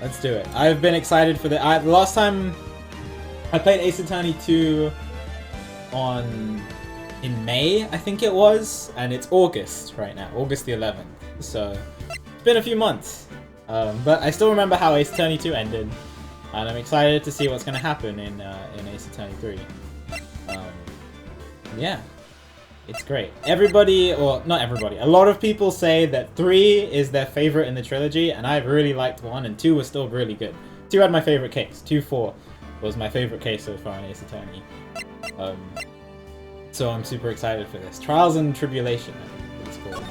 let's do it. I've been excited for the last time I played Ace Attorney 2 in May, I think it was, and it's August right now, August the 11th. So it's been a few months, but I still remember how Ace Attorney 2 ended, and I'm excited to see what's going to happen in Ace Attorney 3. Yeah. It's great. Everybody, or not everybody, a lot of people say that 3 is their favorite in the trilogy, and I really liked 1, and 2 was still really good. 2 had my favorite case. 2-4 was my favorite case so far in Ace Attorney. So I'm super excited for this. Trials and Tribulations, I think it's called.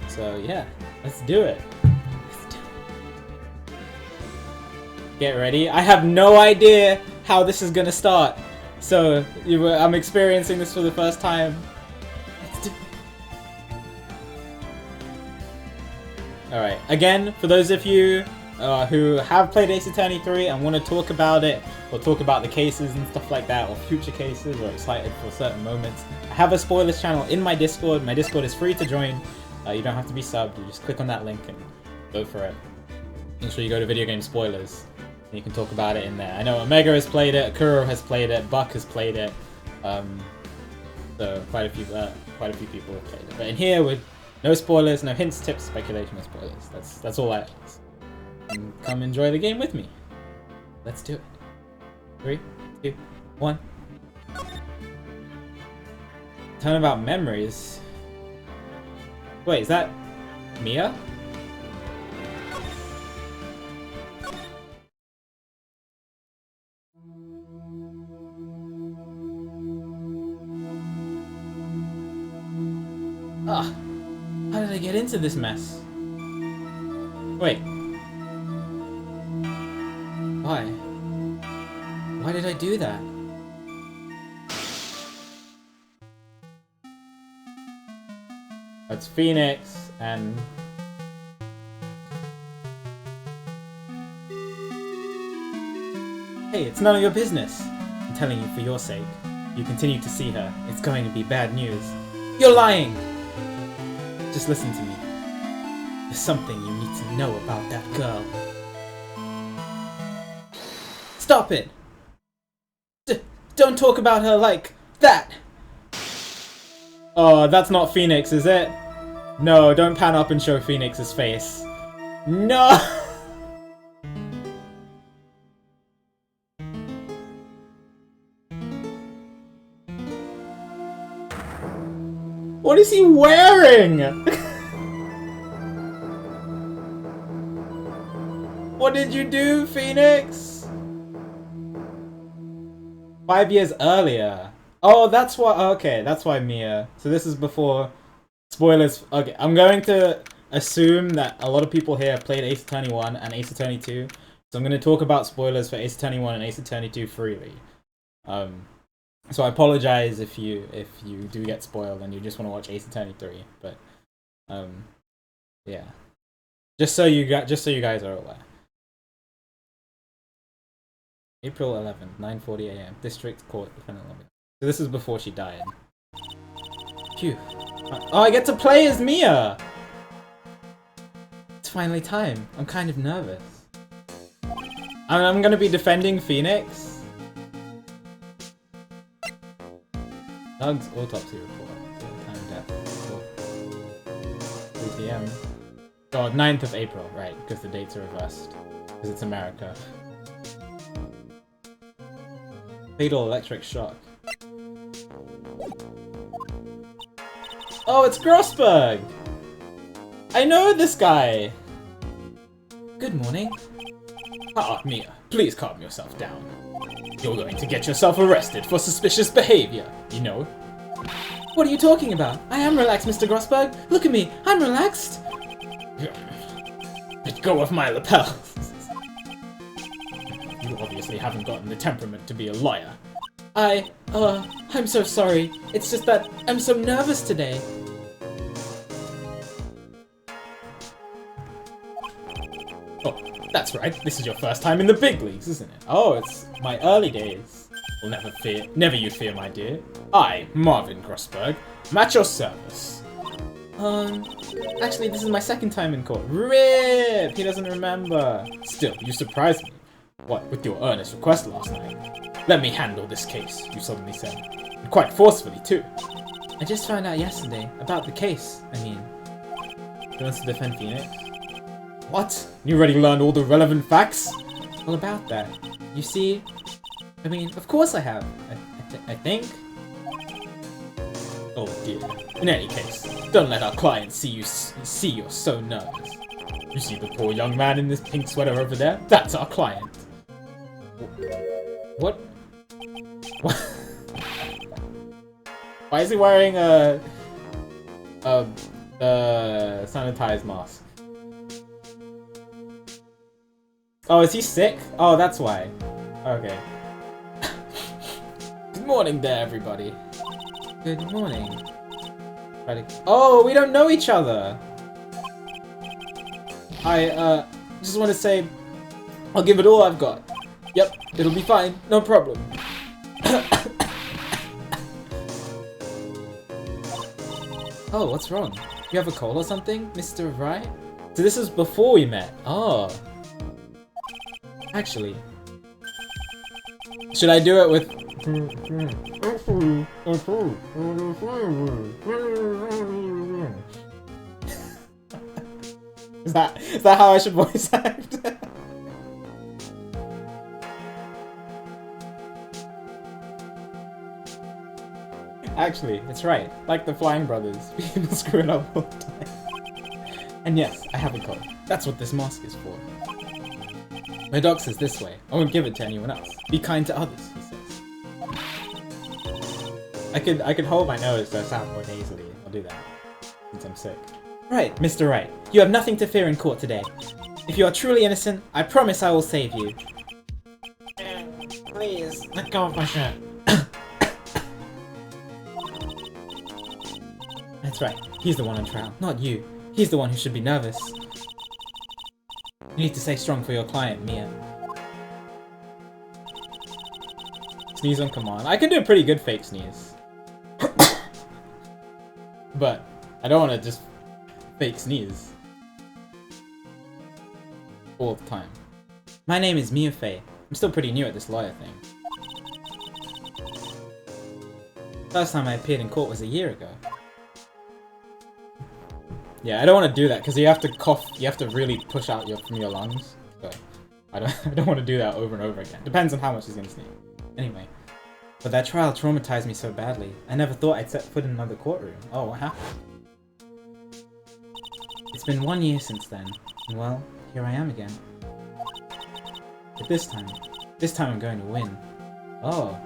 So yeah, let's do it. Get ready. I have no idea how this is gonna start, so I'm experiencing this for the first time. Alright, again, for those of you who have played Ace Attorney 3 and want to talk about it, or talk about the cases and stuff like that, or future cases, or excited for certain moments, I have a spoilers channel in my Discord. My Discord is free to join. You don't have to be subbed, you just click on that link and go for it. Make sure you go to Video Game Spoilers. You can talk about it in there. I know Omega has played it, Kuro has played it, Buck has played it, so quite a few people have played it. But in here, with no spoilers, no hints, tips, speculation, or spoilers. That's all I ask. And come enjoy the game with me. Let's do it. 3, 2, 1. Turnabout memories. Wait, is that Mia? Ah, how did I get into this mess? Wait. Why? Why did I do that? That's Phoenix and... Hey, it's none of your business. I'm telling you for your sake. You continue to see her. It's going to be bad news. You're lying! Just listen to me. There's something you need to know about that girl. Stop it! Don't talk about her like that! Oh, that's not Phoenix, is it? No, don't pan up and show Phoenix's face. No! What is he wearing? What did you do, Phoenix? 5 years earlier. Oh, that's why. Okay, that's why Mia. So this is before spoilers. Okay, I'm going to assume that a lot of people here have played Ace Attorney 1 and Ace Attorney 2. So I'm going to talk about spoilers for Ace Attorney 1 and Ace Attorney 2 freely. So I apologize if you do get spoiled and you just want to watch Ace Attorney 3, but yeah, just so you guys are aware. April 11th, 9:40 a.m. District Court, Defendant Lobby. So this is before she died. Phew. Oh, I get to play as Mia! It's finally time. I'm kind of nervous. I'm gonna be defending Phoenix. Doug's autopsy report. Time of death. 3 p.m. Oh, 9th of April, right, because the dates are reversed. Because it's America. Fatal electric shock. Oh, it's Grossberg! I know this guy! Good morning. Ah, Mia, please calm yourself down. You're going to get yourself arrested for suspicious behavior, you know. What are you talking about? I am relaxed, Mr. Grossberg. Look at me, I'm relaxed. Let go of my lapels. You obviously haven't gotten the temperament to be a lawyer. I'm so sorry. It's just that I'm so nervous today. Oh, that's right. This is your first time in the big leagues, isn't it? Oh, it's my early days. Well, never you fear, my dear. I, Marvin Grossberg, am at your service. Actually, this is my second time in court. RIP! He doesn't remember. Still, you surprised me. What, with your earnest request last night? Let me handle this case, you suddenly said. And quite forcefully, too. I just found out yesterday about the case. I mean, he wants to defend Phoenix. What? You already learned all the relevant facts? All about that. You see, I mean, of course I have. I think. Oh dear. In any case, don't let our client see you're so nervous. You see the poor young man in this pink sweater over there? That's our client. What? What? Why is he wearing a sanitized mask? Oh, is he sick? Oh, that's why. Okay. Good morning there, everybody. Good morning. Oh, we don't know each other! I, just want to say, I'll give it all I've got. Yep, it'll be fine, no problem. Oh, what's wrong? You have a cold or something, Mr. Wright? So this is before we met. Oh. Actually. Should I do it with... Is that how I should voice act? Actually, it's right. Like the Flying Brothers, people screw it up all the time. And yes, I have a cold. That's what this mask is for. My doc says this way. I won't give it to anyone else. Be kind to others, he says. I could hold my nose so I sound more nasally. I'll do that. Since I'm sick. Right, Mr. Wright. You have nothing to fear in court today. If you are truly innocent, I promise I will save you. Please, let go of my shirt. That's right. He's the one on trial, not you. He's the one who should be nervous. You need to stay strong for your client, Mia. Sneeze on command. I can do a pretty good fake sneeze. But I don't want to just fake sneeze all the time. My name is Mia Fey. I'm still pretty new at this lawyer thing. First time I appeared in court was a year ago. Yeah, I don't want to do that because you have to cough. You have to really push out from your lungs. So I don't want to do that over and over again. Depends on how much he's gonna sneeze. Anyway, but that trial traumatized me so badly. I never thought I'd set foot in another courtroom. Oh, what happened? It's been 1 year since then, and well, here I am again. But this time I'm going to win. Oh,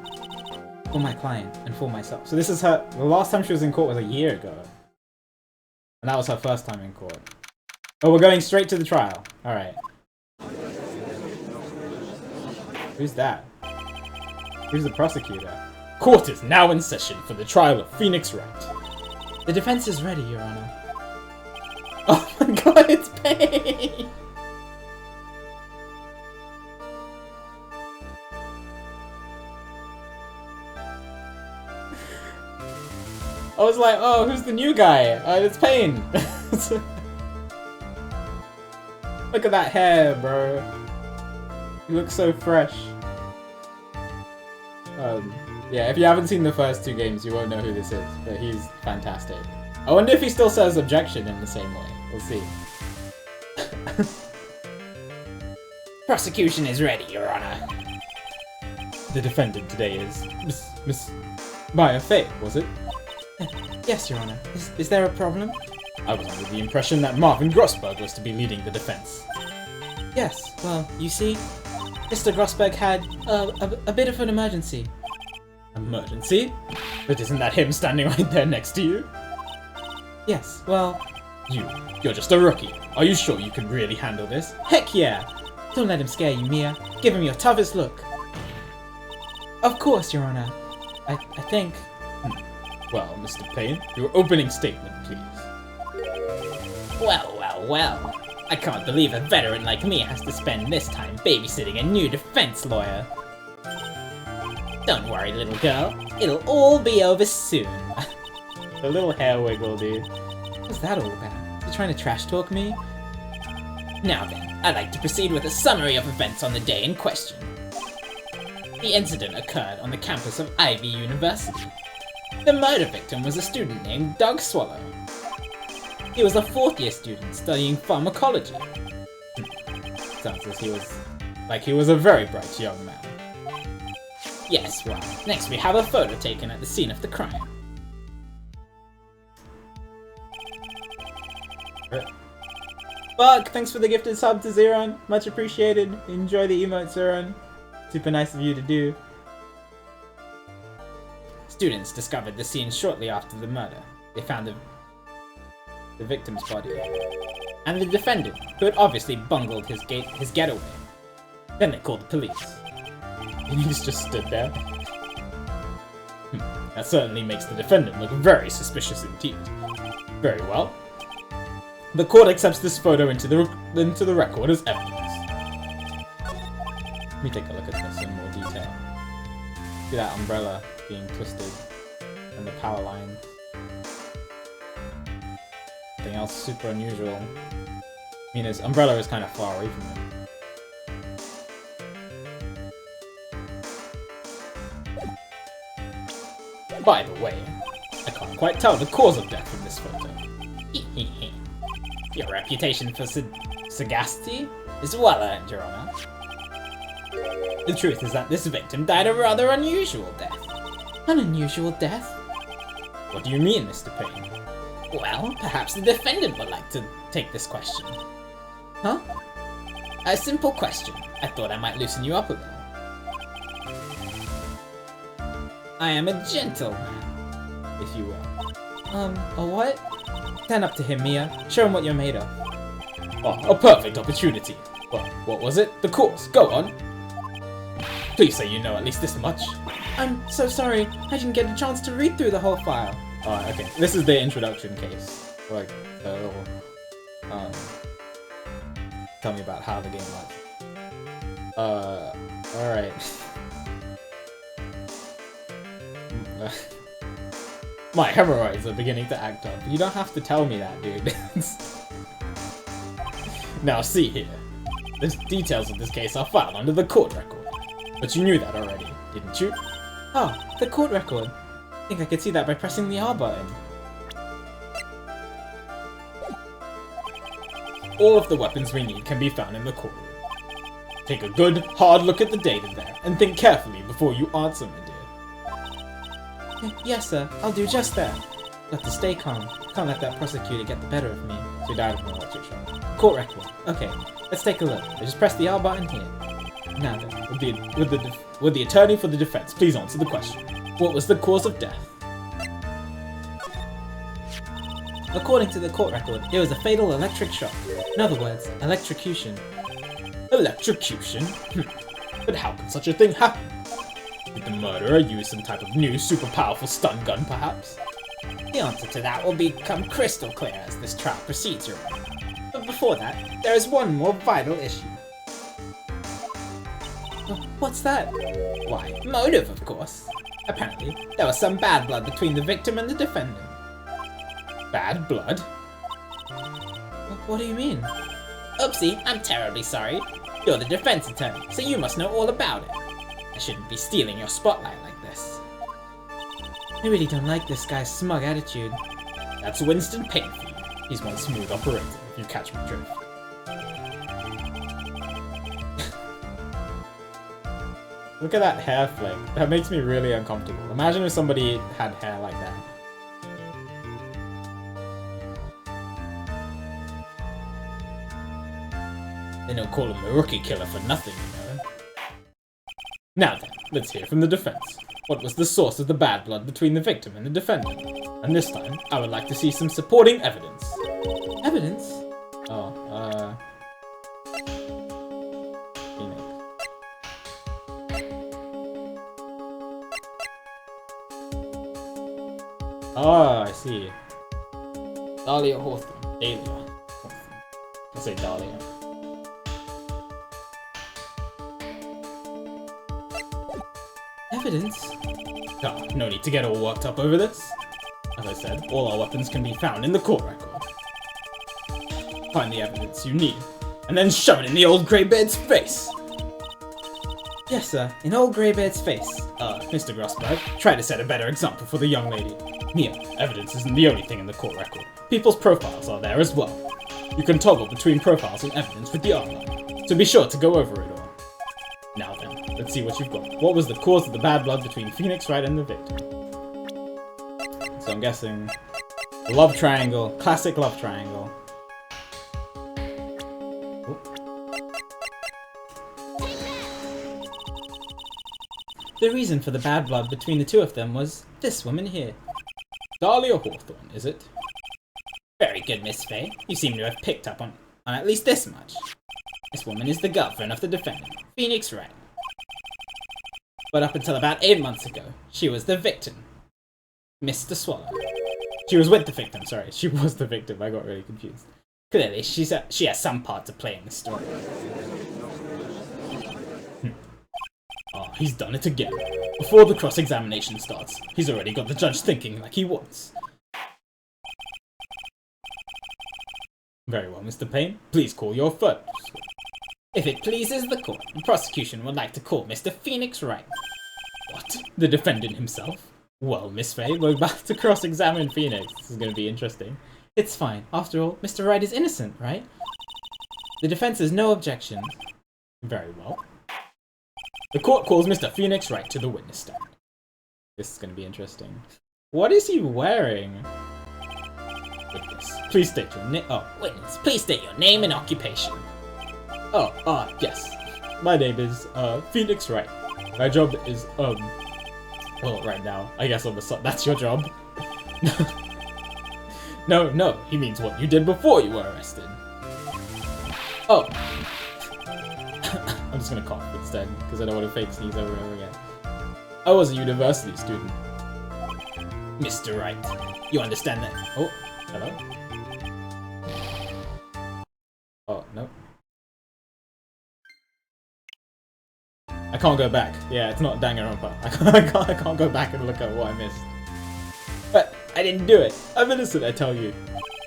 for my client and for myself. So this is her. The last time she was in court was a year ago. And that was her first time in court. Oh, we're going straight to the trial. Alright. Who's that? Who's the prosecutor? Court is now in session for the trial of Phoenix Wright. The defense is ready, Your Honor. Oh my god, it's Pain! I was like, oh, who's the new guy? It's Pain. Look at that hair, bro. He looks so fresh. Yeah, if you haven't seen the first two games, you won't know who this is, but he's fantastic. I wonder if he still says objection in the same way. We'll see. Prosecution is ready, Your Honor. The defendant today is Miss Maya Fey, was it? Yes, Your Honor. Is there a problem? I was under the impression that Marvin Grossberg was to be leading the defense. Yes, well, you see, Mr. Grossberg had a bit of an emergency. Emergency? But isn't that him standing right there next to you? Yes, well... You're just a rookie. Are you sure you can really handle this? Heck yeah! Don't let him scare you, Mia. Give him your toughest look. Of course, Your Honor. I think... Well, Mr. Payne, your opening statement, please. Well. I can't believe a veteran like me has to spend this time babysitting a new defense lawyer. Don't worry, little girl. It'll all be over soon. The little hair wiggle, dude. What's that all about? You trying to trash talk me? Now then, I'd like to proceed with a summary of events on the day in question. The incident occurred on the campus of Ivy University. The murder victim was a student named Doug Swallow. He was a fourth-year student studying pharmacology. Sounds like he was a very bright young man. Yes, well, next we have a photo taken at the scene of the crime. Buck, thanks for the gifted sub to Zeron. Much appreciated. Enjoy the emote, Zeron. Super nice of you to do. Students discovered the scene shortly after the murder. They found the victim's body and the defendant, who had obviously bungled his getaway. Then they called the police. And he's just stood there. That certainly makes the defendant look very suspicious indeed. Very well. The court accepts this photo into the record as evidence. Let me take a look at this in more detail. See that umbrella being twisted and the power line. Something else super unusual. I mean, his umbrella is kind of far away from him. By the way, I can't quite tell the cause of death from this photo. Your reputation for sagacity is well earned, Your Honor. The truth is that this victim died a rather unusual death. An unusual death? What do you mean, Mr. Payne? Well, perhaps the defendant would like to take this question. Huh? A simple question. I thought I might loosen you up a little. I am a gentleman, if you will. A what? Stand up to him, Mia. Show him what you're made of. Oh, a perfect opportunity. Well, what was it? The course. Go on. Please say you know at least this much. I'm so sorry. I didn't get a chance to read through the whole file. Alright, okay. This is the introduction case. Like, tell me about how the game works. Alright. My hemorrhoids are beginning to act up. You don't have to tell me that, dude. Now see here. The details of this case are filed under the court record. But you knew that already, didn't you? Oh, the court record. I think I could see that by pressing the R button. All of the weapons we need can be found in the courtroom. Take a good, hard look at the data there, and think carefully before you answer me, dear. Yes, sir. I'll do just that. Have to stay calm. Can't let that prosecutor get the better of me. So died of an electric shock. Court record. Okay, let's take a look. I just press the R button here. Now then, would the attorney for the defense please answer the question? What was the cause of death? According to the court record, it was a fatal electric shock. In other words, electrocution. Electrocution? But how could such a thing happen? Did the murderer use some type of new, super powerful stun gun, perhaps? The answer to that will become crystal clear as this trial proceeds, Your Honor. But before that, there is one more vital issue. What's that? Why, motive, of course. Apparently, there was some bad blood between the victim and the defendant. Bad blood? What do you mean? Oopsie, I'm terribly sorry. You're the defense attorney, so you must know all about it. I shouldn't be stealing your spotlight like this. I really don't like this guy's smug attitude. That's Winston Payne for you. He's one smooth operator, if you catch my drift. Look at that hair flick. That makes me really uncomfortable. Imagine if somebody had hair like that. They don't call him the rookie killer for nothing, you know. Now then, let's hear from the defense. What was the source of the bad blood between the victim and the defendant? And this time, I would like to see some supporting evidence. Evidence? Oh, Phoenix. Oh, I see. Dahlia Hawthorne. Dahlia Hawthorne. I'll say Dahlia. Evidence? Oh, no need to get all worked up over this. As I said, all our weapons can be found in the court record. Find the evidence you need, and then shove it in the old greybeard's face. Yes, sir, in old greybeard's face. Mr. Grossberg, try to set a better example for the young lady. Mia, evidence isn't the only thing in the court record. People's profiles are there as well. You can toggle between profiles and evidence with the outline, so be sure to go over it all. Now then, let's see what you've got. What was the cause of the bad blood between Phoenix Wright and the victim? So I'm guessing love triangle, classic love triangle. The reason for the bad blood between the two of them was this woman here. Dahlia Hawthorne, is it? Very good, Miss Faye. You seem to have picked up on at least this much. This woman is the girlfriend of the defendant, Phoenix Wright. But up until about 8 months ago, she was the victim, Mr. Swallow. She was with the victim, sorry. She was the victim, I got really confused. Clearly, she has some part to play in the story. Ah, he's done it again. Before the cross-examination starts, he's already got the judge thinking like he wants. Very well, Mr. Payne. Please call your third. If it pleases the court, the prosecution would like to call Mr. Phoenix Wright. What? The defendant himself? Well, Miss Faye, we're about to cross-examine Phoenix. This is going to be interesting. It's fine. After all, Mr. Wright is innocent, right? The defense has no objections. Very well. The court calls Mr. Phoenix Wright to the witness stand. This is going to be interesting. What is he wearing? Witness, please state your name. Oh, witness, please state your name and occupation. Yes. My name is, Phoenix Wright. My job is, well, right now, I guess that's your job. No, he means what you did before you were arrested. Oh. I'm just gonna cough instead, because I don't want to fake sneeze over and over again. I was a university student. Mr. Wright, you understand that? Oh, hello? Oh, no. I can't go back. Yeah, it's not Danganronpa. I can't go back and look at what I missed. But I didn't do it. I'm innocent, I tell you.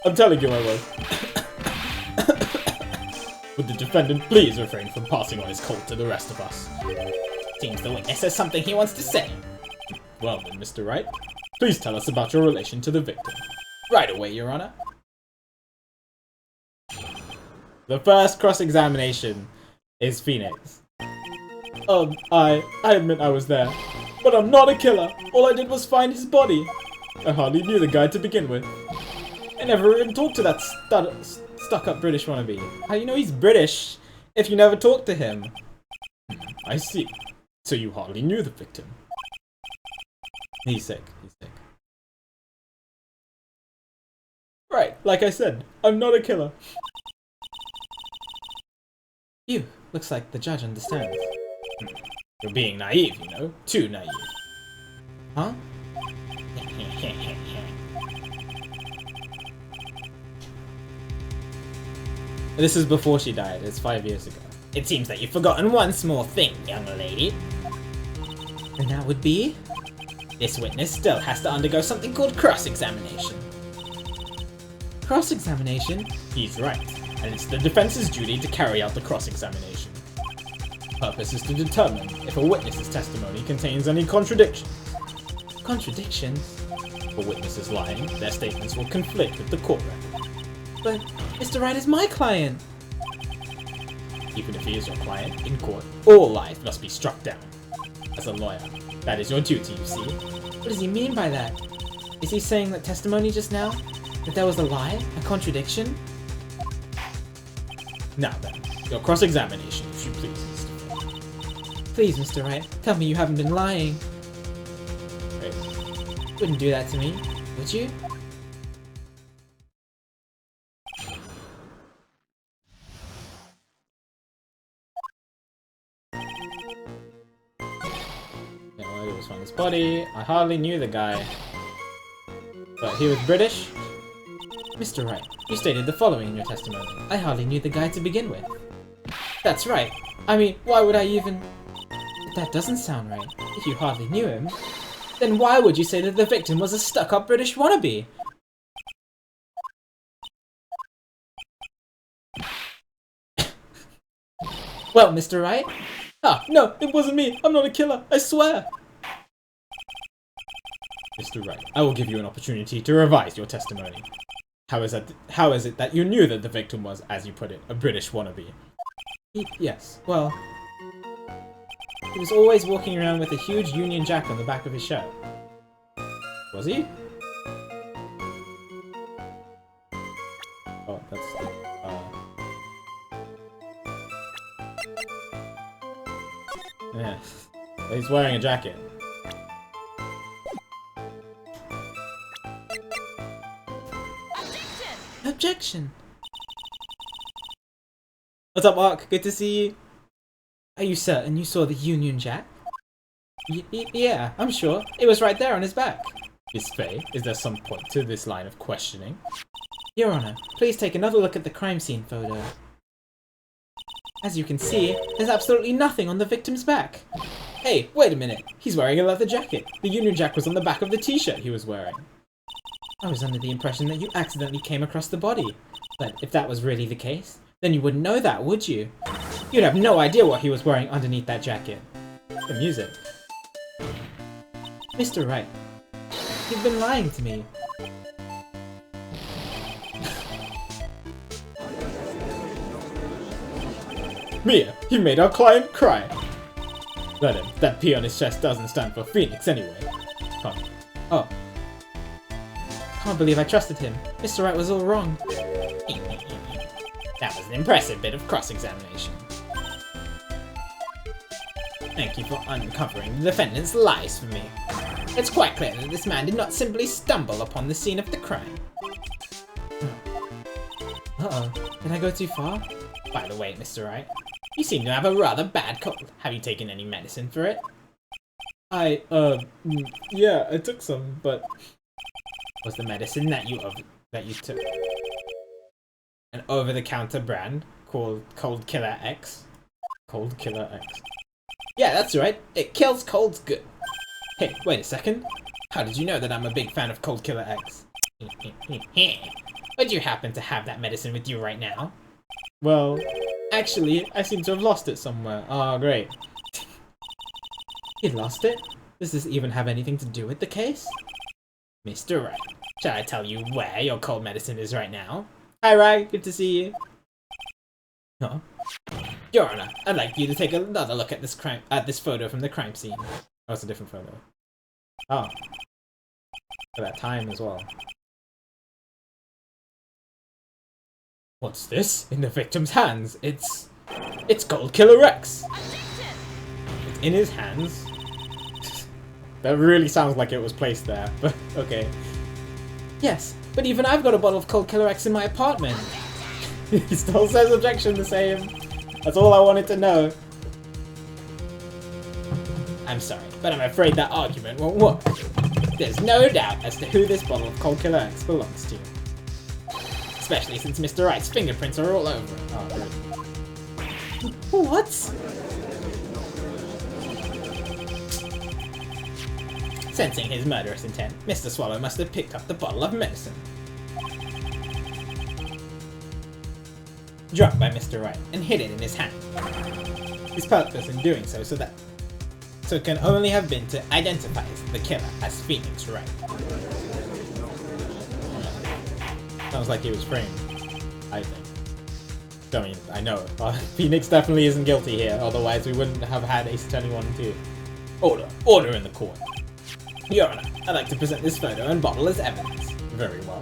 I'm telling you I was. Would the defendant please refrain from passing on his cold to the rest of us? Seems the witness has something he wants to say. Well then, Mr. Wright, please tell us about your relation to the victim. Right away, Your Honor. The first cross-examination is Phoenix. I admit I was there, but I'm not a killer. All I did was find his body. I hardly knew the guy to begin with. I never even talked to that stuck-up British wannabe. How do you know he's British if you never talked to him? I see. So you hardly knew the victim. He's sick. Right, like I said, I'm not a killer. Phew, looks like the judge understands. You're being naive, you know? Too naive. Huh? This is before she died. It's 5 years ago. It seems that you've forgotten one small thing, young lady. And that would be? This witness still has to undergo something called cross-examination. Cross-examination? He's right. And it's the defense's duty to carry out the cross-examination. The purpose is to determine if a witness's testimony contains any contradictions. Contradictions? If a witness is lying, their statements will conflict with the court record. But Mr. Wright is my client. Even if he is your client, in court, all lies must be struck down. As a lawyer, that is your duty, you see. What does he mean by that? Is he saying that testimony just now? That there was a lie? A contradiction? Now then, your cross-examination, if you please, Mr. Wright. Please, Mr. Wright, tell me you haven't been lying. Wait. Wouldn't do that to me, would you? Yeah, all I did was find his body. I hardly knew the guy. But he was British? Mr. Wright, you stated the following in your testimony. I hardly knew the guy to begin with. That's right. I mean, why would I even... But that doesn't sound right. If you hardly knew him, then why would you say that the victim was a stuck-up British wannabe? Well, Mr. Wright? Ah, no, it wasn't me. I'm not a killer, I swear. Mr. Wright, I will give you an opportunity to revise your testimony. How is it that you knew that the victim was, as you put it, a British wannabe? Yes, well, he was always walking around with a huge Union Jack on the back of his shirt. Was he? Oh, that's... Yeah. He's wearing a jacket. Objection! What's up, Mark? Good to see you. Are you certain you saw the Union Jack? Yeah, I'm sure. It was right there on his back. Miss Faye, is there some point to this line of questioning? Your Honor, please take another look at the crime scene photo. As you can see, there's absolutely nothing on the victim's back. Hey, wait a minute. He's wearing a leather jacket. The Union Jack was on the back of the t-shirt he was wearing. I was under the impression that you accidentally came across the body. But if that was really the case, then you wouldn't know that, would you? You'd have no idea what he was wearing underneath that jacket. The music. Mr. Wright, you've been lying to me. Mia, you made our client cry. Let him. That P on his chest doesn't stand for Phoenix anyway. Huh. Oh. Can't believe I trusted him. Mr. Wright was all wrong. That was an impressive bit of cross-examination. Thank you for uncovering the defendant's lies for me. It's quite clear that this man did not simply stumble upon the scene of the crime. Uh-oh. Did I go too far? By the way, Mr. Wright, you seem to have a rather bad cold. Have you taken any medicine for it? Yeah, I took some, but... Was the medicine that you took an over-the-counter brand called Cold Killer X? Cold Killer X. Yeah, that's right. It kills colds good. Hey, wait a second. How did you know that I'm a big fan of Cold Killer X? Would you happen to have that medicine with you right now? Well, actually, I seem to have lost it somewhere. Oh, great. He lost it? Does this even have anything to do with the case? Mr. Wright, shall I tell you where your cold medicine is right now? Hi, Wright. Good to see you. Huh? Your Honor, I'd like you to take another look at this photo from the crime scene. Oh, it's a different photo. Oh. For that time as well. What's this? In the victim's hands. It's Cold Killer X. It's in his hands. That really sounds like it was placed there, but okay. Yes, but even I've got a bottle of Cold Killer X in my apartment. He still says objection the same. That's all I wanted to know. I'm sorry, but I'm afraid that argument won't work. There's no doubt as to who this bottle of Cold Killer X belongs to. Especially since Mr. Wright's fingerprints are all over it. Oh, great. What? Sensing his murderous intent, Mr. Swallow must have picked up the bottle of medicine dropped by Mr. Wright and hid it in his hand. His purpose in doing so it can only have been to identify the killer as Phoenix Wright. Sounds like he was framed, I think. I mean, I know. Phoenix definitely isn't guilty here, otherwise we wouldn't have had Ace Attorney 1 and 2. Order in the court. Your Honor, I'd like to present this photo and bottle as evidence. Very well.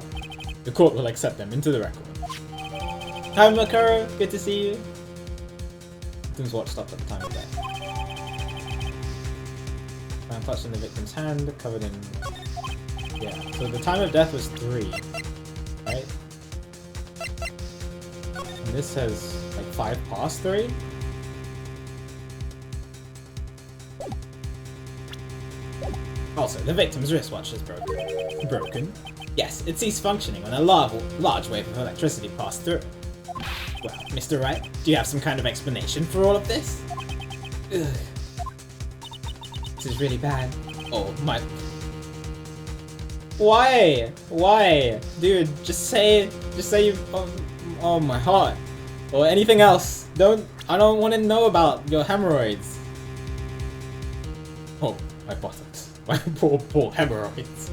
The court will accept them into the record. Hi, Makaro. Good to see you. Victim's watch stopped at the time of death. Found clutched in the victim's hand, covered in... Yeah, so the time of death was 3, right? And this says, like, 5 past 3? Also, the victim's wristwatch is broken. Broken? Yes, it ceased functioning when a large wave of electricity passed through. Well, Mr. Wright, do you have some kind of explanation for all of this? Ugh. This is really bad. Oh my... Why? Why? Dude, just say you... Oh my heart. Or anything else. I don't want to know about your hemorrhoids. Oh, my buttocks. My poor hemorrhoids.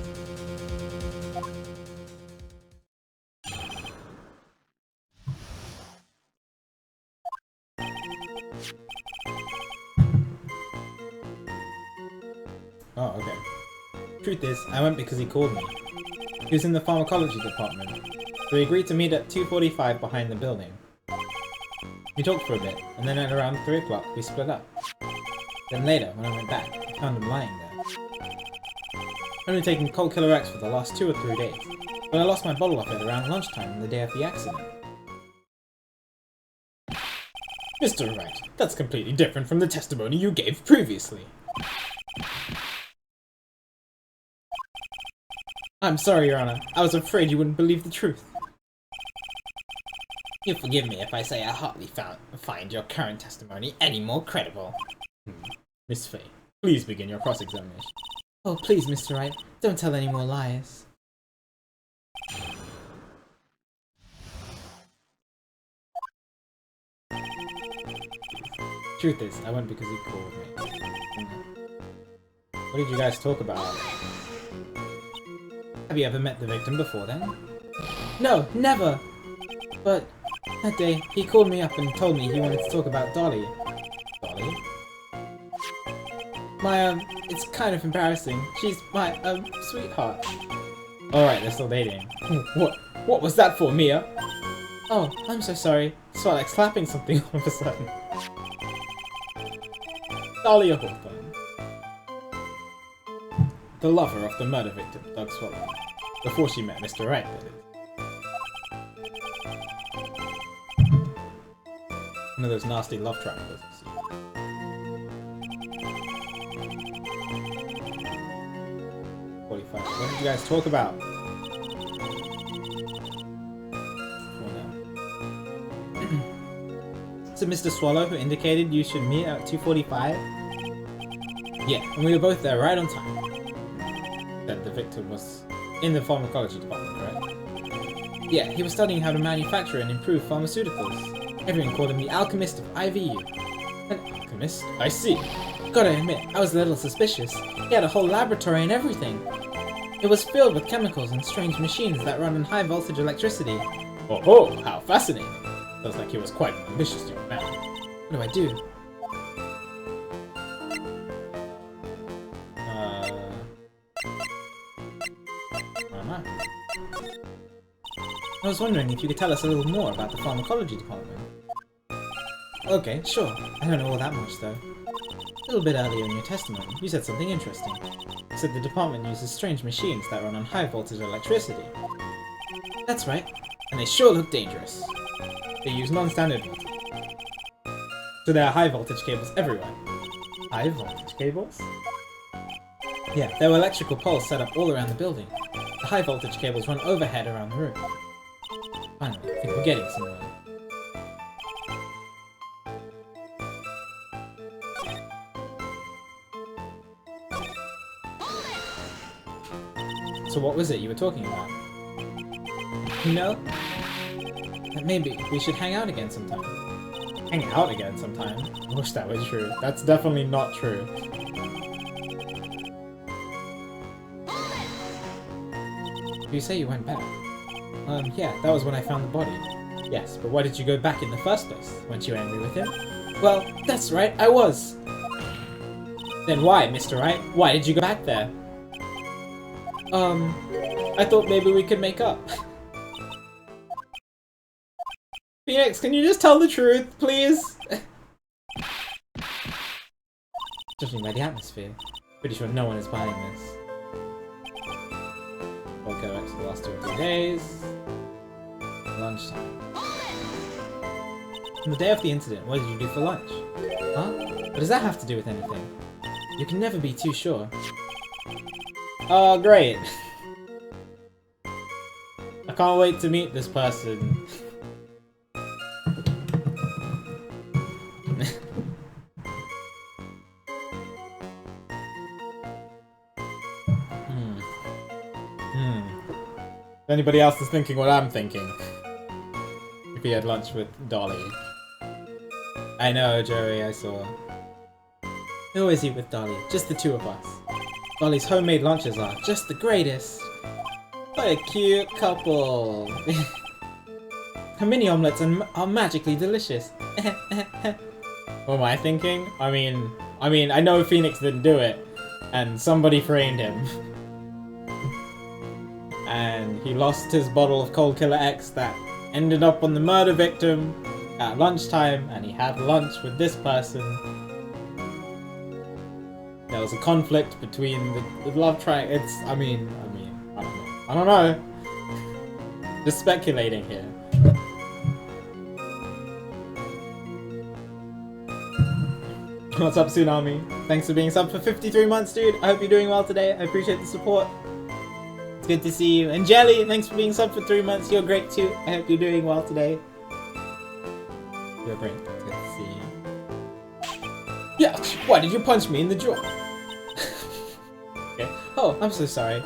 Oh, okay. Truth is, I went because he called me. He was in the pharmacology department, so we agreed to meet at 2:45 behind the building. We talked for a bit, and then at around 3 o'clock, we split up. Then later, when I went back, I found him lying there. I've been taking Cold Killer X for the last 2 or 3 days, but I lost my bottle of it around lunchtime on the day of the accident. Mr. Wright, that's completely different from the testimony you gave previously. I'm sorry, Your Honor. I was afraid you wouldn't believe the truth. You'll forgive me if I say I hardly find your current testimony any more credible. Miss Fay, please begin your cross-examination. Oh, please, Mr. Wright, don't tell any more lies. Truth is, I went because he called me. What did you guys talk about? Have you ever met the victim before then? No, never! But that day, he called me up and told me he wanted to talk about Dolly. Dolly? It's kind of embarrassing. She's my, sweetheart. Alright, they're still dating. What was that for, Mia? Oh, I'm so sorry. It's felt like slapping something all of a sudden. Dahlia Hawthorne. The lover of the murder victim, Doug Swallow. Before she met Mr. Wright, that is. One of those nasty love triangles you see. What did you guys talk about? Is it Mr. Swallow who indicated you should meet at 2:45? Yeah, and we were both there right on time. That the victim was in the pharmacology department, right? Yeah, he was studying how to manufacture and improve pharmaceuticals. Everyone called him the alchemist of IVU. An alchemist? I see. Gotta admit, I was a little suspicious. He had a whole laboratory and everything. It was filled with chemicals and strange machines that run on high voltage electricity. Oh, how fascinating. Sounds like he was quite an ambitious young man. What do I do? I was wondering if you could tell us a little more about the pharmacology department. Okay, sure. I don't know all that much, though. A little bit earlier in your testimony, you said something interesting. You said the department uses strange machines that run on high voltage electricity. That's right, and they sure look dangerous. They use non-standard voltage. So there are high voltage cables everywhere. High voltage cables? Yeah, there were electrical poles set up all around the building. The high voltage cables run overhead around the room. Finally, I think we're getting somewhere. So what was it you were talking about? You know, that maybe we should hang out again sometime. Hang out again sometime? I wish that was true. That's definitely not true. You say you went back? Yeah, that was when I found the body. Yes, but why did you go back in the first place? Weren't you angry with him? Well, that's right, I was. Then why, Mr. Wright? Why did you go back there? I thought maybe we could make up. Phoenix, can you just tell the truth, please? Judging by the atmosphere, pretty sure no one is buying this. Okay, back to the last 2 or 3 days. Lunchtime. On the day of the incident, what did you do for lunch? Huh? What does that have to do with anything? You can never be too sure. Oh, great. I can't wait to meet this person. If anybody else is thinking what I'm thinking. If he had lunch with Dolly. I know, Joey, I saw. We always eat with Dolly, just the two of us. Dolly's homemade lunches are just the greatest. What a cute couple. Her mini omelets are magically delicious. What am I thinking? I mean, I know Phoenix didn't do it, and somebody framed him. And he lost his bottle of Cold Killer X that ended up on the murder victim at lunchtime, and he had lunch with this person. There was a conflict between the love triangle. It's, I don't know. Just speculating here. What's up, Tsunami? Thanks for being subbed for 53 months, dude. I hope you're doing well today. I appreciate the support. It's good to see you. And Jelly, thanks for being subbed for 3 months. You're great too. I hope you're doing well today. You're great. It's good to see you. Yeah, why did you punch me in the jaw? Okay. Oh, I'm so sorry.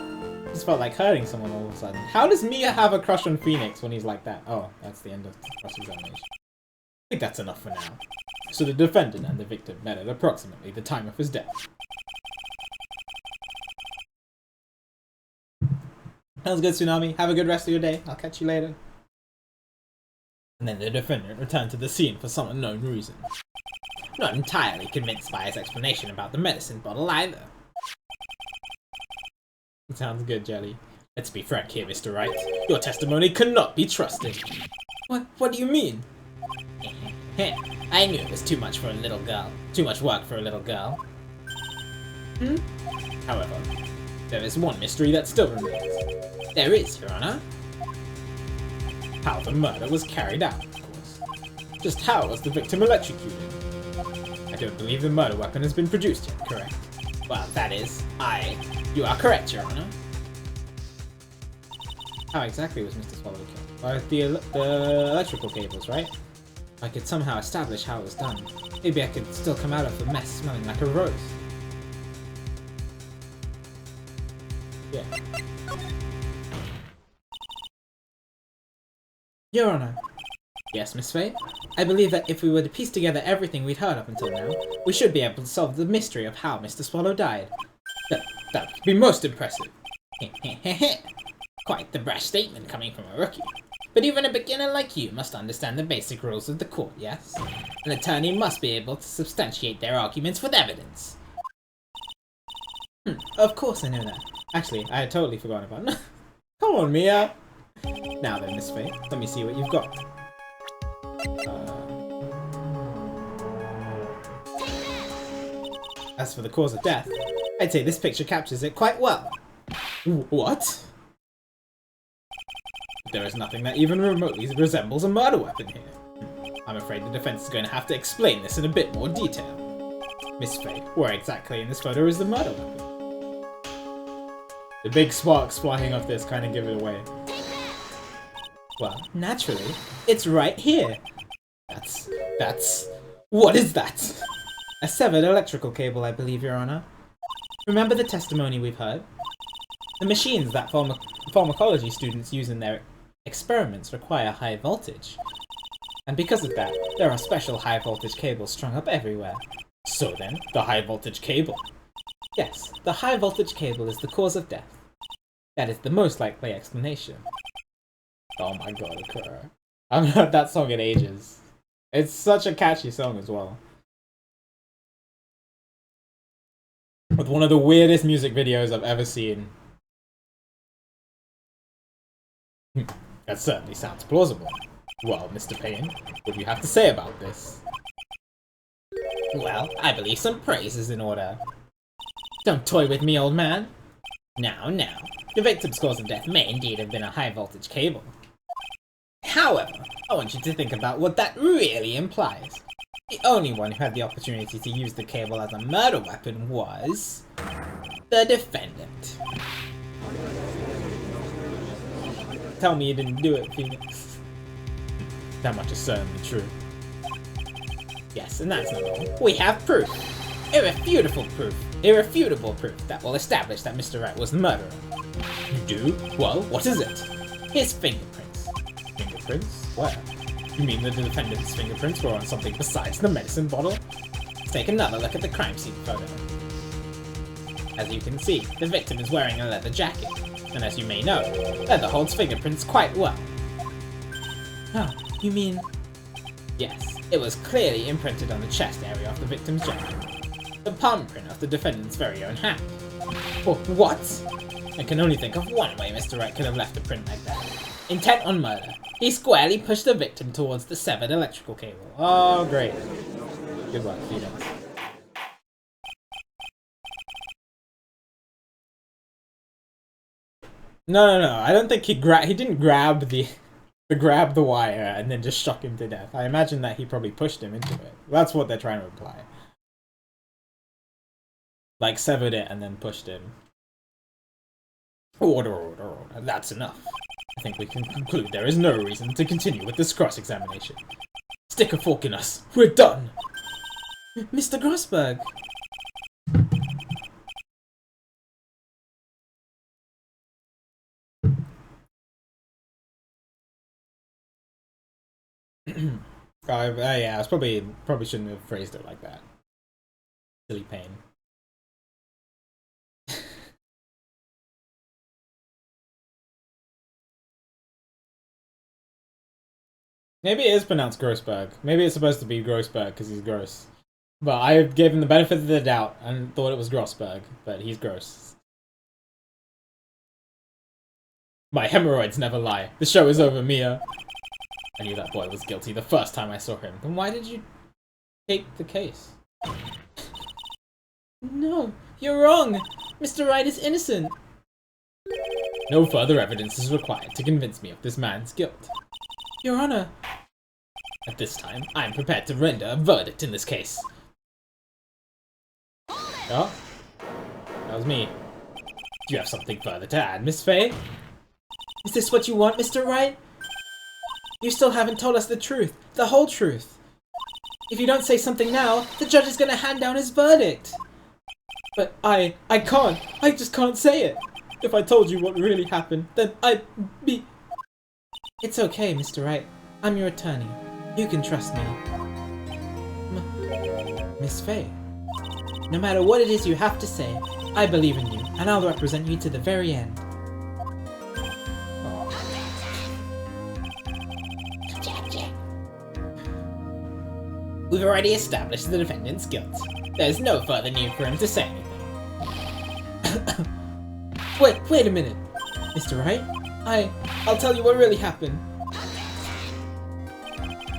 Just felt like hurting someone all of a sudden. How does Mia have a crush on Phoenix when he's like that? Oh, that's the end of the cross-examination. I think that's enough for now. So the defendant and the victim met at approximately the time of his death. Sounds good, Tsunami. Have a good rest of your day. I'll catch you later. And then the defendant returned to the scene for some unknown reason. Not entirely convinced by his explanation about the medicine bottle either. Sounds good, Jelly. Let's be frank here, Mr. Wright. Your testimony cannot be trusted. What do you mean? I knew it was too much for a little girl. Too much work for a little girl. However, there is one mystery that still remains. There is, Your Honor. How the murder was carried out, of course. Just how was the victim electrocuted? I don't believe the murder weapon has been produced yet, correct? Well, that is, You are correct, Your Honor. How exactly was Mr. Swallow killed? By the electrical cables, right? If I could somehow establish how it was done, maybe I could still come out of the mess smelling like a rose. Yeah. Your Honor. Yes, Miss Faye? I believe that if we were to piece together everything we'd heard up until now, we should be able to solve the mystery of how Mr. Swallow died. That would be most impressive. Quite the brash statement coming from a rookie. But even a beginner like you must understand the basic rules of the court, yes? An attorney must be able to substantiate their arguments with evidence. Of course I know that. Actually, I had totally forgotten about it. Come on, Mia! Now then, Miss Faye, let me see what you've got. As for the cause of death, I'd say this picture captures it quite well. What? There is nothing that even remotely resembles a murder weapon here. I'm afraid the defense is going to have to explain this in a bit more detail. Miss Faye, where exactly in this photo is the murder weapon? The big sparks flying off this kind of give it away. Well, naturally, it's right here. What is that? A severed electrical cable, I believe, Your Honor. Remember the testimony we've heard? The machines that pharmacology students use in their experiments require high voltage. And because of that, there are special high voltage cables strung up everywhere. So then, the high voltage cable. Yes, the high voltage cable is the cause of death. That is the most likely explanation. Oh my god, Akura. I haven't heard that song in ages. It's such a catchy song as well. With one of the weirdest music videos I've ever seen. That certainly sounds plausible. Well, Mr. Payne, what do you have to say about this? Well, I believe some praise is in order. Don't toy with me, old man. Now, the victim's cause of death may indeed have been a high voltage cable. However, I want you to think about what that really implies. The only one who had the opportunity to use the cable as a murder weapon was the defendant. Tell me you didn't do it, Phoenix. That much is certainly true. Yes, and that's not all. We have proof. Irrefutable proof that will establish that Mr. Wright was the murderer. You do? Well, what is it? His fingerprints. Fingerprints? Where? You mean that the defendant's fingerprints were on something besides the medicine bottle? Let's take another look at the crime scene photo. As you can see, the victim is wearing a leather jacket, and as you may know, leather holds fingerprints quite well. Oh, you mean... Yes, it was clearly imprinted on the chest area of the victim's jacket. The palm print of the defendant's very own hand. Oh, what? I can only think of one way Mr. Wright could have left a print like that. Intent on murder. He squarely pushed the victim towards the severed electrical cable. Oh, great. Good luck, Phoenix. No. I don't think he didn't grab the wire and then just shock him to death. I imagine that he probably pushed him into it. That's what they're trying to imply. Like, severed it and then pushed him. Order. That's enough. I think we can conclude there is no reason to continue with this cross-examination. Stick a fork in us. We're done! Mr. Grossberg! Yeah, I was probably shouldn't have phrased it like that. Silly pain. Maybe it is pronounced Grossberg. Maybe it's supposed to be Grossberg because he's gross. But I gave him the benefit of the doubt and thought it was Grossberg, but he's gross. My hemorrhoids never lie. The show is over, Mia. I knew that boy was guilty the first time I saw him. Then why did you take the case? No, you're wrong. Mr. Wright is innocent. No further evidence is required to convince me of this man's guilt. Your Honor. At this time, I am prepared to render a verdict in this case. Oh, that was me. Do you have something further to add, Miss Faye? Is this what you want, Mr. Wright? You still haven't told us the truth, the whole truth. If you don't say something now, the judge is gonna hand down his verdict. But I can't. I just can't say it. If I told you what really happened, then I'd be... It's okay, Mr. Wright. I'm your attorney. You can trust me. Miss Faye, no matter what it is you have to say, I believe in you, and I'll represent you to the very end. We've already established the defendant's guilt. There's no further need for him to say anything. Wait a minute. Mr. Wright, I'll tell you what really happened.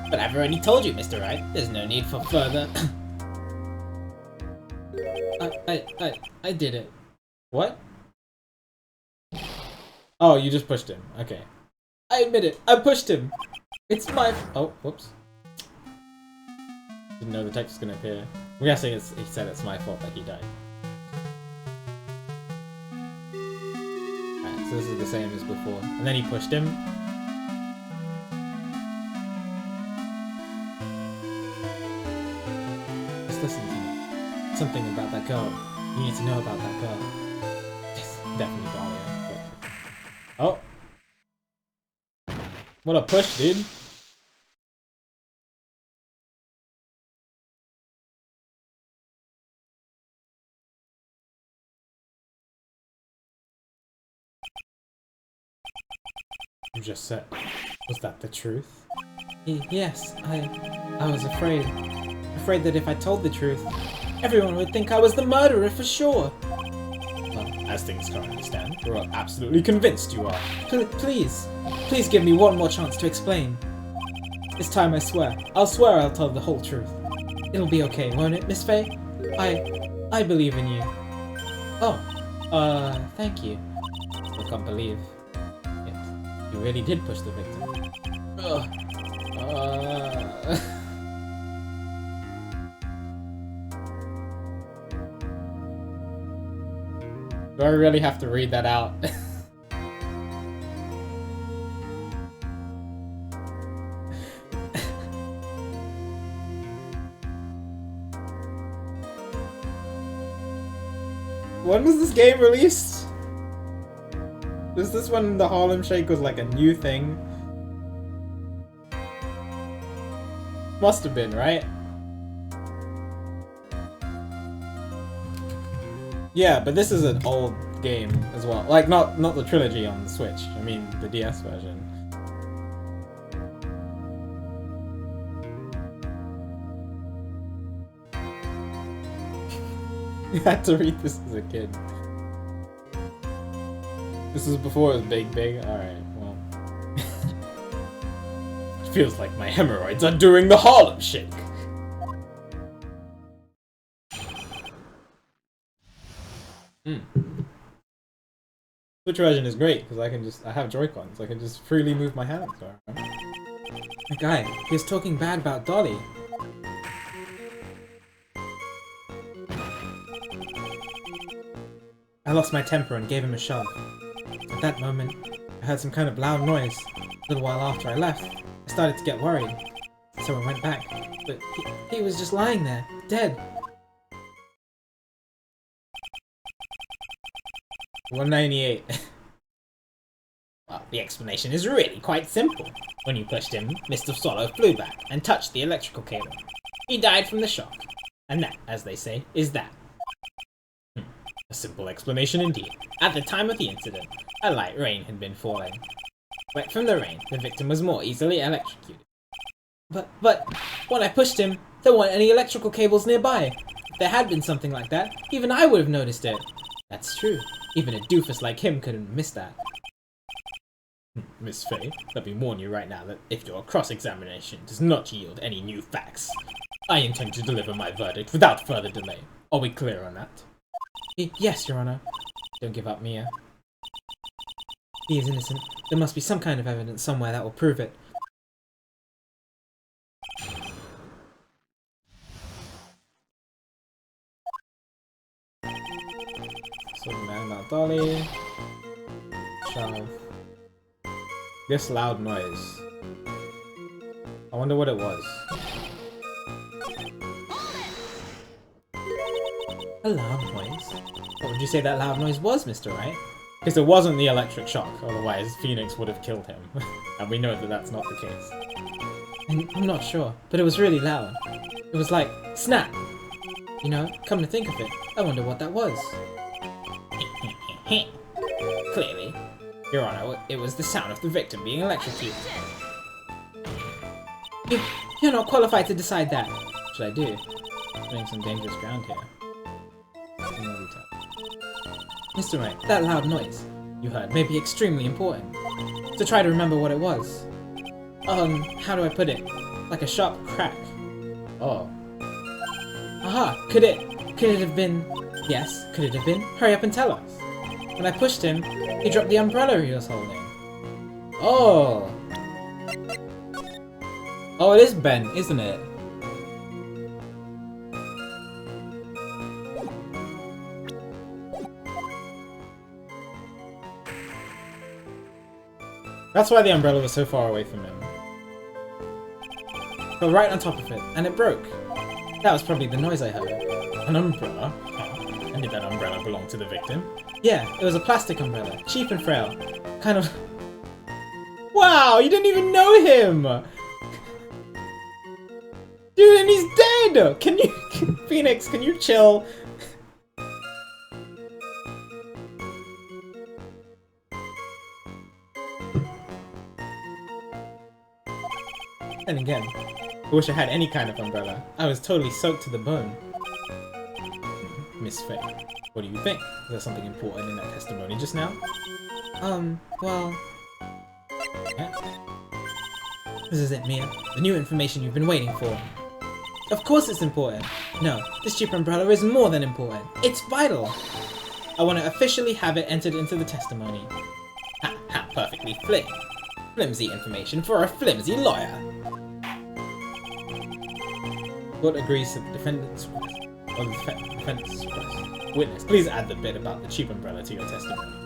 But I've already told you, Mr. Wright. There's no need for further... I did it. What? Oh, you just pushed him. Okay. I admit it. I pushed him. It's my... Oh, whoops. Didn't know the text was gonna appear. I'm guessing he said it's my fault that he died. Alright, so this is the same as before. And then he pushed him. Just listen to me. Something about that girl. You need to know about that girl. Yes, definitely Dahlia. Oh. What a push, dude. You just said, was that the truth? Yes, I was afraid. Afraid that if I told the truth, everyone would think I was the murderer for sure. Well, as things currently stand, we're all absolutely convinced you are. Please give me one more chance to explain. This time I swear I'll tell the whole truth. It'll be okay, won't it, Miss Faye? I believe in you. Oh, thank you. I can't believe it. You really did push the victim. Do I really have to read that out? When was this game released? Was this when the Harlem Shake was like a new thing? Must have been, right? Yeah, but this is an old game as well. Like, not the trilogy on the Switch. I mean, the DS version. You had to read this as a kid. This is before it was big. Alright, well. It feels like my hemorrhoids are doing the Harlem Shake. Switch version is great because I have Joy-Cons. I can just freely move my hands. The guy, he was talking bad about Dolly. I lost my temper and gave him a shove. At that moment, I heard some kind of loud noise. A little while after I left, I started to get worried. So I went back, but he was just lying there, dead. 198. Well, the explanation is really quite simple. When you pushed him, Mr. Swallow flew back and touched the electrical cable. He died from the shock. And that, as they say, is that. A simple explanation indeed. At the time of the incident, a light rain had been falling. Wet from the rain, the victim was more easily electrocuted. But when I pushed him, there weren't any electrical cables nearby. If there had been something like that, even I would have noticed it. That's true. Even a doofus like him couldn't have missed that. Miss Faye, let me warn you right now that if your cross-examination does not yield any new facts, I intend to deliver my verdict without further delay. Are we clear on that? Yes, Your Honor. Don't give up, Mia. He is innocent. There must be some kind of evidence somewhere that will prove it. So man about Dolly. Shove. This loud noise. I wonder what it was. A loud noise? What would you say that loud noise was, Mr. Wright? Because it wasn't the electric shock, otherwise Phoenix would have killed him. And we know that that's not the case. I'm not sure, but it was really loud. It was like, snap! You know, come to think of it, I wonder what that was. Clearly, Your Honor, it was the sound of the victim being electrocuted. You're not qualified to decide that. What should I do? Putting some dangerous ground here. Mr. Wright, that loud noise you heard may be extremely important. So try to remember what it was. How do I put it? Like a sharp crack. Oh. Aha! Could it have been... Yes, could it have been? Hurry up and tell us. When I pushed him, he dropped the umbrella he was holding. Oh! Oh, it is Ben, isn't it? That's why the umbrella was so far away from him. But right on top of it, and it broke. That was probably the noise I heard. An umbrella? And did that umbrella belong to the victim? Yeah, it was a plastic umbrella, cheap and frail. Kind of... Wow, you didn't even know him! Dude, and he's dead! Can you... Phoenix, can you chill? And again, I wish I had any kind of umbrella. I was totally soaked to the bone. Miss Faye, what do you think? Is there something important in that testimony just now? Well... Yeah? This is it, Mia. The new information you've been waiting for. Of course it's important. No, this cheap umbrella is more than important. It's vital. I want to officially have it entered into the testimony. Ha, perfectly flimsy information for a flimsy lawyer. Court agrees to the defendant's or the defendant's request. Witness, please add the bit about the cheap umbrella to your testimony.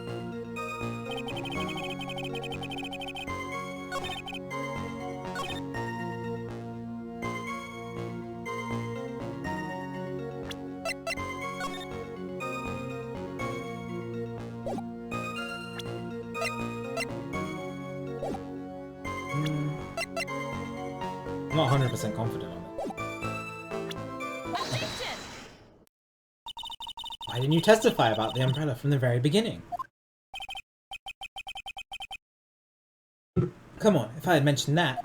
I'm not 100% confident on it. Okay. Why didn't you testify about the umbrella from the very beginning? Come on, if I had mentioned that,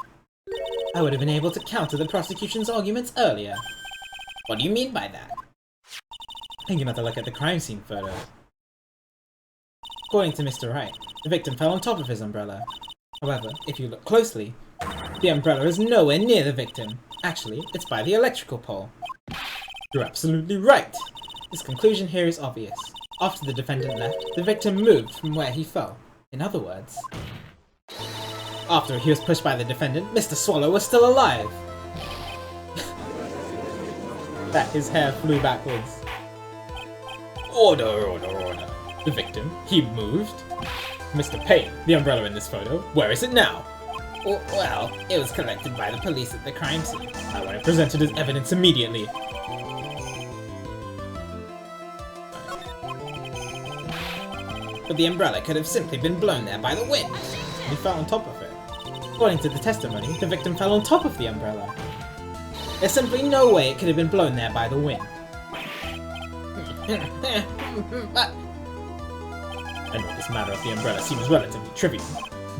I would have been able to counter the prosecution's arguments earlier. What do you mean by that? Taking another look at the crime scene photo. According to Mr. Wright, the victim fell on top of his umbrella. However, if you look closely, the umbrella is nowhere near the victim. Actually, it's by the electrical pole. You're absolutely right! This conclusion here is obvious. After the defendant left, the victim moved from where he fell. In other words, after he was pushed by the defendant, Mr. Swallow was still alive! That his hair flew backwards. Order, order, order. The victim, he moved? Mr. Payne, the umbrella in this photo, where is it now? Well, it was collected by the police at the crime scene. I want it presented as evidence immediately. But the umbrella could have simply been blown there by the wind. He fell on top of it. According to the testimony, the victim fell on top of the umbrella. There's simply no way it could have been blown there by the wind. But I know this matter of the umbrella seems relatively trivial,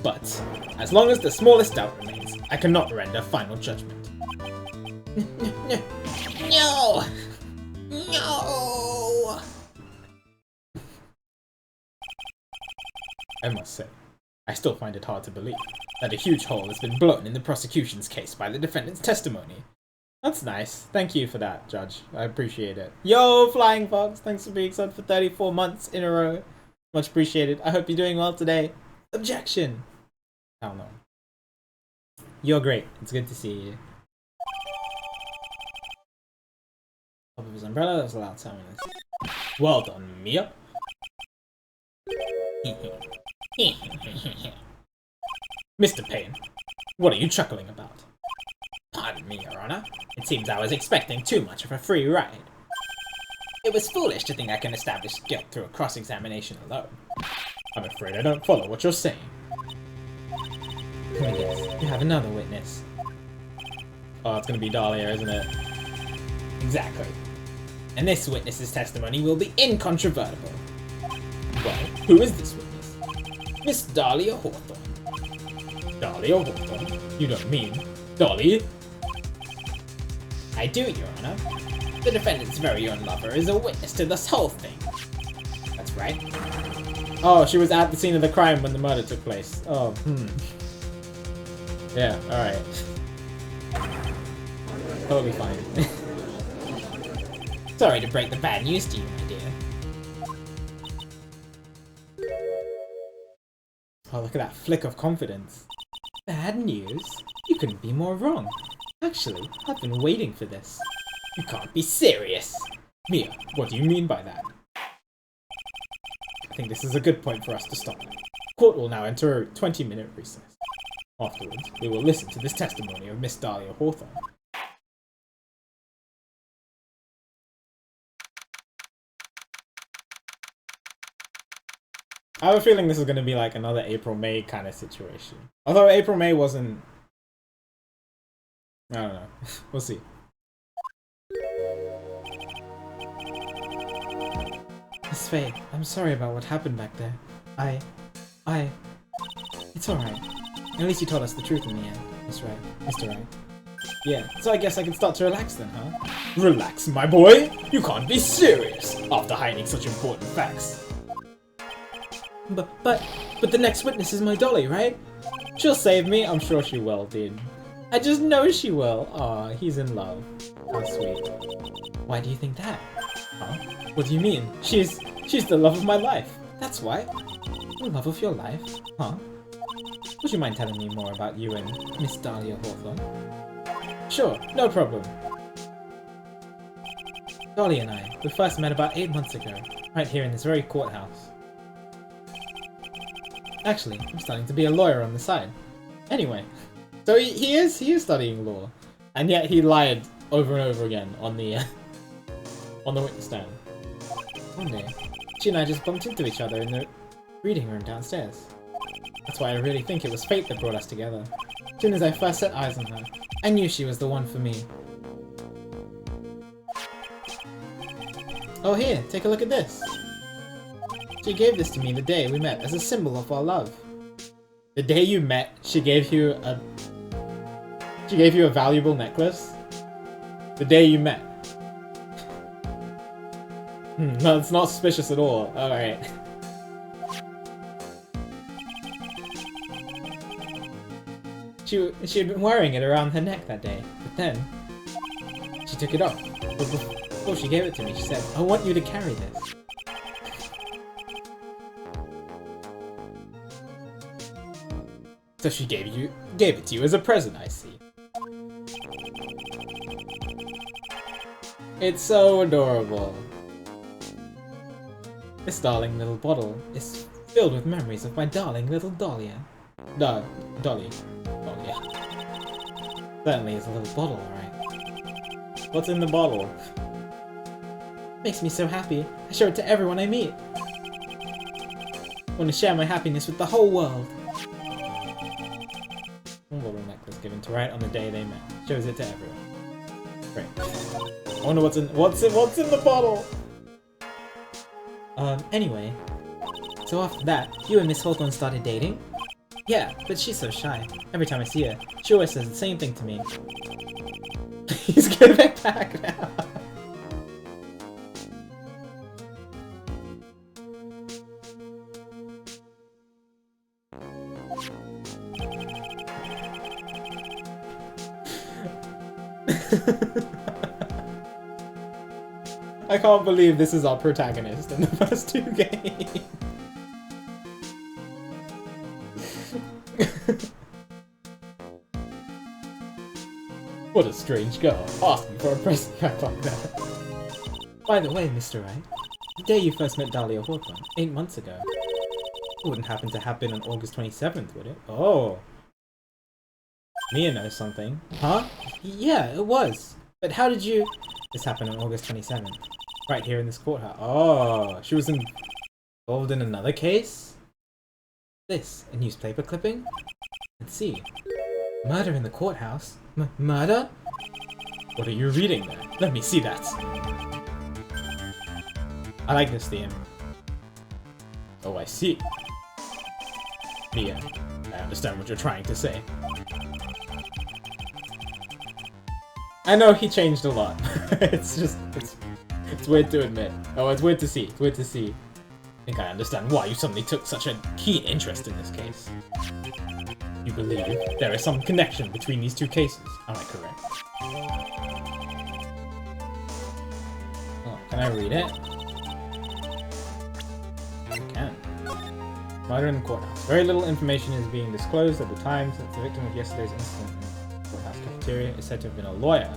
but as long as the smallest doubt remains, I cannot render final judgment. no! No! I must say, I still find it hard to believe that a huge hole has been blown in the prosecution's case by the defendant's testimony. That's nice. Thank you for that, Judge. I appreciate it. Yo, Flying Fox! Thanks for being subbed for 34 months in a row. Much appreciated. I hope you're doing well today. Objection! Hell no. You're great. It's good to see you. Top of his umbrella, that was a loud sound. Well done, Mia. Mr. Payne, what are you chuckling about? Pardon me, Your Honor. It seems I was expecting too much of a free ride. It was foolish to think I can establish guilt through a cross-examination alone. I'm afraid I don't follow what you're saying. Let me guess, you have another witness. Oh, it's gonna be Dahlia, isn't it? Exactly. And this witness's testimony will be incontrovertible. Well, who is this witness? Miss Dahlia Hawthorne. Dahlia Hawthorne? You don't mean Dolly? I do, Your Honor. The defendant's very own lover is a witness to this whole thing. That's right. Oh, she was at the scene of the crime when the murder took place. Oh, Yeah, alright. Totally fine. Sorry to break the bad news to you, my dear. Oh, look at that flick of confidence. Bad news? You couldn't be more wrong. Actually, I've been waiting for this. You can't be serious. Mia, what do you mean by that? I think this is a good point for us to stop. Court will now enter a 20-minute recess. Afterwards, we will listen to this testimony of Miss Dahlia Hawthorne. I have a feeling this is going to be like another April-May kind of situation. Although April-May wasn't... I don't know. We'll see. Miss Faye, I'm sorry about what happened back there. It's alright. At least you told us the truth in the end, Miss Wright. Mr. Wright. Yeah, so I guess I can start to relax then, huh? Relax, my boy? You can't be serious after hiding such important facts. But the next witness is my Dolly, right? She'll save me. I'm sure she will, dude. I just know she will. Aw, he's in love. How sweet. Why do you think that? Huh? What do you mean? She's the love of my life. That's why. The love of your life? Huh? Would you mind telling me more about you and Miss Dahlia Hawthorne? Sure, no problem. Dolly and I, we first met about 8 months ago, right here in this very courthouse. Actually, I'm starting to be a lawyer on the side. Anyway, so he is studying law, and yet he lied over and over again on the witness stand. One day, she and I just bumped into each other in the reading room downstairs. That's why I really think it was fate that brought us together. As soon as I first set eyes on her, I knew she was the one for me. Oh here, take a look at this. She gave this to me the day we met as a symbol of our love. The day you met, she gave you a valuable necklace? The day you met. No, it's not suspicious at all. Alright. She had been wearing it around her neck that day, but then she took it off. But before she gave it to me, she said, I want you to carry this. So she gave it to you as a present, I see. It's so adorable. This darling little bottle is filled with memories of my darling little Dahlia. Dolly. Dahlia. Certainly is a little bottle, alright. What's in the bottle? Makes me so happy. I show it to everyone I meet. I want to share my happiness with the whole world. One little necklace given to Wright on the day they met. Shows it to everyone. Great. I wonder what's in the bottle. Anyway. So after that, you and Miss Hawthorne started dating? Yeah, but she's so shy. Every time I see her, she always says the same thing to me. He's giving it back now. I can't believe this is our protagonist in the first two games. What a strange girl, asking for a present back like that. By the way, Mr. Wright, the day you first met Dahlia Hawthorne, 8 months ago, it wouldn't happen to have been on August 27th, would it? Oh. Mia knows something. Huh? Yeah, it was. But how did you... This happened on August 27th. Right here in this courthouse. Oh, she was involved in another case? This, a newspaper clipping? Let's see. Murder in the courthouse? Murder? What are you reading there? Let me see that. I like this theme. Oh, I see. Mia, I understand what you're trying to say. I know he changed a lot. It's weird to admit. Oh, it's weird to see. It's weird to see. I think I understand why you suddenly took such a keen interest in this case. You believe there is some connection between these two cases. Am I correct? Oh, can I read it? I can. Murder in the courthouse. Very little information is being disclosed at the time since the victim of yesterday's incident in the courthouse cafeteria is said to have been a lawyer.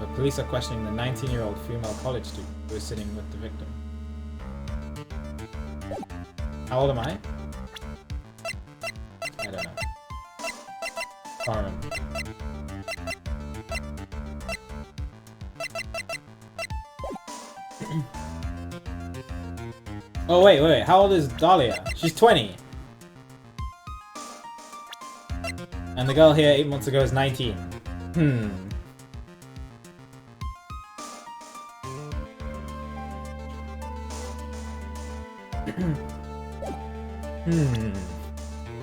The police are questioning the 19-year-old female college student who is sitting with the victim. How old am I? I don't know. Can't remember. Oh wait, how old is Dahlia? She's 20! And the girl here 8 months ago is 19.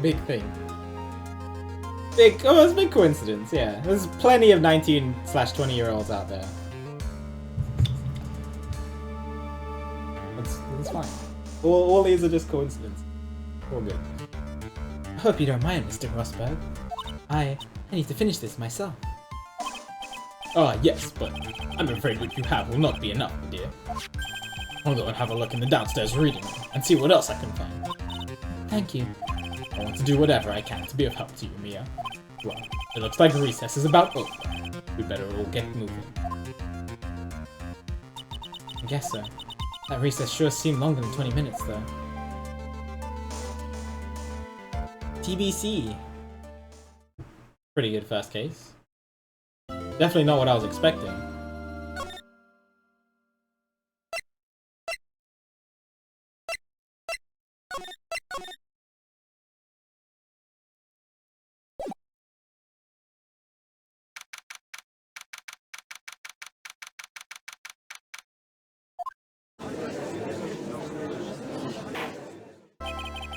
Big thing. Oh, it's a big coincidence, yeah. There's plenty of 19/20-year-olds out there. That's fine. All these are just coincidences. All good. I hope you don't mind, Mr. Rosberg. I need to finish this myself. Yes, but I'm afraid what you have will not be enough, dear. I'll go and have a look in the downstairs reading room and see what else I can find. Thank you. I want to do whatever I can to be of help to you, Mia. Well, it looks like recess is about over. We better all get moving. I guess so. That recess sure seemed longer than 20 minutes, though. TBC. Pretty good first case. Definitely not what I was expecting.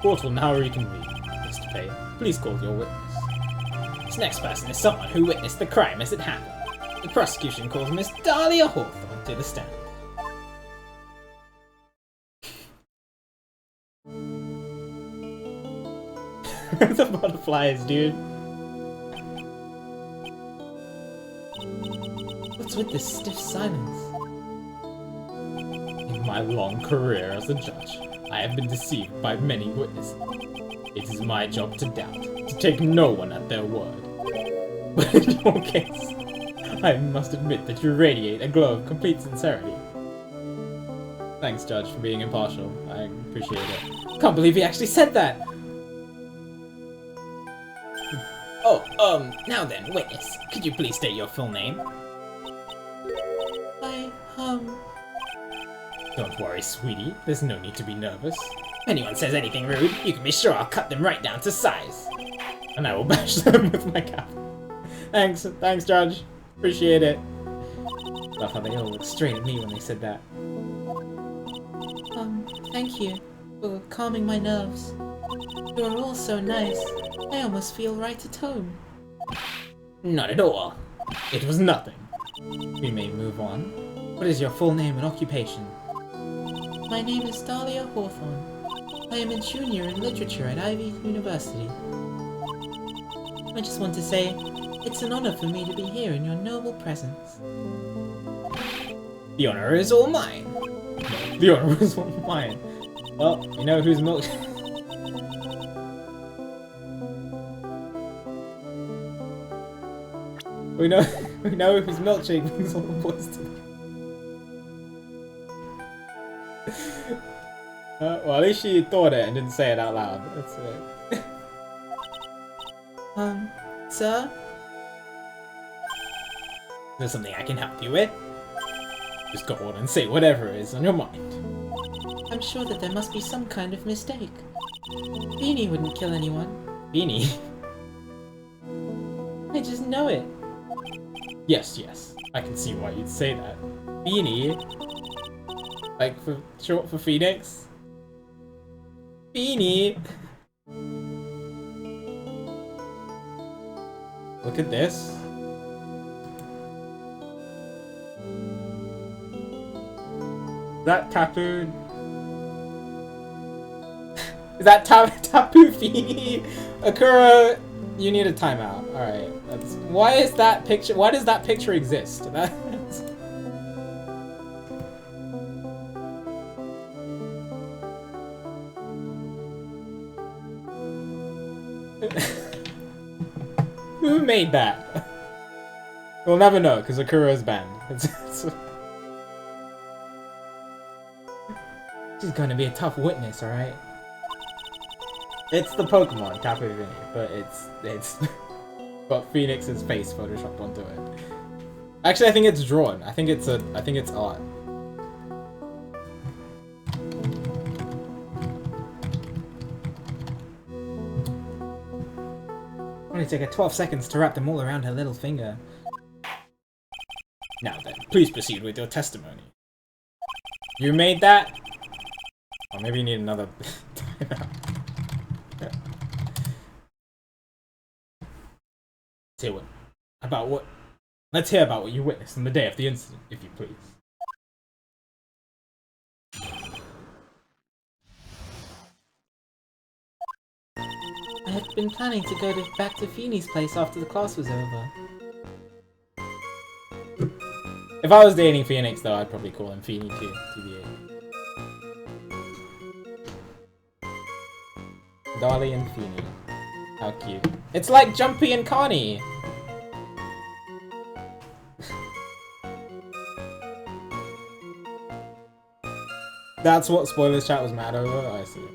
Court will now reconvene. Mr. Payne, please call your witness. This next person is someone who witnessed the crime as it happened. The prosecution calls Miss Dahlia Hawthorne to the stand. The butterflies, dude. What's with this stiff silence? In my long career as a judge, I have been deceived by many witnesses. It is my job to doubt, to take no one at their word. But in your case, I must admit that you radiate a glow of complete sincerity. Thanks, Judge, for being impartial. I appreciate it. Can't believe he actually said that! Oh, now then, witness, could you please state your full name? Don't worry, sweetie. There's no need to be nervous. If anyone says anything rude, you can be sure I'll cut them right down to size. And I will bash them with my cap. Thanks, Judge. Appreciate it. Love how they all looked straight at me when they said that. Thank you for calming my nerves. You are all so nice. I almost feel right at home. Not at all. It was nothing. We may move on. What is your full name and occupation? My name is Dahlia Hawthorne. I am a junior in literature at Ivy University. I just want to say, it's an honor for me to be here in your noble presence. The honor is all mine. No, the honor is all mine. Well, you know who's milk. we know whose milkshake brings all the boys to. Well, at least she thought it and didn't say it out loud. That's it. Sir? Is there something I can help you with? Just go on and say whatever is on your mind. I'm sure that there must be some kind of mistake. Beanie wouldn't kill anyone. Beanie? I just know it. Yes. I can see why you'd say that. Beanie? Like, short for Phoenix? Beanie! Look at this. That tattooed. Is that Tapu Fini? Akura, you need a timeout. Alright. Why is that picture? Why does that picture exist? Who made that? We'll never know, because Akura is banned. She's gonna be a tough witness, alright? It's the Pokemon, Tapu Fini, but it's got Phoenix's face photoshopped onto it. Actually, I think it's drawn. I think it's art. Only took her 12 seconds to wrap them all around her little finger. Now then, please proceed with your testimony. You made that? Or maybe you need another timeout. Let's hear about what you witnessed on the day of the incident, if you please. I had been planning to go back to Feenie's place after the class was over. If I was dating Phoenix, though, I'd probably call him Feeny too, TBA. Dolly and Feeny. How cute. It's like Jumpy and Connie! That's what Spoilers Chat was mad over? Oh, I see.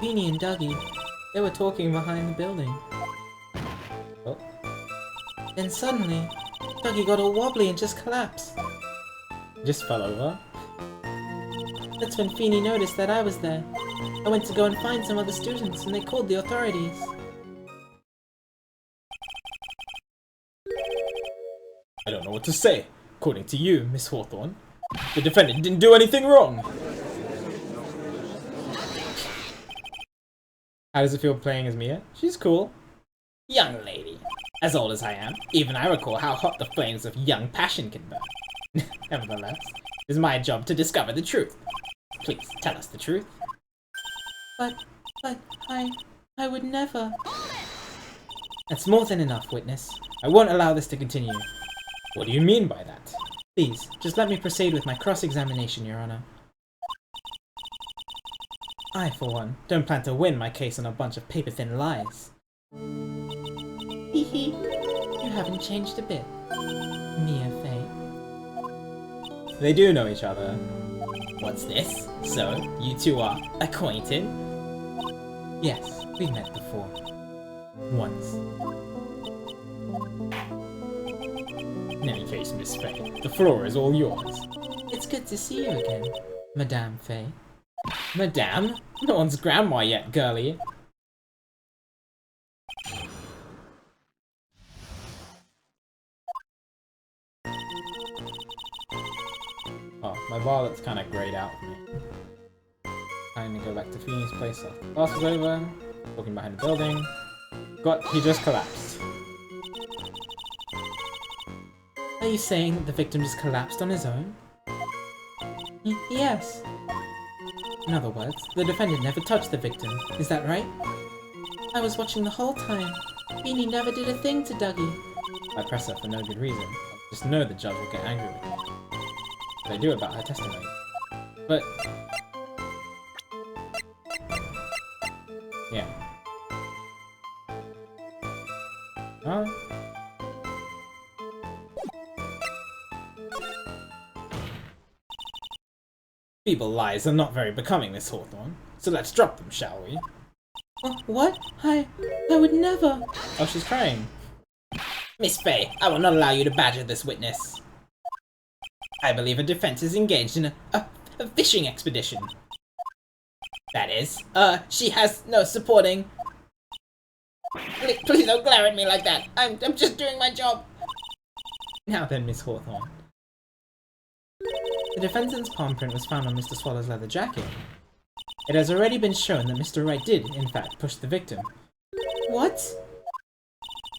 Beanie and Dougie, they were talking behind the building. Oh. Then suddenly, Dougie got all wobbly and just collapsed. Just fell over? That's when Feeny noticed that I was there. I went to go and find some other students and they called the authorities. I don't know what to say. according to you, Miss Hawthorne, the defendant didn't do anything wrong. How does it feel playing as Mia? She's cool. Young lady. As old as I am, even I recall how hot the flames of young passion can burn. Nevertheless, it is my job to discover the truth. Please, tell us the truth. But I would never. That's more than enough, witness. I won't allow this to continue. What do you mean by that? Please, just let me proceed with my cross-examination, Your Honor. I, for one, don't plan to win my case on a bunch of paper-thin lies. Hee hee. You haven't changed a bit, Mia Fey. They do know each other. What's this? So, you two are acquainted? Yes, we've met before. Once. In any case, Miss Fey, the floor is all yours. It's good to see you again, Madame Fey. Madame? No one's grandma yet, girlie. Oh, my Violet's kind of grayed out for me. Time to go back to Phoenix Place after class was over. Walking behind the building. He just collapsed. Are you saying the victim just collapsed on his own? Yes. In other words, the defendant never touched the victim. Is that right? I was watching the whole time. Beanie never did a thing to Dougie. I press her for no good reason. I just know the judge will get angry with me. They do about her testimony. But... yeah. Huh? Feeble lies are not very becoming, Miss Hawthorne. So let's drop them, shall we? What? I would never. Oh, she's crying. Miss Fey, I will not allow you to badger this witness. I believe a defense is engaged in a fishing expedition. That is, she has no supporting... Please don't glare at me like that. I'm just doing my job. Now then, Miss Hawthorne. The defendant's palm print was found on Mr. Swallow's leather jacket. It has already been shown that Mr. Wright did, in fact, push the victim. What?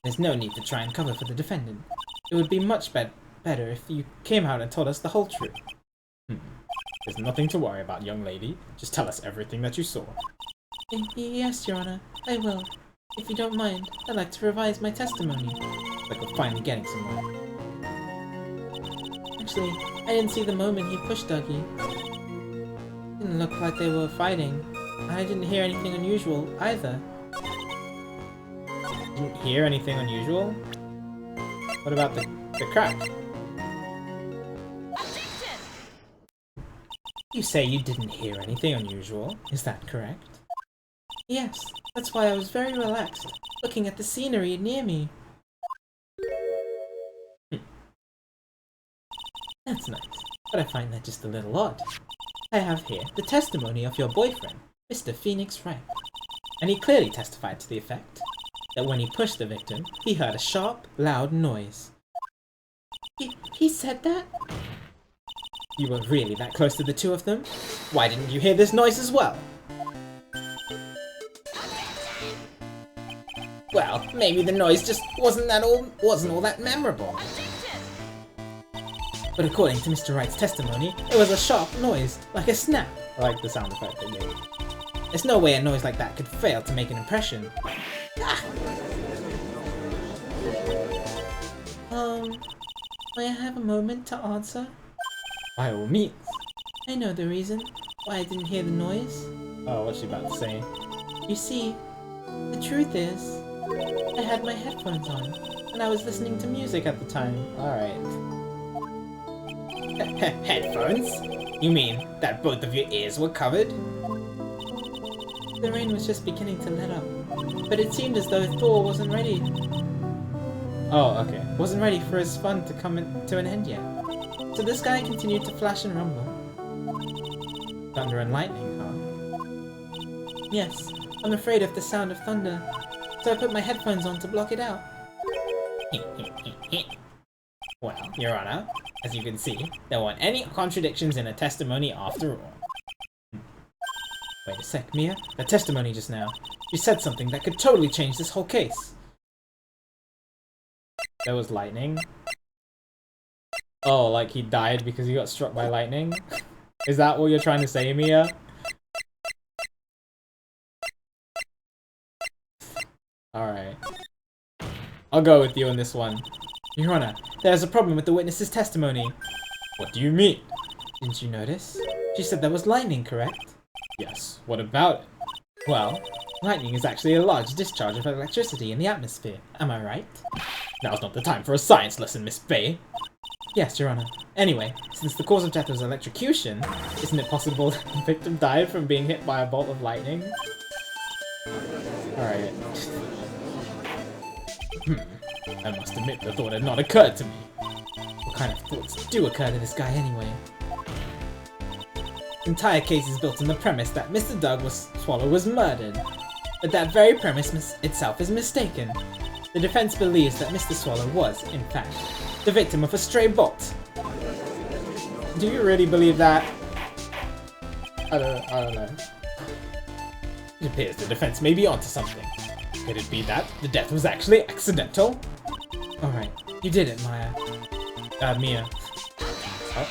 There's no need to try and cover for the defendant. It would be much better if you came out and told us the whole truth. There's nothing to worry about, young lady. Just tell us everything that you saw. Yes, Your Honor, I will. If you don't mind, I'd like to revise my testimony. Like we're finally getting somewhere. Actually, I didn't see the moment he pushed Dougie. Didn't look like they were fighting. I didn't hear anything unusual either. Didn't hear anything unusual? What about the crack? You say you didn't hear anything unusual, is that correct? Yes, that's why I was very relaxed, looking at the scenery near me. That's nice, but I find that just a little odd. I have here the testimony of your boyfriend, Mr. Phoenix Wright, and he clearly testified to the effect that when he pushed the victim, he heard a sharp, loud noise. He said that? You were really that close to the two of them? Why didn't you hear this noise as well? Well, maybe the noise just wasn't all that memorable. But according to Mr. Wright's testimony, it was a sharp noise, like a snap. I like the sound effect they gave. There's no way a noise like that could fail to make an impression. May I have a moment to answer? By all means. I know the reason why I didn't hear the noise. Oh, what's she about to say? You see, the truth is, I had my headphones on, and I was listening to music at the time. Alright. Headphones? You mean that both of your ears were covered? The rain was just beginning to let up, but it seemed as though Thor wasn't ready. Oh, okay. Wasn't ready for his fun to come to an end yet. So the sky continued to flash and rumble. Thunder and lightning, huh? Yes, I'm afraid of the sound of thunder, so I put my headphones on to block it out. Well, Your Honor, As you can see, there weren't any contradictions in the testimony after all. Wait a sec, Mia. That testimony just now. You said something that could totally change this whole case. There was lightning. Oh, like he died because he got struck by lightning? Is that what you're trying to say, Mia? Alright. I'll go with you on this one. Your Honor, there's a problem with the witness's testimony. What do you mean? Didn't you notice? She said there was lightning, correct? Yes, what about it? Well, lightning is actually a large discharge of electricity in the atmosphere. Am I right? Now's not the time for a science lesson, Miss Faye. Yes, Your Honor. Anyway, since the cause of death was electrocution, Isn't it possible that the victim died from being hit by a bolt of lightning? Alright. I must admit the thought had not occurred to me. what kind of thoughts do occur to this guy anyway? The entire case is built on the premise that Mr. Douglas Swallow was murdered. But that very premise itself is mistaken. The defense believes that Mr. Swallow was, in fact, the victim of a stray bolt. Do you really believe that? I don't know. It appears the defense may be onto something. Could it be that the death was actually accidental? Alright, you did it, Mia. Oh.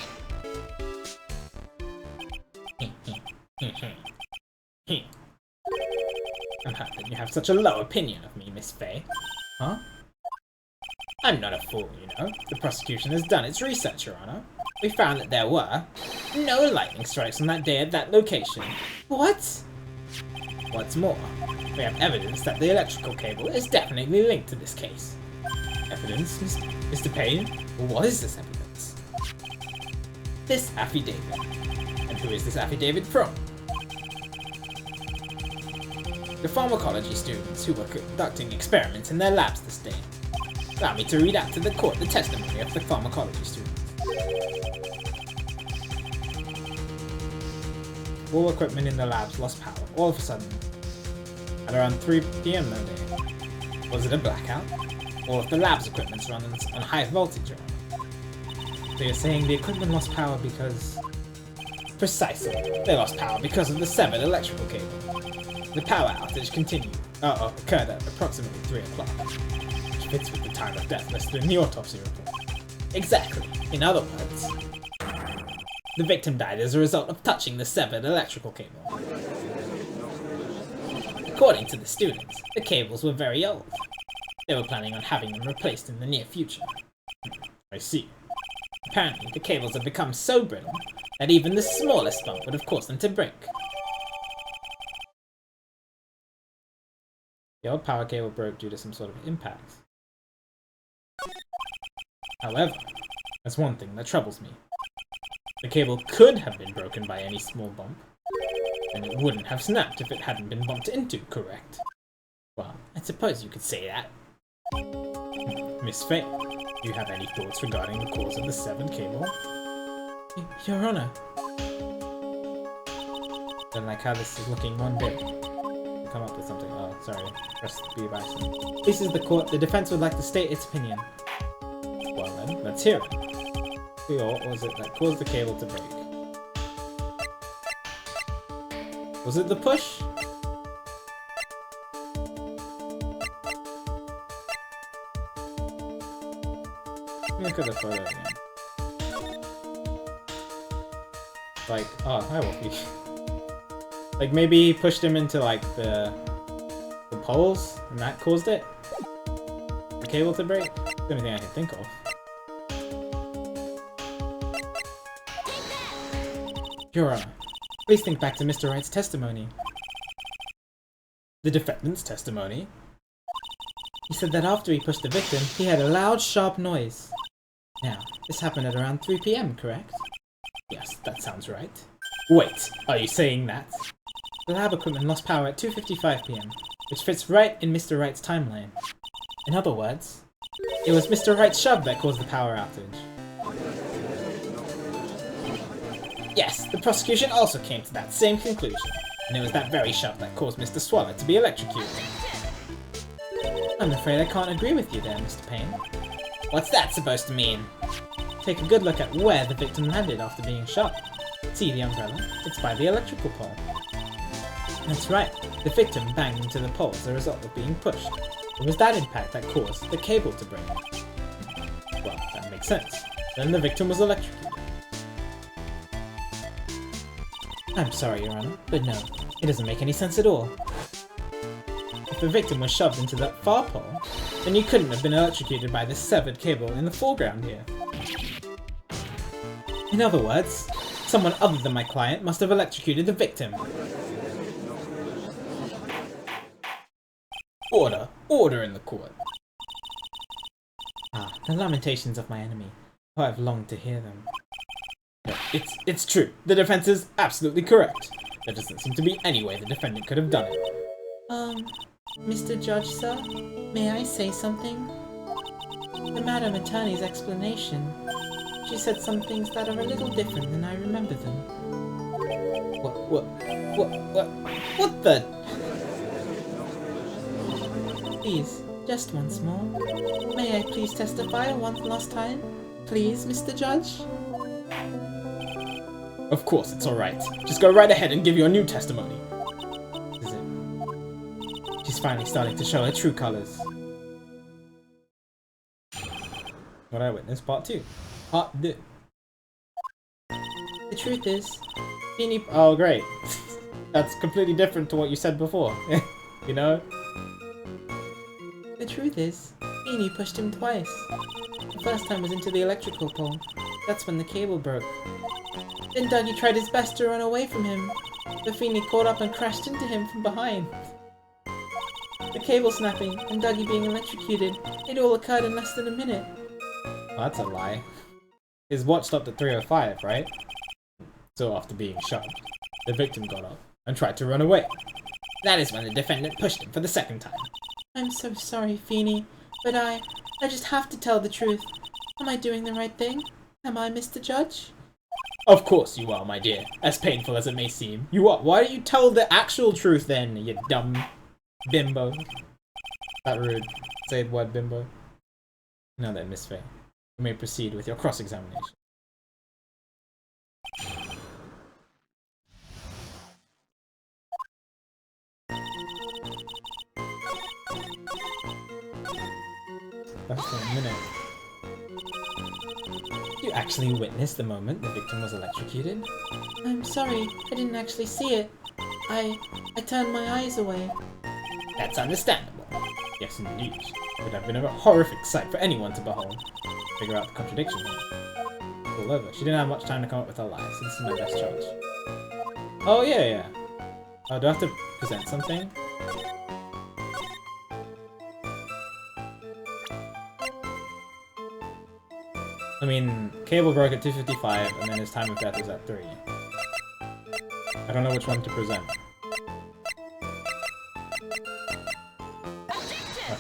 I'm hurt that you have such a low opinion of me, Miss Faye. Huh? I'm not a fool, you know. The prosecution has done its research, Your Honor. We found that there were no lightning strikes on that day at that location. What? What's more, we have evidence that the electrical cable is definitely linked to this case. Evidence, Mr. Payne? What is this evidence? This affidavit. And who is this affidavit from? The pharmacology students who were conducting experiments in their labs this day. Allow me to read out to the court the testimony of the pharmacology students. All equipment in the labs lost power, all of a sudden. At around 3 PM that day. Was it a blackout? All of the lab's equipment's run on high voltage, Your Honor. So you're saying the equipment lost power because... Precisely. They lost power because of the severed electrical cable. The power outage continued. Occurred at approximately 3 o'clock. which fits with the time of death listed in the autopsy report. Exactly. In other words, the victim died as a result of touching the severed electrical cable. According to the students, the cables were very old. They were planning on having them replaced in the near future. I see. Apparently, the cables have become so brittle that even the smallest bump would have caused them to break. The old power cable broke due to some sort of impact. However, that's one thing that troubles me. The cable could have been broken by any small bump, and it wouldn't have snapped if it hadn't been bumped into, correct? Well, I suppose you could say that. Miss Faye, do you have any thoughts regarding the cause of the severed cable? Your Honor. Don't like how this is looking one bit. Come up with something. Oh, sorry. Press B by accident. This is the court. The defense would like to state its opinion. Well then, let's hear it. What was it that caused the cable to break? Was it the push? Look at the photo again. Like, oh, hi Wolfie. Like maybe he pushed him into like the poles and that caused it? The cable to break? That's the only thing I can think of. Your Honor, please think back to Mr. Wright's testimony. The defendant's testimony? He said that after he pushed the victim, he heard a loud, sharp noise. Now, this happened at around 3 PM, correct? Yes, that sounds right. Wait, are you saying that? The lab equipment lost power at 2:55 PM, which fits right in Mr. Wright's timeline. In other words, it was Mr. Wright's shove that caused the power outage. Yes, the prosecution also came to that same conclusion, and it was that very shove that caused Mr. Swallow to be electrocuted. I'm afraid I can't agree with you there, Mr. Payne. What's that supposed to mean? take a good look at where the victim landed after being shot. See the umbrella? It's by the electrical pole. That's right, the victim banged into the pole as a result of being pushed. It was that impact that caused the cable to break. Well, that makes sense. Then the victim was electrocuted. I'm sorry, Your Honor, but no, it doesn't make any sense at all. If the victim was shoved into that far pole, then you couldn't have been electrocuted by this severed cable in the foreground here. In other words, someone other than my client must have electrocuted the victim. Order! Order in the court! Ah, the lamentations of my enemy. How I've longed to hear them. No, it's true. The defense is absolutely correct. There doesn't seem to be any way the defendant could have done it. Mr. Judge, sir? May I say something? The Madam Attorney's explanation. She said some things that are a little different than I remember them. What the? Please, just once more. May I please testify one last time? Please, Mr. Judge? Of course, it's alright. Just go right ahead and give your new testimony. Is it? She's finally starting to show her true colors. What I witnessed, part 2. Part 2. The truth is, Phoenix... Oh, great. That's completely different to what you said before. You know? The truth is, Beanie pushed him twice. The first time was into the electrical pole. That's when the cable broke. Then Dougie tried his best to run away from him, but Feeny caught up and crashed into him from behind. The cable snapping and Dougie being electrocuted, it all occurred in less than a minute. Oh, that's a lie. His watch stopped at 3:05, right? So after being shot, the victim got up and tried to run away. That is when the defendant pushed him for the second time. I'm so sorry, Feeny, but I just have to tell the truth. Am I doing the right thing? Am I, Mr. Judge? Of course you are, my dear. As painful as it may seem. You are. Why don't you tell the actual truth then, you dumb bimbo? That rude. Say the word bimbo. Now then, Miss Faye, you may proceed with your cross-examination. That's for a minute. You actually witnessed the moment the victim was electrocuted? I'm sorry, I didn't actually see it. I turned my eyes away. That's understandable. Yes, indeed. It would have been a horrific sight for anyone to behold. Figure out the contradiction here. All over. She didn't have much time to come up with her lies, so this is my best charge. Oh, yeah. Oh, do I have to present something? I mean, cable broke at 2:55, and then his time of death was at 3. I don't know which one to present. Okay.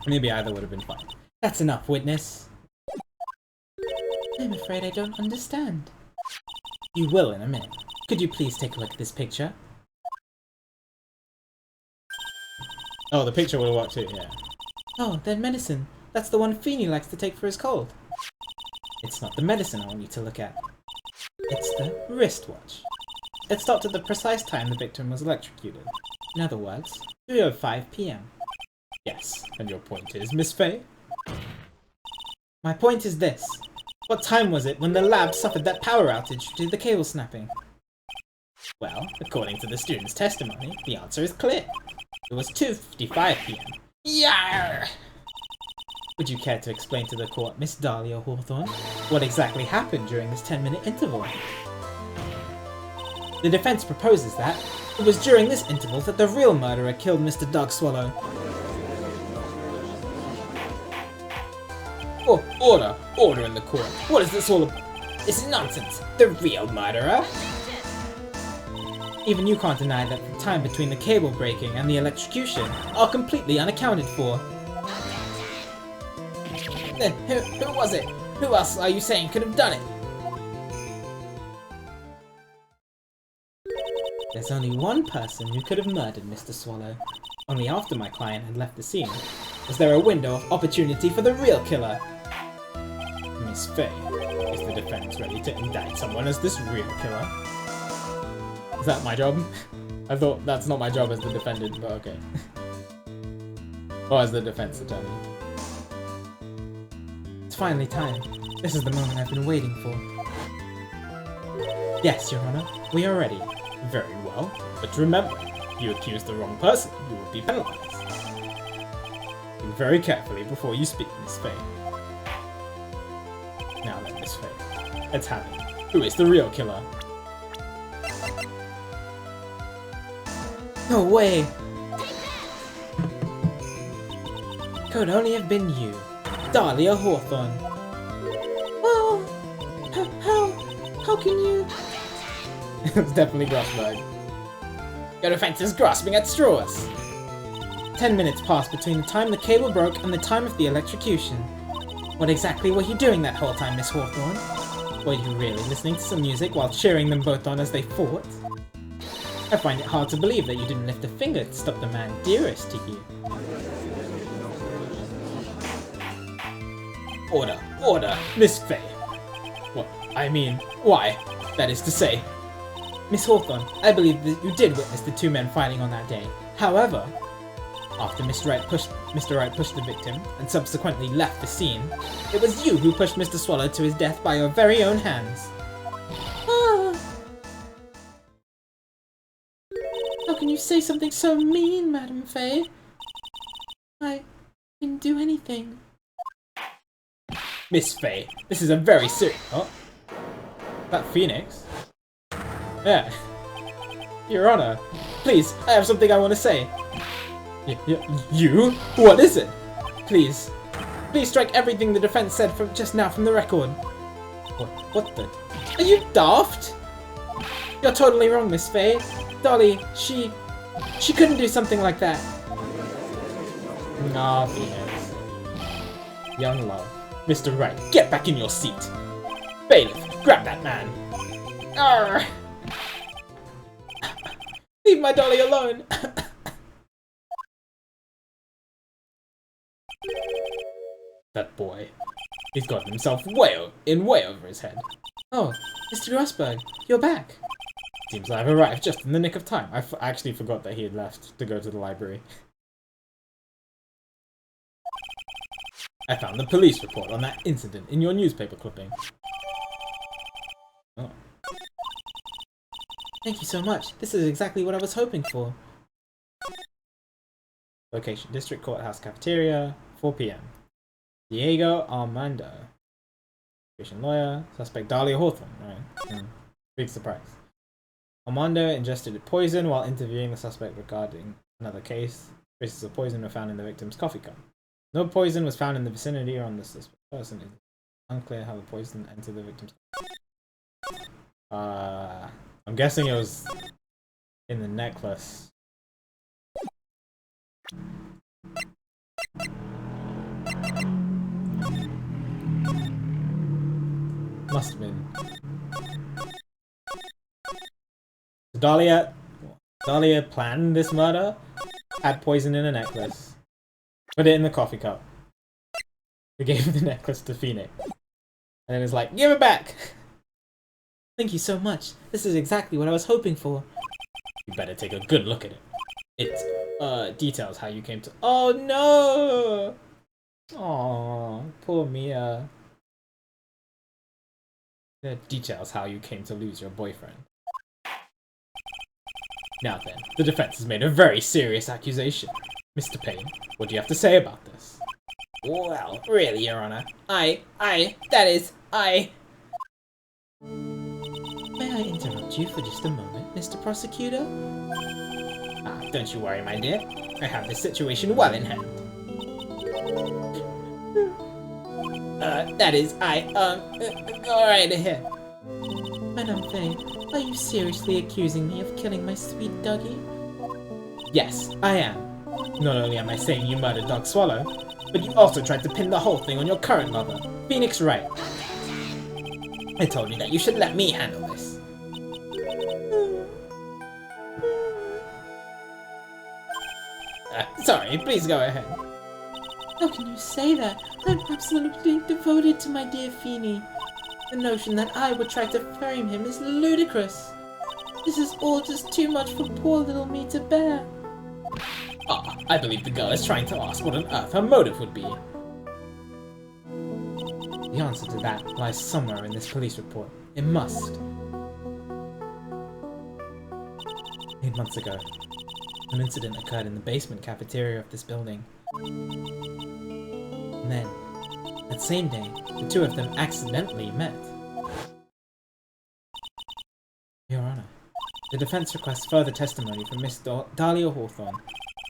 Maybe either would have been fine. That's enough, witness. I'm afraid I don't understand. You will in a minute. Could you please take a look at this picture? Oh, the picture would have worked too, yeah. Oh, that medicine. That's the one Feeny likes to take for his cold. It's not the medicine I want you to look at. It's the wristwatch. It stopped at the precise time the victim was electrocuted. In other words, 3:05 p.m. Yes, and your point is, Miss Faye? My point is this. What time was it when the lab suffered that power outage due to the cable snapping? Well, according to the student's testimony, the answer is clear. It was 2:55 p.m. Yarr! Would you care to explain to the court, Miss Dahlia Hawthorne, what exactly happened during this 10-minute interval? The defense proposes that it was during this interval that the real murderer killed Mr. Doug Swallow. Oh, order in the court. What is this all about? This is nonsense. The real murderer? Even you can't deny that the time between the cable breaking and the electrocution are completely unaccounted for. Then who was it? Who else are you saying could have done it? There's only one person who could have murdered Mr. Swallow. Only after my client had left the scene was there a window of opportunity for the real killer. Miss Faye, is the defense ready to indict someone as this real killer? Is that my job? I thought that's not my job as the defendant, but okay. Or as the defense attorney. It's finally time. This is the moment I've been waiting for. Yes, Your Honor, we are ready. Very well, but remember, if you accuse the wrong person, you will be penalized. Think very carefully before you speak, Miss Faye. Now then, Miss Faye, let's have it. Who is the real killer? No way! Could only have been you, Dahlia Hawthorne. Oh, how can you? It's definitely Grossberg. Your defense is grasping at straws. 10 minutes passed between the time the cable broke and the time of the electrocution. What exactly were you doing that whole time, Miss Hawthorne? Were you really listening to some music while cheering them both on as they fought? I find it hard to believe that you didn't lift a finger to stop the man dearest to you. Order, order, Miss Faye. What? I mean, why? That is to say, Miss Hawthorne, I believe that you did witness the two men fighting on that day. However, after Mr. Wright pushed the victim and subsequently left the scene, it was you who pushed Mr. Swallow to his death by your very own hands. Ah. How can you say something so mean, Madam Faye? I didn't do anything. Miss Faye, this is a very serious. Oh, that Phoenix? Yeah. Your Honor, please, I have something I want to say. You? What is it? Please strike everything the defense said from just now from the record. What the? Are you daft? You're totally wrong, Miss Faye. Dolly, she couldn't do something like that. Nah, Phoenix. Young love. Mr. Wright, get back in your seat. Bailiff, grab that man. Arrgh. Leave my Dolly alone. That boy. He's gotten himself way over his head. Oh, Mr. Grossberg, you're back. Seems I've arrived just in the nick of time. I actually forgot that he had left to go to the library. I found the police report on that incident in your newspaper clipping. Oh. Thank you so much. This is exactly what I was hoping for. Location: District Courthouse Cafeteria, 4 p.m. Diego Armando. Patient lawyer. Suspect Dahlia Hawthorne. Right. Big surprise. Armando ingested poison while interviewing the suspect regarding another case. Traces of poison were found in the victim's coffee cup. No poison was found in the vicinity or on the suspect person. It's unclear how the poison entered the victim's cup. I'm guessing it was in the necklace. Must have been. Dahlia planned this murder, had poison in a necklace, put it in the coffee cup. They gave the necklace to Phoenix. And then it's like, give it back! Thank you so much. This is exactly what I was hoping for. You better take a good look at it. It, details how you came to— Oh no! Aww, poor Mia. It details how you came to lose your boyfriend. Now then, the defense has made a very serious accusation. Mr. Payne, what do you have to say about this? Well, really, Your Honor, I... May I interrupt you for just a moment, Mr. Prosecutor? Ah, don't you worry, my dear. I have this situation well in hand. Go right ahead. Madame Faye, are you seriously accusing me of killing my sweet Dougie? Yes, I am. Not only am I saying you murdered Dog Swallow, but you also tried to pin the whole thing on your current lover, Phoenix Wright. I told you that you should let me handle this. Sorry, please go ahead. How can you say that? I'm absolutely devoted to my dear Feeny. The notion that I would try to frame him is ludicrous. This is all just too much for poor little me to bear. Ah, I believe the girl is trying to ask what on earth her motive would be. The answer to that lies somewhere in this police report. It must. 8 months ago, an incident occurred in the basement cafeteria of this building. And then, that same day, the two of them accidentally met. Your Honor, the defense requests further testimony from Miss Dahlia Hawthorne.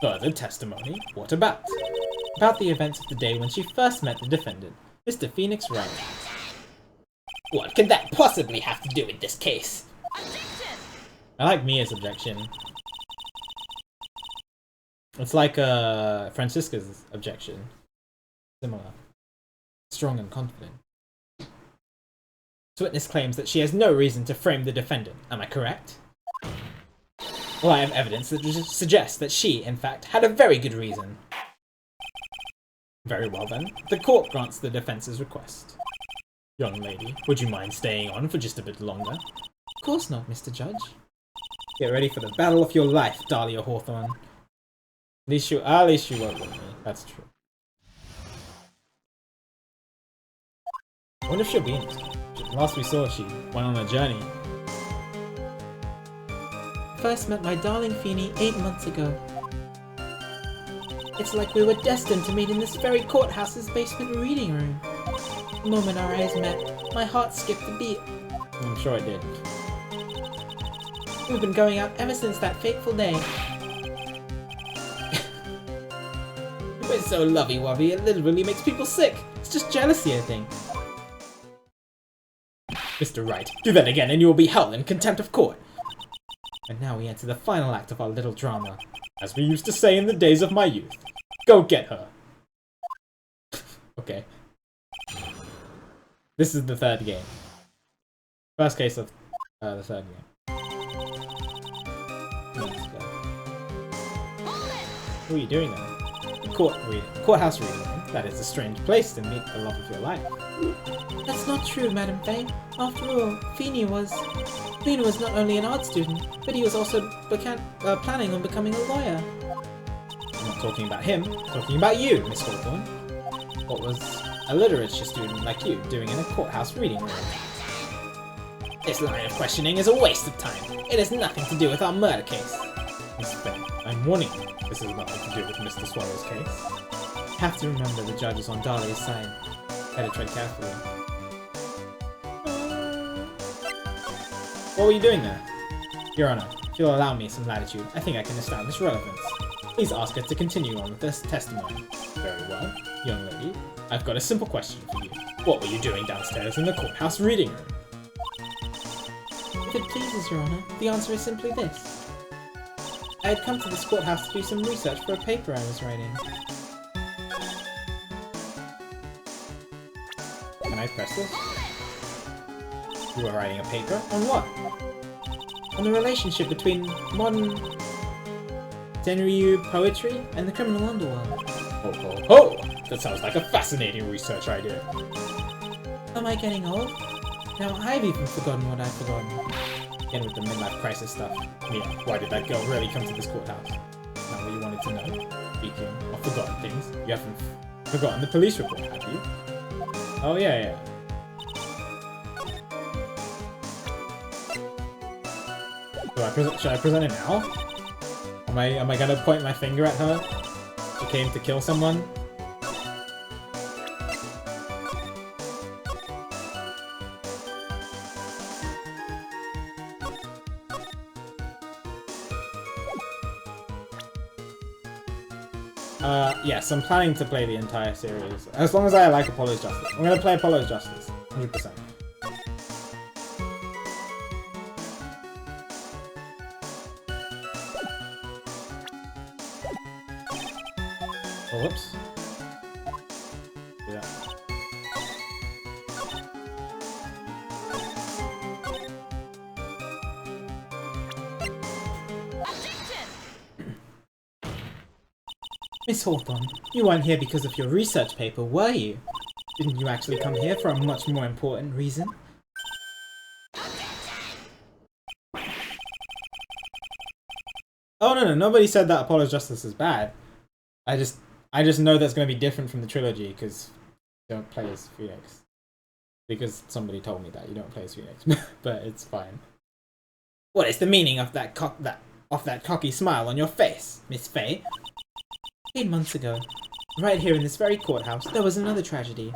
Further testimony? What about? About the events of the day when she first met the defendant, Mr. Phoenix Wright. What could that possibly have to do with this case? I like Mia's objection. It's like Francisca's objection. Similar. Strong and confident. This witness claims that she has no reason to frame the defendant. Am I correct? Well, I have evidence that suggests that she, in fact, had a very good reason. Very well then. The court grants the defense's request. Young lady, would you mind staying on for just a bit longer? Of course not, Mr. Judge. Get ready for the battle of your life, Dahlia Hawthorne. At least you won't with me. That's true. I wonder if she'll be in this game. Last we saw, she went on a journey. I first met my darling Feeny 8 months ago. It's like we were destined to meet in this very courthouse's basement reading room. The moment our eyes met, my heart skipped a beat. I'm sure it did. We've been going out ever since that fateful day. We're so lovey-wovey, it literally makes people sick. It's just jealousy, I think. Mr. Wright, do that again and you will be held in contempt of court. And now we enter the final act of our little drama. As we used to say in the days of my youth. Go get her. Okay. This is the third game. First case of the third game. Let's go. What are you doing there? Courthouse reading room. That is a strange place to meet the love of your life. That's not true, Madam Faye. After all, Feeny was not only an art student, but he was also planning on becoming a lawyer. I'm not talking about him, I'm talking about you, Miss Hawthorne. What was a literature student like you doing in a courthouse reading room? This line of questioning is a waste of time. It has nothing to do with our murder case. Miss Faye, I'm warning you, this has nothing to do with Mr. Swallow's case. You have to remember the judge is on Dahlia's side. Better tread carefully. What were you doing there? Your Honor, if you'll allow me some latitude, I think I can establish relevance. Please ask her to continue on with this testimony. Very well. Young lady, I've got a simple question for you. What were you doing downstairs in the courthouse reading room? If it pleases Your Honor, the answer is simply this. I had come to this courthouse to do some research for a paper I was writing. Can I press this? You were writing a paper? On what? On the relationship between modern Tenryu poetry and the criminal underworld. Ho ho ho! That sounds like a fascinating research idea. Am I getting old? Now I've even forgotten what I've forgotten. Again with the midlife crisis stuff. Mia, why did that girl really come to this courthouse? Not what you wanted to know. Speaking of forgotten things, you haven't forgotten the police report, have you? Oh yeah. Should I present it now? Am I gonna point my finger at her? She came to kill someone? Yes, I'm planning to play the entire series. As long as I like Apollo's Justice. I'm gonna play Apollo's Justice. 100%. Oh, whoops. Do that. Miss Hawthorne, you weren't here because of your research paper, were you? Didn't you actually come here for a much more important reason? Oh no, nobody said that Apollo's Justice is bad. I just know that's going to be different from the trilogy because you don't play as Phoenix. Because somebody told me that you don't play as Phoenix, but it's fine. What is the meaning of that cocky smile on your face, Miss Faye? 8 months ago, right here in this very courthouse, there was another tragedy.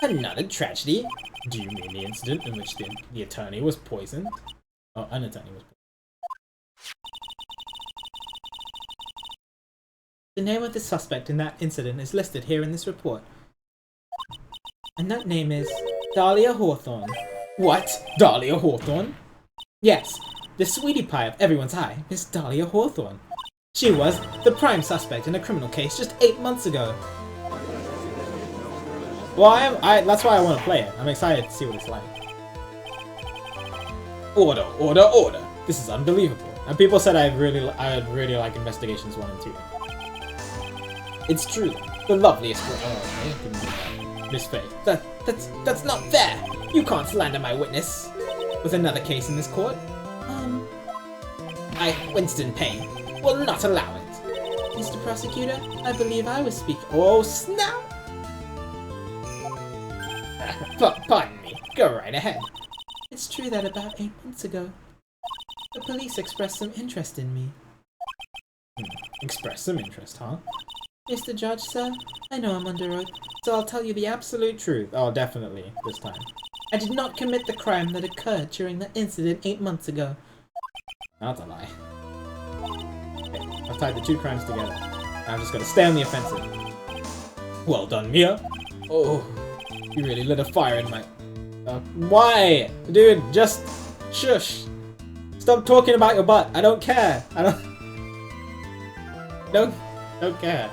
Another tragedy? Do you mean the incident in which the attorney was poisoned? Oh, an attorney was poisoned. The name of the suspect in that incident is listed here in this report. And that name is Dahlia Hawthorne. What? Dahlia Hawthorne? Yes, the sweetie pie of everyone's eye, Miss Dahlia Hawthorne. She was the prime suspect in a criminal case just 8 months ago. Well, that's why I want to play it. I'm excited to see what it's like. Order, order, order. This is unbelievable. And people said I'd really like Investigations 1 and 2. It's true. The loveliest girl. Oh, Miss Faye. That's not fair. You can't slander my witness. With another case in this court. Winston Payne, will not allow it. Mr. Prosecutor, I believe I was speaking. Oh, snap! Pardon me. Go right ahead. It's true that about 8 months ago, the police expressed some interest in me. Express some interest, huh? Mr. Judge, sir, I know I'm under oath, so I'll tell you the absolute truth. Oh, definitely, this time. I did not commit the crime that occurred during the incident 8 months ago. That's a lie. Okay, I've tied the two crimes together. I'm just gonna stay on the offensive. Well done, Mia. Oh, you really lit a fire in my... Why? Dude, just shush. Stop talking about your butt. I don't care. Don't care.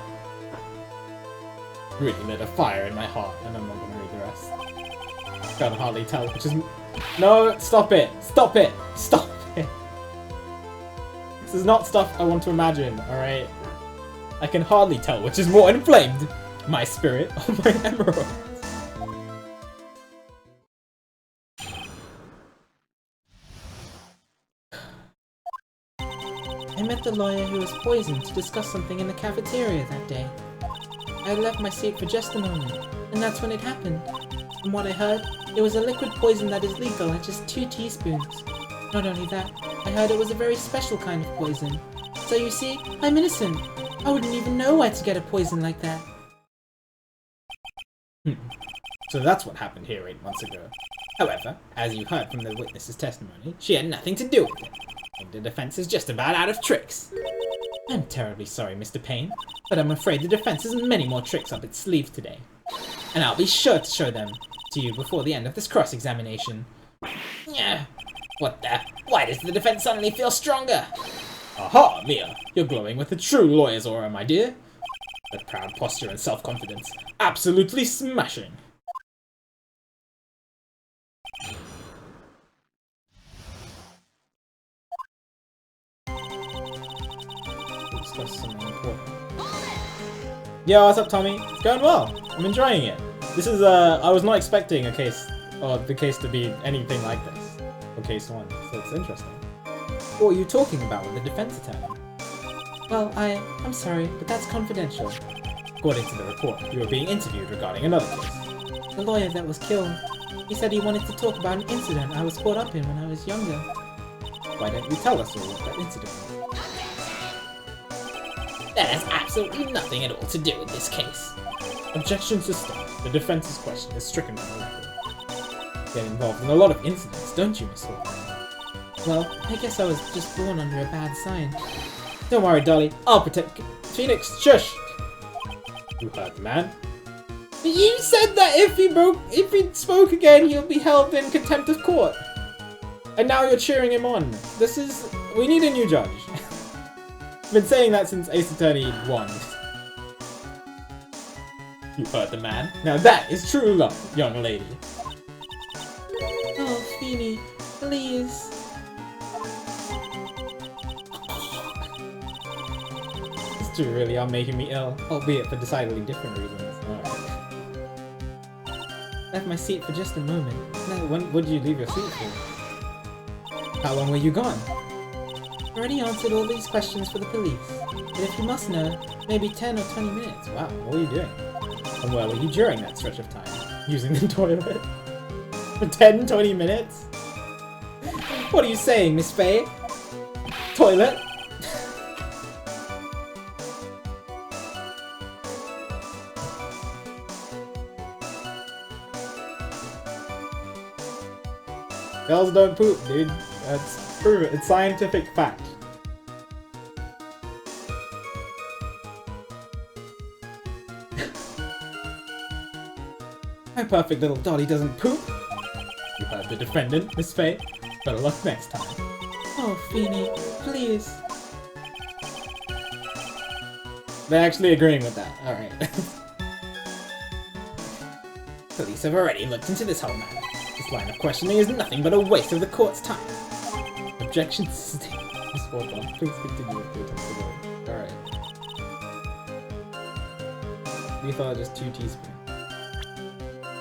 Really lit a fire in my heart, and I'm not gonna read the rest. Can't hardly tell which is... No, stop it! Stop it! Stop it! This is not stuff I want to imagine, alright? I can hardly tell which is more inflamed! My spirit or my emerald. I met the lawyer who was poisoned to discuss something in the cafeteria that day. I left my seat for just a moment, and that's when it happened. From what I heard, it was a liquid poison that is lethal at just 2 teaspoons. Not only that, I heard it was a very special kind of poison. So you see, I'm innocent. I wouldn't even know where to get a poison like that. So that's what happened here 8 months ago. However, as you heard from the witness's testimony, she had nothing to do with it. And the defense is just about out of tricks. I'm terribly sorry, Mr. Payne, but I'm afraid the defense has many more tricks up its sleeve today. And I'll be sure to show them to you before the end of this cross-examination. Yeah. What the? Why does the defense suddenly feel stronger? Aha, Mia! You're glowing with a true lawyer's aura, my dear. That proud posture and self-confidence. Absolutely smashing! Discuss something important. Yo, what's up, Tommy? It's going well. I'm enjoying it. This is, I was not expecting a case, or the case to be anything like this. For case 1, so it's interesting. What were you talking about with the defense attorney? Well, I'm sorry, but that's confidential. According to the report, you were being interviewed regarding another case. The lawyer that was killed, he said he wanted to talk about an incident I was caught up in when I was younger. Why don't you tell us all what that incident was? That has absolutely nothing at all to do with this case. Objection sustained. The defense's question is stricken from the record. You get involved in a lot of incidents, don't you, Miss Hawthorne? Well, I guess I was just born under a bad sign. Don't worry, Dolly. I'll protect... Phoenix, shush! You heard the man. You said that if he spoke again, he'll be held in contempt of court. And now you're cheering him on. We need a new judge. I've been saying that since Ace Attorney 1. You heard the man. Now that is true love, young lady. Oh, Feeny, please. You really are making me ill, albeit for decidedly different reasons. Alright. Left my seat for just a moment. No, when would you leave your seat for? How long were you gone? Already answered all these questions for the police. But if you must know, maybe 10 or 20 minutes. Wow, what were you doing? And where were you during that stretch of time? Using the toilet? For 10, 20 minutes? What are you saying, Miss Faye? Toilet? Girls don't poop, dude. That's proven. It's scientific fact. My perfect little Dolly doesn't poop. You heard the defendant, Miss Faye. Better luck next time. Oh, Phoenix, please. They're actually agreeing with that. Alright. Police have already looked into this whole matter. This line of questioning is nothing but a waste of the court's time. Objections sustained. Just hold on. Please continue with your testimony. Alright. We thought just 2 teaspoons.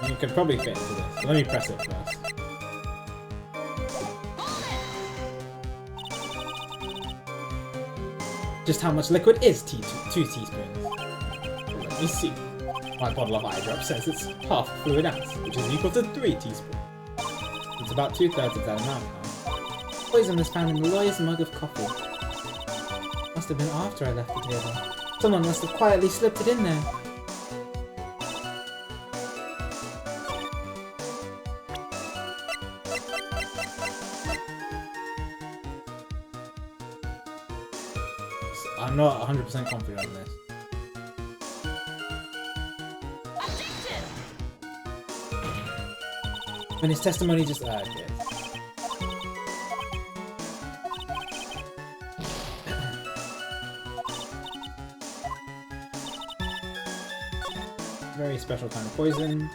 You could probably fit into this. So let me press it first. Just how much liquid is 2 teaspoons? Let me see. My bottle of eye drop says it's half a fluid ounce, which is equal to 3 teaspoons. It's about 2/3 of that amount, huh? Poison was found in the lawyer's mug of coffee. Must have been after I left the table. Someone must have quietly slipped it in there. I'm not 100% confident in this. When his testimony just... okay. Very special kind of poison.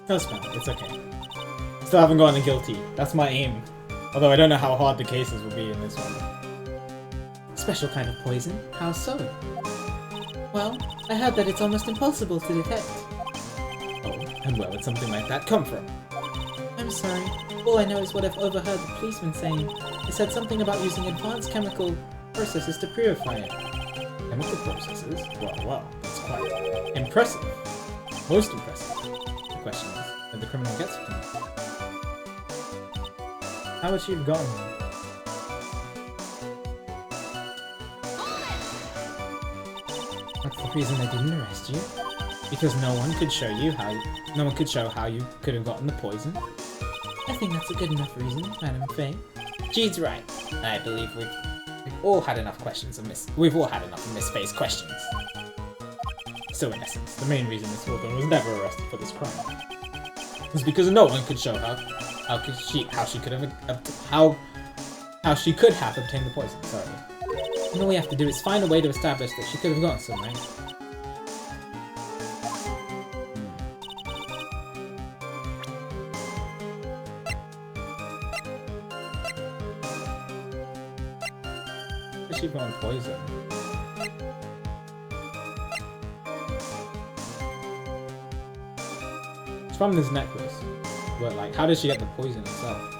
No spam, it's okay. Still haven't gotten a guilty. That's my aim. Although I don't know how hard the cases will be in this one. Special kind of poison? How so? Well, I heard that it's almost impossible to detect. Oh, and where would something like that come from? I'm sorry. All I know is what I've overheard the policeman saying. He said something about using advanced chemical processes to purify it. Chemical processes? Well, that's quite impressive. Most impressive. The question is, where the criminal gets from it. How would she have gotten them? That's the reason they didn't arrest you? Because no one could show how you could have gotten the poison. I think that's a good enough reason, Madam Faye. Jeed's right. I believe we've all had enough questions of We've all had enough of Miss Faye's questions. So in essence, the main reason Miss Hawthorne was never arrested for this crime was because no one could show how she could have obtained the poison. Sorry. And all we have to do is find a way to establish that she could have gotten some, right? Where she found poison? It's from this necklace. But like, how did she get the poison itself?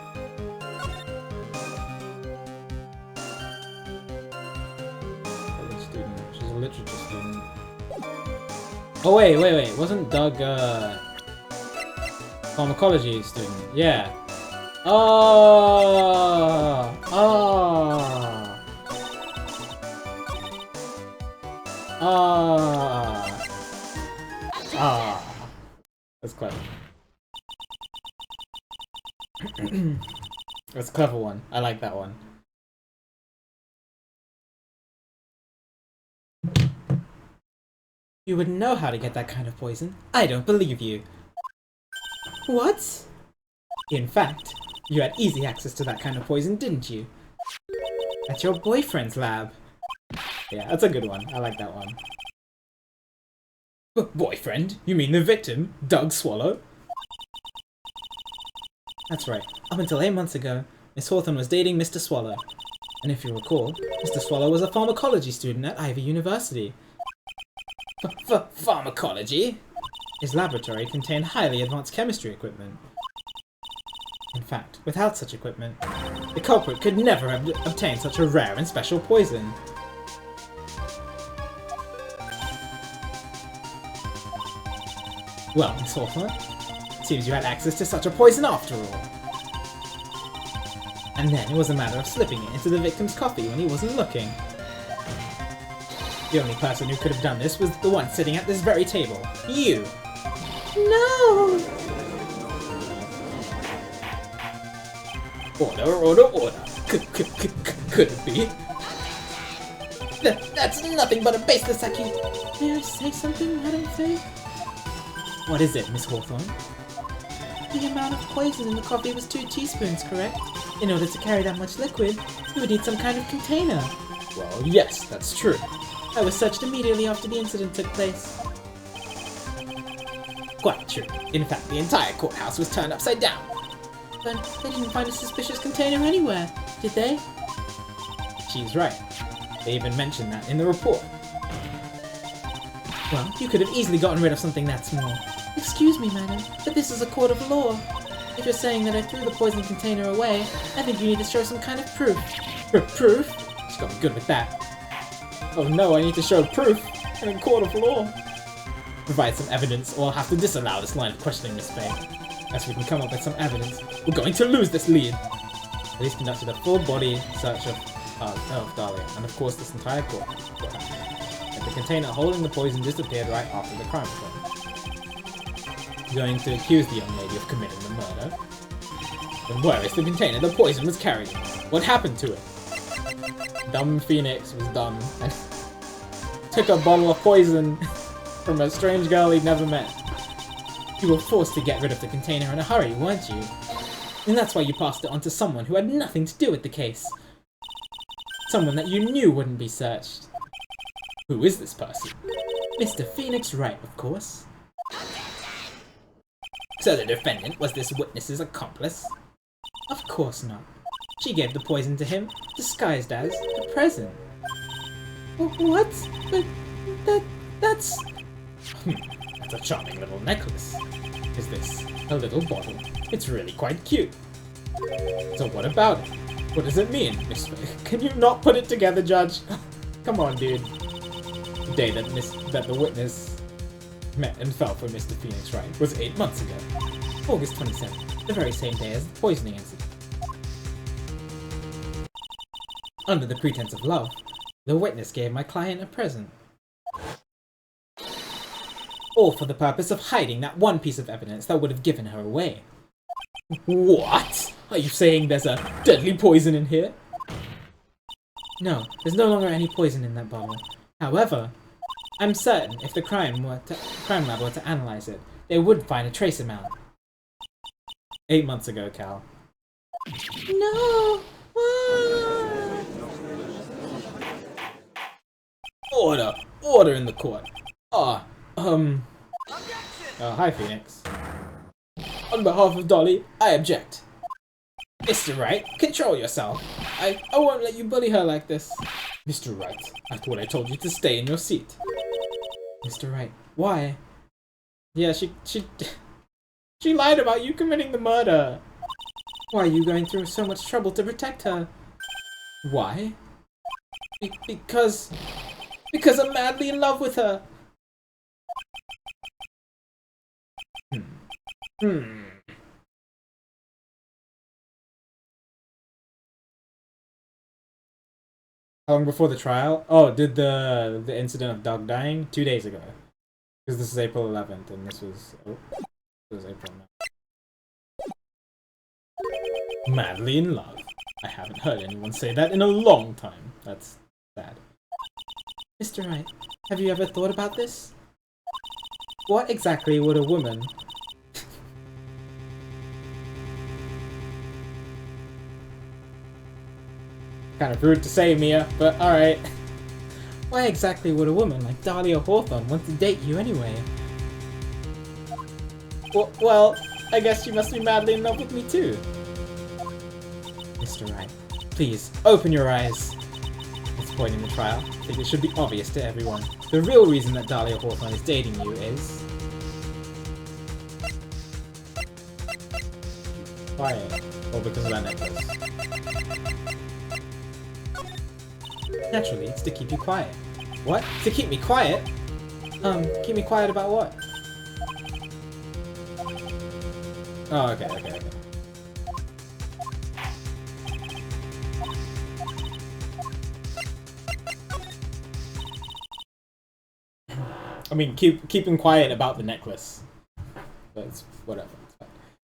College student. She's a literature student. Oh wait. Wasn't Doug pharmacology student? Yeah. Oh. That's clever. That's a clever one. I like that one. You wouldn't know how to get that kind of poison. I don't believe you. What? In fact, you had easy access to that kind of poison, didn't you? At your boyfriend's lab. Yeah, that's a good one. I like that one. Boyfriend? You mean the victim, Doug Swallow? That's right. Up until 8 months ago, Miss Hawthorne was dating Mr. Swallow. And if you recall, Mr. Swallow was a pharmacology student at Ivy University. Pharmacology? His laboratory contained highly advanced chemistry equipment. In fact, without such equipment, the culprit could never have obtained such a rare and special poison. Well, Miss Hawthorne, it seems you had access to such a poison after all. And then it was a matter of slipping it into the victim's coffee when he wasn't looking. The only person who could have done this was the one sitting at this very table. You! No! Order. Could it be? That's nothing but a baseless accusation. May I say something, Madam Faye? What is it, Miss Hawthorne? The amount of poison in the coffee was 2 teaspoons, correct? In order to carry that much liquid, you would need some kind of container. Well, yes, that's true. I was searched immediately after the incident took place. Quite true. In fact, the entire courthouse was turned upside down. But they didn't find a suspicious container anywhere, did they? She's right. They even mentioned that in the report. Well, you could have easily gotten rid of something that small. Excuse me, madam, but this is a court of law. If you're saying that I threw the poison container away, I think you need to show some kind of proof. Proof? She's got me good with that. Oh no, I need to show proof in a court of law. Provide some evidence, or I'll have to disallow this line of questioning, Miss Faye. Unless we can come up with some evidence, we're going to lose this lead. Police conducted a full-body search of Dahlia, and of course this entire courthouse. And the container holding the poison disappeared right after the crime occurred. Going to accuse the young lady of committing the murder. Then where is the container the poison was carried in? What happened to it? Dumb Phoenix was dumb and took a bottle of poison from a strange girl he'd never met. You were forced to get rid of the container in a hurry, weren't you? And that's why you passed it on to someone who had nothing to do with the case. Someone that you knew wouldn't be searched. Who is this person? Mr. Phoenix Wright, of course. So the defendant was this witness's accomplice? Of course not. She gave the poison to him, disguised as a present. What? But that's... That's a charming little necklace. Is this a little bottle? It's really quite cute. So what about it? What does it mean, Miss Faye? Can you not put it together, Judge? Come on, dude. The day that the witness met and fell for Mr. Phoenix Wright was 8 months ago. August 27th, the very same day as the poisoning incident. Under the pretense of love, the witness gave my client a present. All for the purpose of hiding that one piece of evidence that would have given her away. What? Are you saying there's a deadly poison in here? No, there's no longer any poison in that bottle. However, I'm certain if the crime lab were to analyze it, they would find a trace amount. 8 months ago, Cal. No! Order! Order in the court! Hi, Phoenix. On behalf of Dolly, I object. Mr. Wright, control yourself. I won't let you bully her like this. Mr. Wright, I thought I told you to stay in your seat. Mr. Wright, why? Yeah, she lied about you committing the murder. Why are you going through so much trouble to protect her? Why? Because I'm madly in love with her. How long before the trial? Oh, did the incident of Doug dying? 2 days ago. Because this is April 11th, and this was April 9th. Madly in love. I haven't heard anyone say that in a long time. That's sad. Mr. Wright, have you ever thought about this? What exactly would a woman... Kind of rude to say, Mia, but alright. Why exactly would a woman like Dahlia Hawthorne want to date you anyway? Well, I guess you must be madly in love with me too. Mr. Wright, please, open your eyes. At this point in the trial, I think it should be obvious to everyone. The real reason that Dahlia Hawthorne is dating you is... quiet. Or because of that necklace. Naturally, it's to keep you quiet. What? To keep me quiet? Keep me quiet about what? Oh, okay. I mean, keep him quiet about the necklace. But it's whatever. It's fine.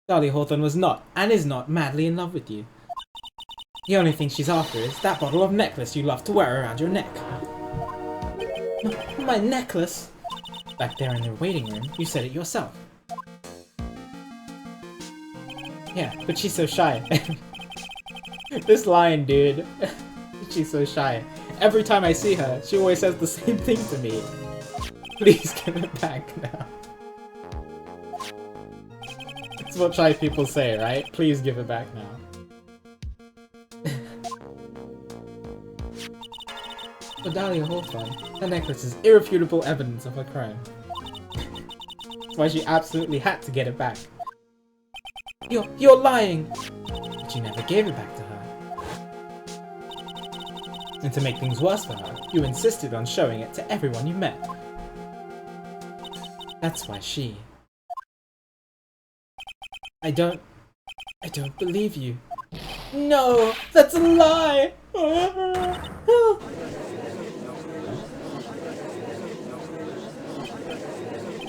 Dahlia Hawthorne was not, and is not, madly in love with you. The only thing she's after is that bottle of necklace you love to wear around your neck. My necklace? Back there in the waiting room, you said it yourself. Yeah, but she's so shy. This line, dude. She's so shy. Every time I see her, she always says the same thing to me. Please give it back now. That's what shy people say, right? Please give it back now. For Dahlia Hawthorne, that necklace is irrefutable evidence of her crime. That's why she absolutely had to get it back. You're lying! But you never gave it back to her. And to make things worse for her, you insisted on showing it to everyone you met. That's why she... I don't believe you. No! That's a lie!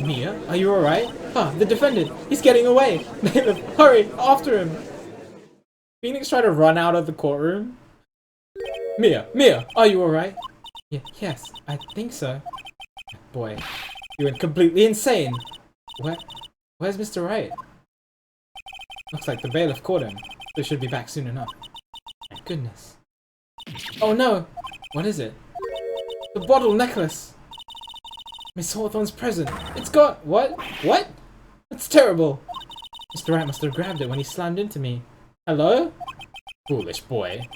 Mia, are you alright? Ah, the defendant! He's getting away! Bailiff, hurry! After him! Phoenix tried to run out of the courtroom. Mia, are you alright? Yes, I think so. Boy, you went completely insane! Where's Mr. Wright? Looks like the bailiff caught him. They should be back soon enough. My goodness. Oh no! What is it? The bottle necklace! Miss Hawthorne's present. It's got... What? What? That's terrible. Mr. Wright must have grabbed it when he slammed into me. Hello? Foolish boy.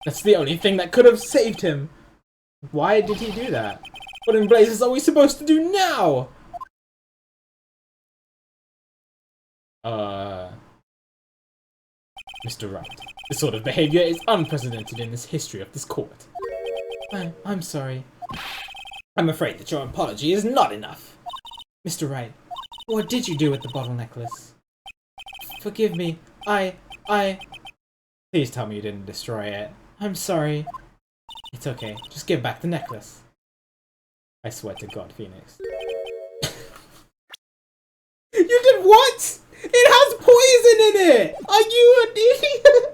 That's the only thing that could have saved him. Why did he do that? What in blazes are we supposed to do now? Mr. Wright, this sort of behavior is unprecedented in this history of this court. I'm sorry. I'm afraid that your apology is not enough. Mr. Wright, what did you do with the bottle necklace? Forgive me, Please tell me you didn't destroy it. I'm sorry. It's okay, just give back the necklace. I swear to God, Phoenix. You did what? It has poison in it! Are you an idiot?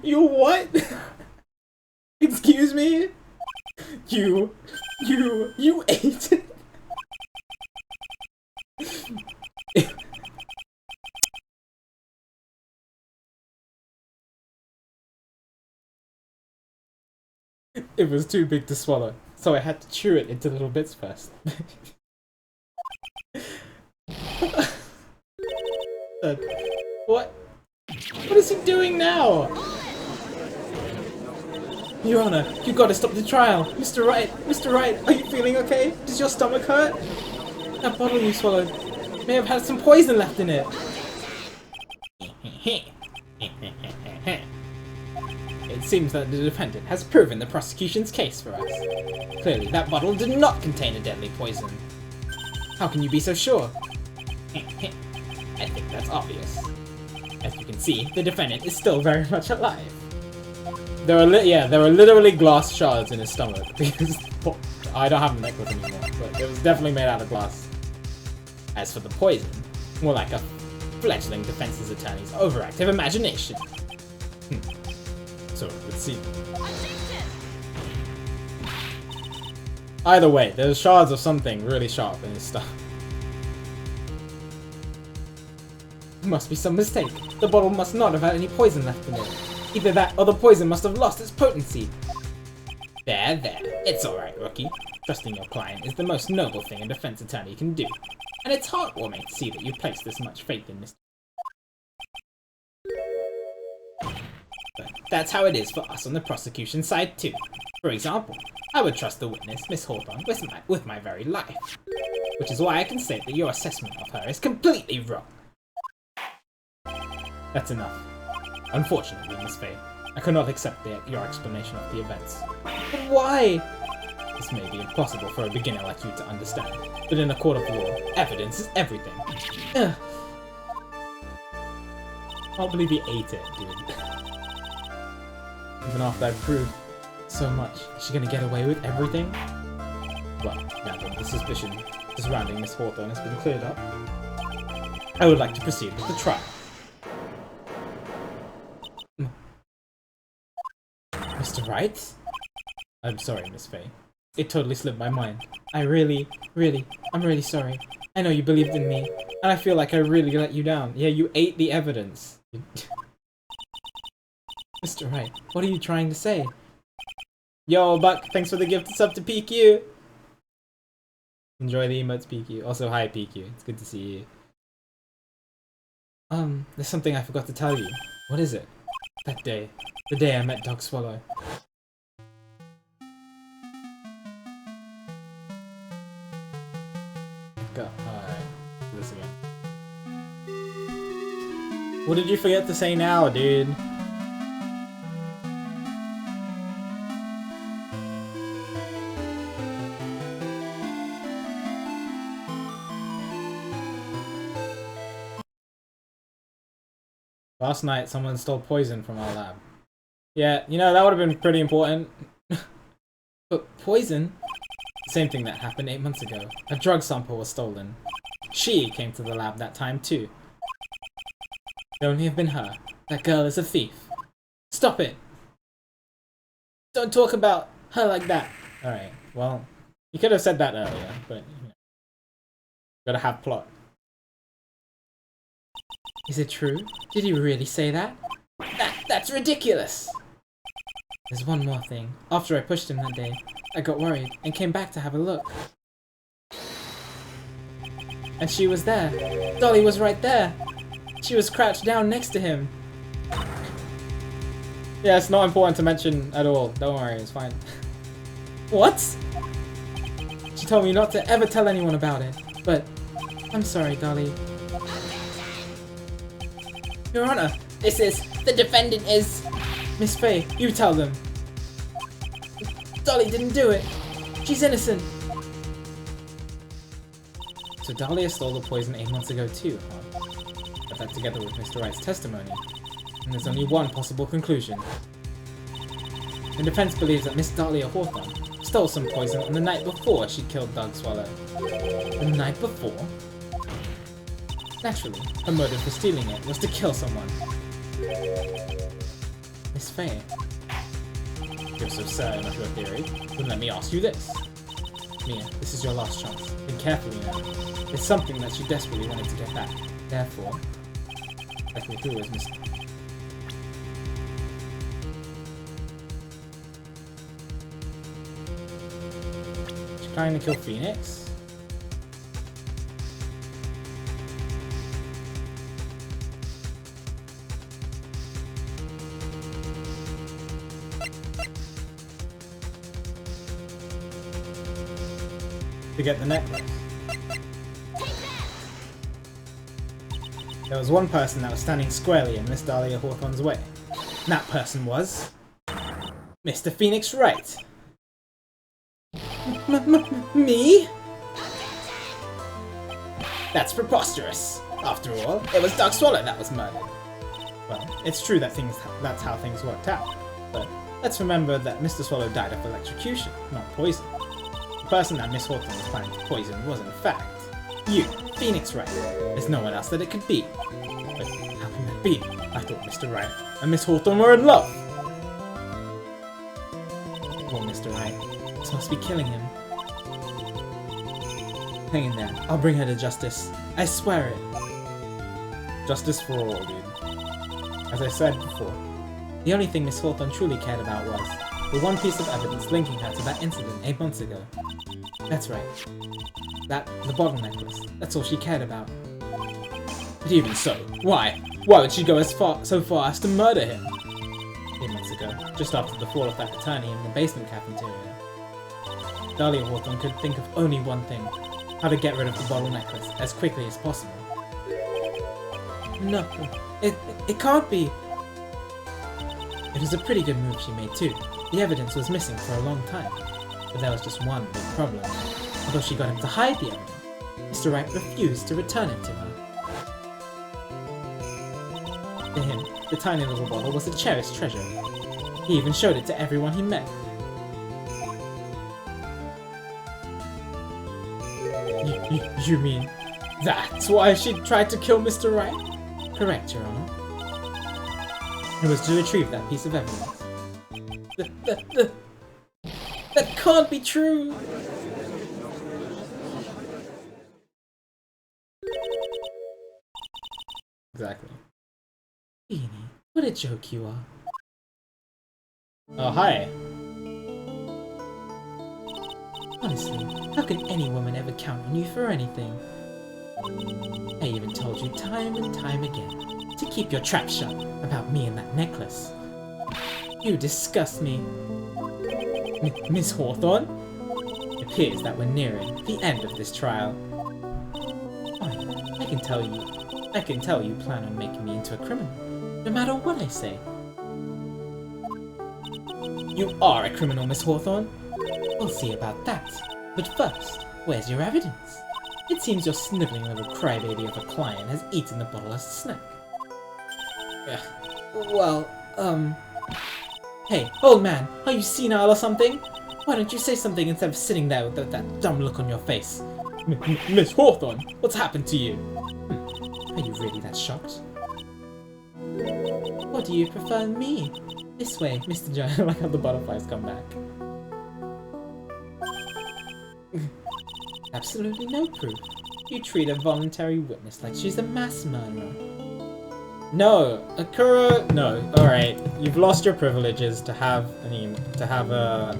You what? Excuse me? You ate it? It was too big to swallow, so I had to chew it into little bits first. What? What is he doing now? Your Honor, you gotta stop the trial! Mr. Wright, are you feeling okay? Does your stomach hurt? That bottle you swallowed may have had some poison left in it. It seems that the defendant has proven the prosecution's case for us. Clearly, that bottle did not contain a deadly poison. How can you be so sure? I think that's obvious. As you can see, the defendant is still very much alive. There are literally glass shards in his stomach. Because I don't have the necklace anymore, but it was definitely made out of glass. As for the poison, more like a fledgling defense attorney's overactive imagination. So, let's see. Either way, there's shards of something really sharp in his stuff. Must be some mistake. The bottle must not have had any poison left in it. Either that or the poison must have lost its potency. There. It's alright, rookie. Trusting your client is the most noble thing a defense attorney can do. And it's heartwarming to see that you place this much faith in Mr. But that's how it is for us on the prosecution side too. For example, I would trust the witness, Miss Hawthorne, with my very life. Which is why I can say that your assessment of her is completely wrong. That's enough. Unfortunately, Miss Faye, I could not accept your explanation of the events. But why? This may be impossible for a beginner like you to understand, but in a court of law, evidence is everything. Ugh. I can't believe he ate it, dude. Even after I proved so much, is she gonna get away with everything? Well, now that the suspicion surrounding Miss Hawthorne has been cleared up, I would like to proceed with the trial. Mr. Wright? I'm sorry, Miss Faye. It totally slipped my mind. I'm really sorry. I know you believed in me, and I feel like I really let you down. Yeah, you ate the evidence. Mr. Wright, what are you trying to say? Yo, Buck, thanks for the gift sub to PQ. Enjoy the emotes, PQ. Also, hi, PQ. It's good to see you. There's something I forgot to tell you. What is it? That day. The day I met Dog Swallow. Alright, do this again. What did you forget to say now, dude? Last night, someone stole poison from our lab. Yeah, you know, that would have been pretty important. But poison? Same thing that happened 8 months ago. A drug sample was stolen. She came to the lab that time too. It only have been her. That girl is a thief. Stop it! Don't talk about her like that. Alright, well, you could have said that earlier, but, you know, gotta have plot. Is it true? Did he really say that? That's ridiculous! There's one more thing. After I pushed him that day, I got worried and came back to have a look. And she was there. Dolly was right there. She was crouched down next to him. Yeah, it's not important to mention at all. Don't worry, it's fine. What? She told me not to ever tell anyone about it, but I'm sorry, Dolly. Your Honor, the defendant is... Miss Faye, you tell them. Dolly didn't do it. She's innocent. So Dahlia stole the poison 8 months ago too, huh? Put that together with Mr. Wright's testimony, and there's only one possible conclusion. The defense believes that Miss Dahlia Hawthorne stole some poison on the night before she killed Doug Swallow. The night before? Naturally, her motive for stealing it was to kill someone. Miss Faye. You're so certain of your theory, then let me ask you this. Mia, this is your last chance. Think carefully now. It's something that she desperately wanted to get back. Therefore, let me through as Miss... She's trying to kill Phoenix? To get the necklace. There was one person that was standing squarely in Miss Dahlia Hawthorne's way. And that person was... Mr. Phoenix Wright. Me? That's preposterous. After all, it was Doug Swallow that was murdered. Well, it's true that that's how things worked out. But let's remember that Mr. Swallow died of electrocution, not poison. The person that Miss Hawthorne was planning to poison was in fact you, Phoenix Wright. There's no one else that it could be. But how can that be? I thought Mr. Wright and Miss Hawthorne were in love. Poor Mr. Wright. This must be killing him. Hang in there. I'll bring her to justice. I swear it. Justice for all, dude. As I said before, the only thing Miss Hawthorne truly cared about was the one piece of evidence linking her to that incident 8 months ago. That's right. The bottle necklace. That's all she cared about. But even so, why? Why would she go so far as to murder him? 8 months ago, just after the fall of that attorney in the basement cafeteria. Dahlia Hawthorne could think of only one thing: how to get rid of the bottle necklace as quickly as possible. No, it can't be. It was a pretty good move she made too. The evidence was missing for a long time. But there was just one big problem. Although she got him to hide the evidence, Mr. Wright refused to return it to her. To him, the tiny little bottle was a cherished treasure. He even showed it to everyone he met. You mean that's why she tried to kill Mr. Wright? Correct, Your Honor. It was to retrieve that piece of evidence. That can't be true! Exactly. Beanie, what a joke you are. Oh, hi. Honestly, how can any woman ever count on you for anything? I even told you time and time again to keep your trap shut about me and that necklace. You disgust me. Miss Hawthorne? It appears that we're nearing the end of this trial. Fine, I can tell you plan on making me into a criminal, no matter what I say. You are a criminal, Miss Hawthorne. We'll see about that. But first, where's your evidence? It seems your sniveling little crybaby of a client has eaten the bottle as a snack. Hey, old man, are you senile or something? Why don't you say something instead of sitting there with that dumb look on your face? Miss Hawthorne, what's happened to you? Are you really that shocked? Or do you prefer me? This way, Mr. Jones. I like how the butterflies come back. Absolutely no proof. You treat a voluntary witness like she's a mass murderer. No, Akura. No. All right, you've lost your privileges to have a.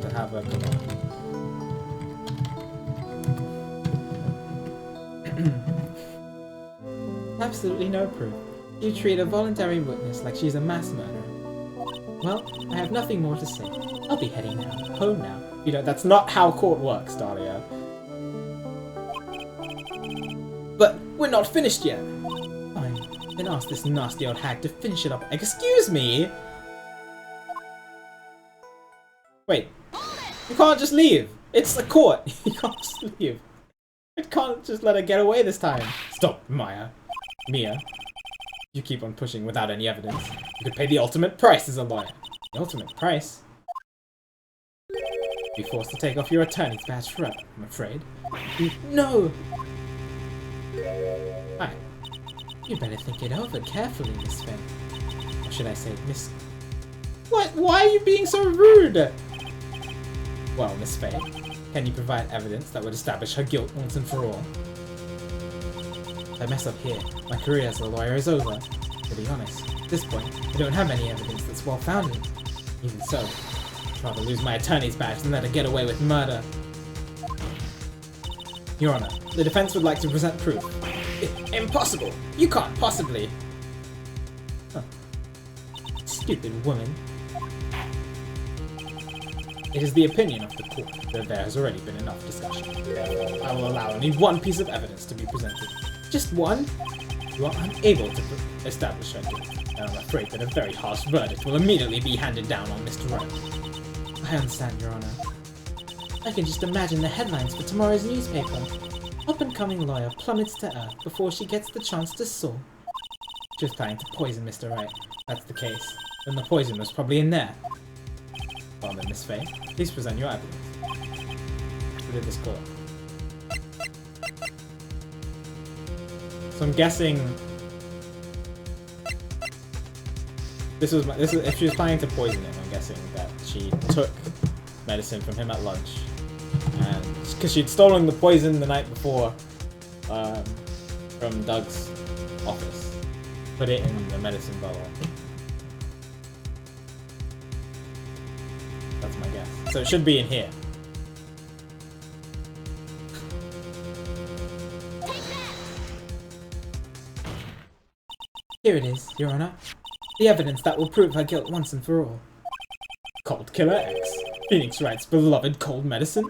Absolutely no proof. You treat a voluntary witness like she's a mass murderer. Well, I have nothing more to say. I'll be heading home now. You know, that's not how court works, Dahlia. But we're not finished yet. Fine, then ask this nasty old hag to finish it up. Excuse me? Wait, you can't just leave. It's a court. You can't just leave. You can't just let her get away this time. Stop, Mia. You keep on pushing without any evidence. You could pay the ultimate price as a lawyer. The ultimate price? Be forced to take off your attorney's badge forever, I'm afraid. No! Hi. You better think it over carefully, Miss Faye. Or should I say, Miss... What? Why are you being so rude? Well, Miss Faye, can you provide evidence that would establish her guilt once and for all? If I mess up here, my career as a lawyer is over. To be honest, at this point, I don't have any evidence that's well-founded. Even so, I'd rather lose my attorney's badge than let her get away with murder. Your Honor, the defense would like to present proof. Impossible! You can't possibly! Huh. Stupid woman. It is the opinion of the court that there has already been enough discussion. I will allow only one piece of evidence to be presented. Just one? You are unable to establish her guilt, and I'm afraid that a very harsh verdict will immediately be handed down on Mr. Wright. I understand, Your Honor. I can just imagine the headlines for tomorrow's newspaper. Up-and-coming lawyer plummets to earth before she gets the chance to soar. She was planning to poison Mr. Wright. That's the case. Then the poison was probably in there. Well then, Miss Faye, please present your evidence. Who did this court? So I'm guessing this is if she was planning to poison him. I'm guessing that she took medicine from him at lunch, and because she'd stolen the poison the night before from Doug's office, put it in the medicine bottle. That's my So it should be in here. Here it is, Your Honor. The evidence that will prove her guilt once and for all. Cold Killer X. Phoenix Wright's beloved cold medicine.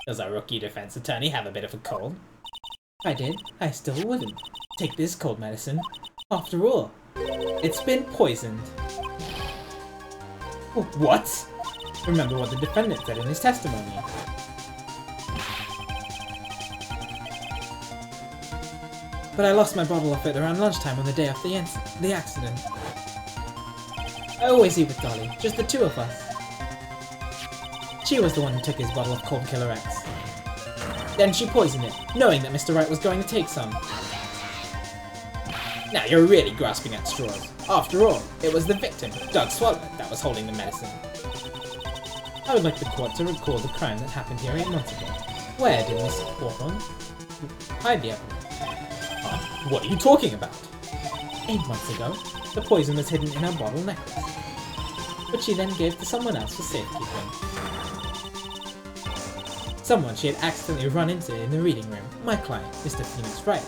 Does our rookie defense attorney have a bit of a cold? If I did, I still wouldn't. Take this cold medicine. After all, it's been poisoned. What? Remember what the defendant said in his testimony. But I lost my bottle of it around lunchtime on the day of the accident. I always eat with Dolly, just the two of us. She was the one who took his bottle of Cold Killer X. Then she poisoned it, knowing that Mr. Wright was going to take some. Now you're really grasping at straws. After all, it was the victim, Doug Swallow, that was holding the medicine. I would like the court to recall the crime that happened here 8 months ago. Where did Miss Hawthorne hide the evidence? What are you talking about? 8 months ago, the poison was hidden in her bottle necklace, which she then gave to someone else for safekeeping. Someone she had accidentally run into in the reading room, my client, Mr. Phoenix Wright.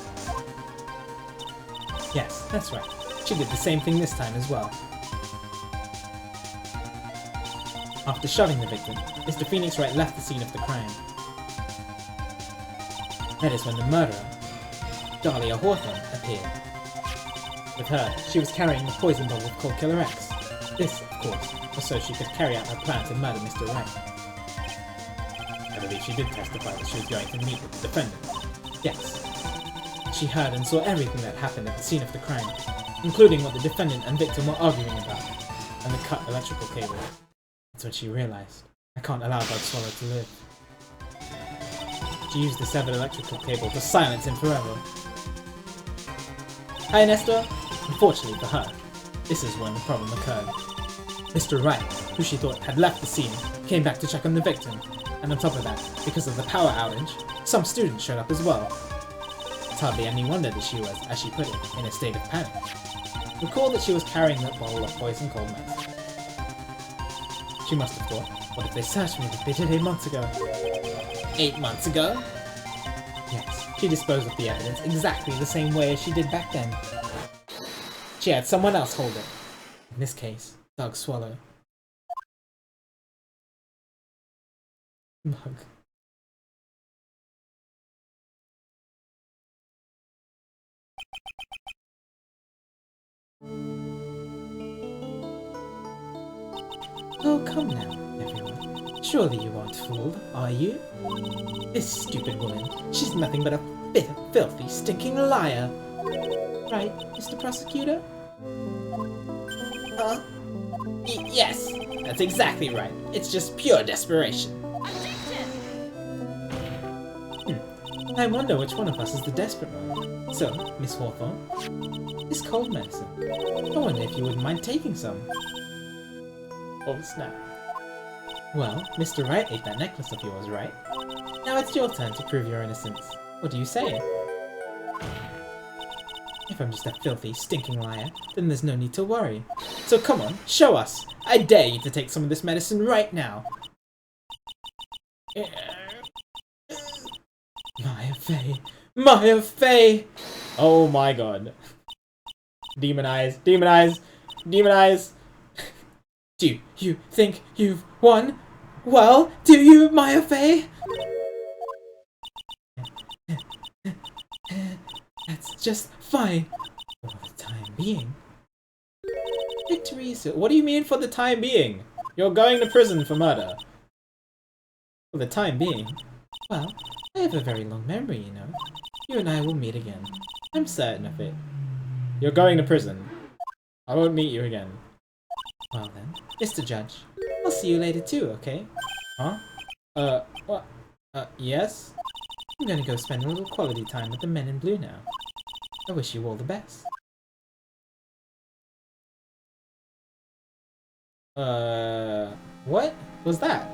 Yes, that's right. She did the same thing this time as well. After shooting the victim, Mr. Phoenix Wright left the scene of the crime. That is when the murderer, Dahlia Hawthorne, appeared. With her, she was carrying the poison bottle of Cold Killer X. This, of course, was so she could carry out her plan to murder Mr. Wright. I believe she did testify that she was going to meet with the defendant. Yes. She heard and saw everything that happened at the scene of the crime, including what the defendant and victim were arguing about, and the cut electrical cable. That's when she realized, I can't allow Doug Swallow to live. She used the severed electrical cable to silence him forever. Hi, Nestor. Unfortunately for her, this is when the problem occurred. Mr. Wright, who she thought had left the scene, came back to check on the victim, and on top of that, because of the power outage, some students showed up as well. It's hardly any wonder that she was, as she put it, in a state of panic. Recall that she was carrying that bottle of poison cold medicine. She must have thought, what if they searched me like they did 8 months ago? 8 months ago? Yes, she disposed of the evidence exactly the same way as she did back then. She had someone else hold it. In this case, Doug Swallow. Mug. Oh, come now, everyone. Surely you aren't fooled, are you? This stupid woman, she's nothing but a bitter, filthy, stinking liar. Right, Mr. Prosecutor? Huh? Yes, that's exactly right. It's just pure desperation. I wonder which one of us is the desperate one. So, Miss Hawthorne, this cold medicine. I wonder if you wouldn't mind taking some. Oh snap. Well, Mr. Wright ate that necklace of yours, right? Now it's your turn to prove your innocence. What do you say? If I'm just a filthy, stinking liar, then there's no need to worry. So come on, show us! I dare you to take some of this medicine right now! Maya Fey! Maya Fey! Oh my god. Demon eyes, demon eyes, demon eyes. Do you think you've won? Well, do you, Maya Fey? That's just fine. For the time being. Victory is... What do you mean for the time being? You're going to prison for murder. For the time being? Well, I have a very long memory, you know. You and I will meet again. I'm certain of it. You're going to prison. I won't meet you again. Well then, Mr. Judge, I'll see you later too, okay? Huh? What? Yes? I'm gonna go spend a little quality time with the men in blue now. I wish you all the best. What was that?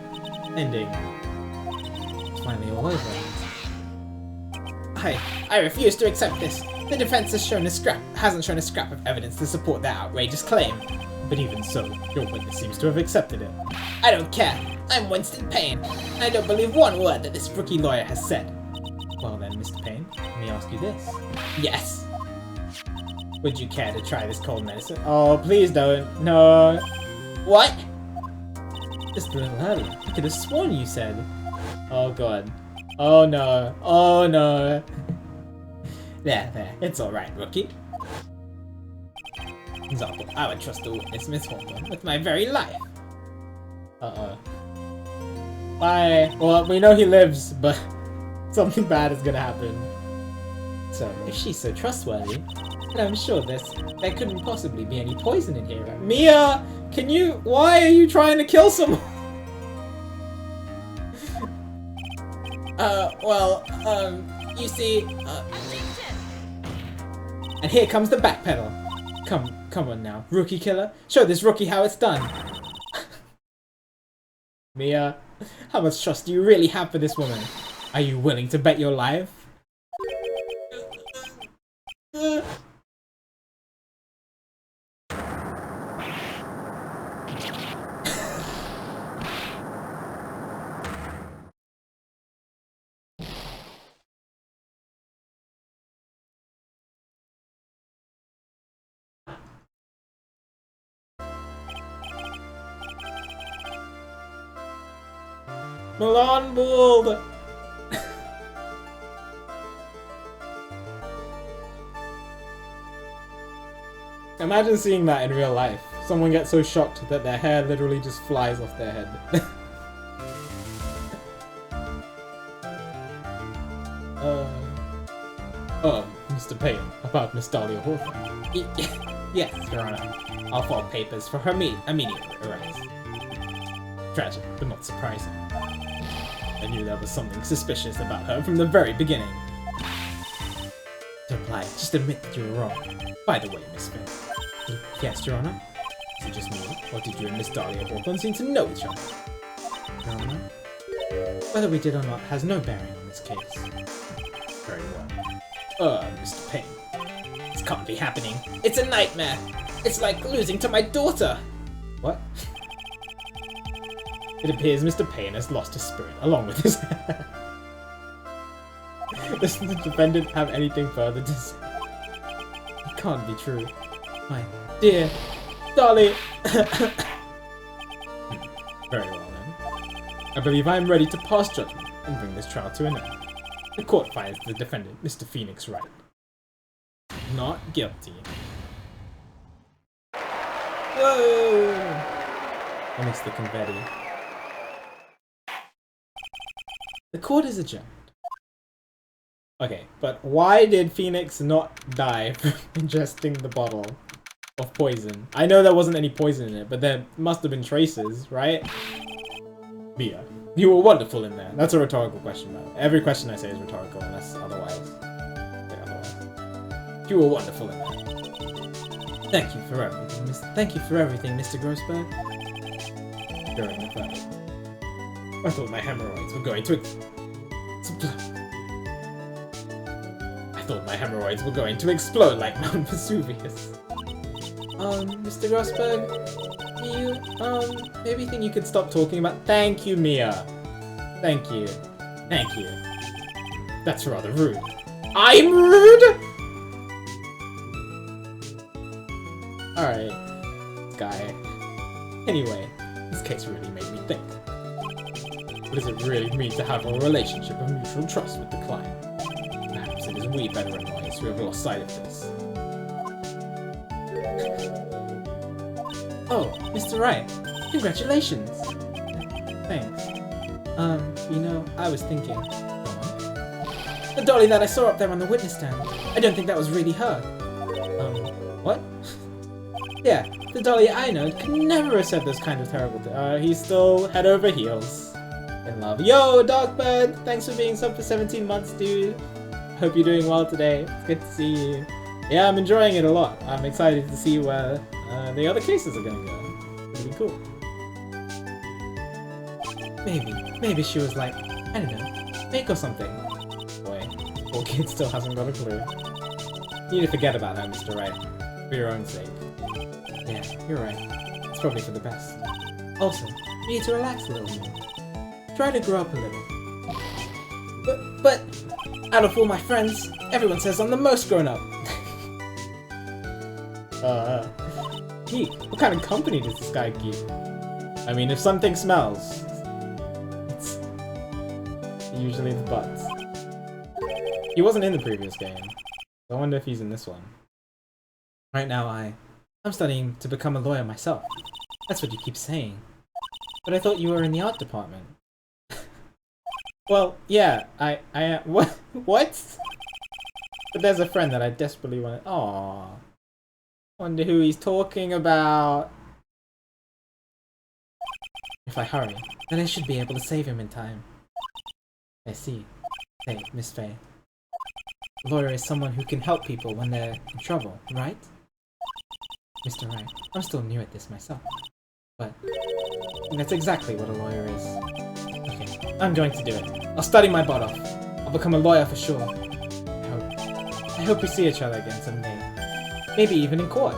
Ending. It's finally all over. I refuse to accept this. The defense hasn't shown a scrap of evidence to support their outrageous claim. But even so, your witness seems to have accepted it. I don't care. I'm Winston Payne. I don't believe one word that this rookie lawyer has said. Well then, Mr. Payne, let me ask you this. Yes. Would you care to try this cold medicine? Oh, please don't. No. What? Just a little earlier. I could have sworn you said. Oh god. Oh no. Oh no. There. It's alright, rookie. Example, I would trust the witness, Miss Hawthorne, with my very life. Uh-oh. Bye. Well, we know he lives, but something bad is gonna happen. So, if she's so trustworthy, then I'm sure there couldn't possibly be any poison in here, right? Mia! Can you... Why are you trying to kill someone? You see, And here comes the backpedal. Come on now, rookie killer. Show this rookie how it's done. Mia, how much trust do you really have for this woman? Are you willing to bet your life? Milan Bold! Imagine seeing that in real life. Someone gets so shocked that their hair literally just flies off their head. Mr. Payne, about Miss Dahlia Hawthorne. yes, Your Honor. I'll file papers for her immediate arrest. Tragic, but not surprising. I knew there was something suspicious about her from the very beginning. Don't lie, just admit that you were wrong. By the way, Miss Fair. Yes, Your Honor? Is it just me, or did you and Miss Dahlia Hawthorne seem to know each other? Your Honor? Whether we did or not has no bearing on this case. Very well. Mr. Payne. This can't be happening. It's a nightmare. It's like losing to my daughter. What? It appears Mr. Payne has lost his spirit, along with his hair. Does the defendant have anything further to say? It can't be true. My dear Dolly! Very well then. I believe I am ready to pass judgment and bring this trial to an end. The court finds the defendant, Mr. Phoenix Wright, not guilty. Whoa! I missed the confetti. The court is adjourned. Okay, but why did Phoenix not die from ingesting the bottle of poison? I know there wasn't any poison in it, but there must have been traces, right? Mia, you were wonderful in there. That's a rhetorical question, though. Every question I say is rhetorical, unless otherwise. You were wonderful in there. Thank you for everything, Mr. Grossberg. During the verdict, I thought my hemorrhoids were going to explode like Mount Vesuvius. Mr. Grossberg, you, maybe think you could stop talking about— Thank you, Mia. Thank you. That's rather rude. I'm rude?! Alright, guy. Anyway, this case really made me think. What does it really mean to have a relationship of mutual trust with the client? Perhaps it is we veteran lawyers who have lost sight of this. Oh, Mr. Wright, congratulations! Thanks. I was thinking. Go on. The dolly that I saw up there on the witness stand. I don't think that was really her. What? Yeah, the dolly I know could never have said those kind of terrible things. He's still head over heels in love. Yo, Darkbird! Thanks for being sub for 17 months, dude. Hope you're doing well today. It's good to see you. Yeah, I'm enjoying it a lot. I'm excited to see where the other cases are gonna go. It'll be cool. Maybe she was like, I don't know, fake or something. Boy, poor kid still hasn't got a clue. You need to forget about her, Mr. Wright. For your own sake. Yeah, you're right. It's probably for the best. Also, you need to relax a little more. Try to grow up a little. But, out of all my friends, everyone says I'm the most grown up. Geek, what kind of company does this guy keep? I mean, if something smells, it's usually the butts. He wasn't in the previous game. I wonder if he's in this one. Right now, I'm studying to become a lawyer myself. That's what you keep saying. But I thought you were in the art department. Well, yeah, I what? What? But there's a friend that I desperately want to... Aww. Wonder who he's talking about. If I hurry, then I should be able to save him in time. I see. Hey, Miss Faye. A lawyer is someone who can help people when they're in trouble, right? Mr. Wright, I'm still new at this myself. But that's exactly what a lawyer is. Okay, I'm going to do it. I'll study my butt off. I'll become a lawyer for sure. I hope we see each other again someday. Maybe even in court.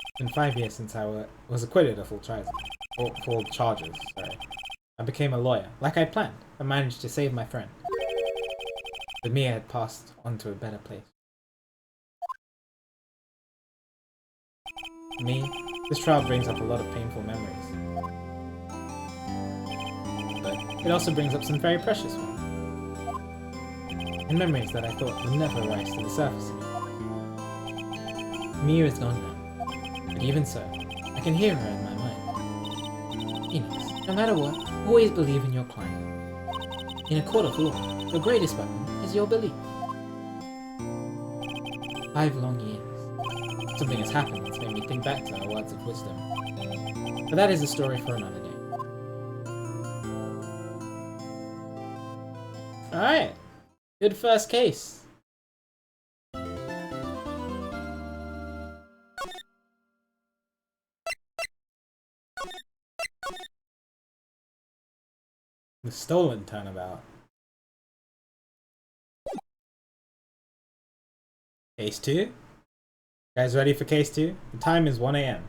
It's been 5 years since I was acquitted of full charges. Sorry. I became a lawyer, like I planned. I managed to save my friend. But Mia had passed on to a better place. Me, this trial brings up a lot of painful memories. But it also brings up some very precious ones. And memories that I thought would never rise to the surface again. Mia is gone now. But even so, I can hear her in my mind. Phoenix, no matter what, always believe in your client. In a court of law, your greatest weapon is your belief. 5 long years. Something has happened that's made me think back to her words of wisdom. But that is a story for another day. Alright. Good first case. The stolen turnabout. Case 2? Guys ready for case 2? The time is 1 AM.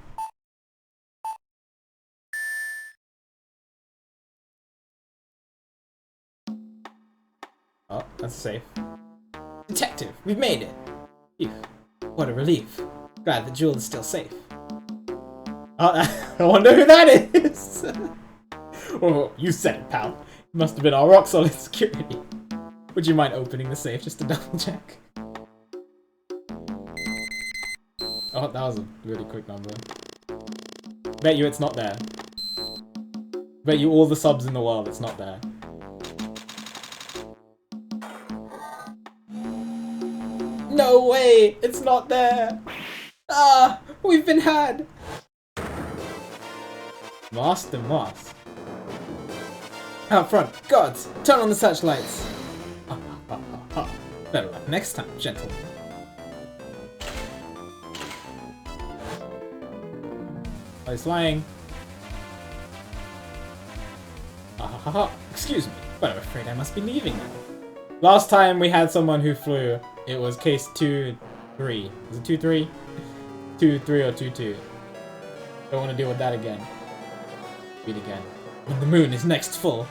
Oh, that's safe. Detective, we've made it! Phew, what a relief. Glad the jewel is still safe. Oh, I wonder who that is! Oh, you said it, pal. It must have been our rock-solid security. Would you mind opening the safe just to double-check? Oh, that was a really quick number. Bet you it's not there. Bet you all the subs in the world it's not there. No way! It's not there! Ah! We've been had! Master Moss. Out front, guards! Turn on the searchlights! Better luck next time, gentlemen. Oh, he's flying. Excuse me, but I'm afraid I must be leaving now. Last time we had someone who flew, it was case 2-3. Was it 2-3? 2-3 or 2-2. Don't want to deal with that again. Read again. When the moon is next full.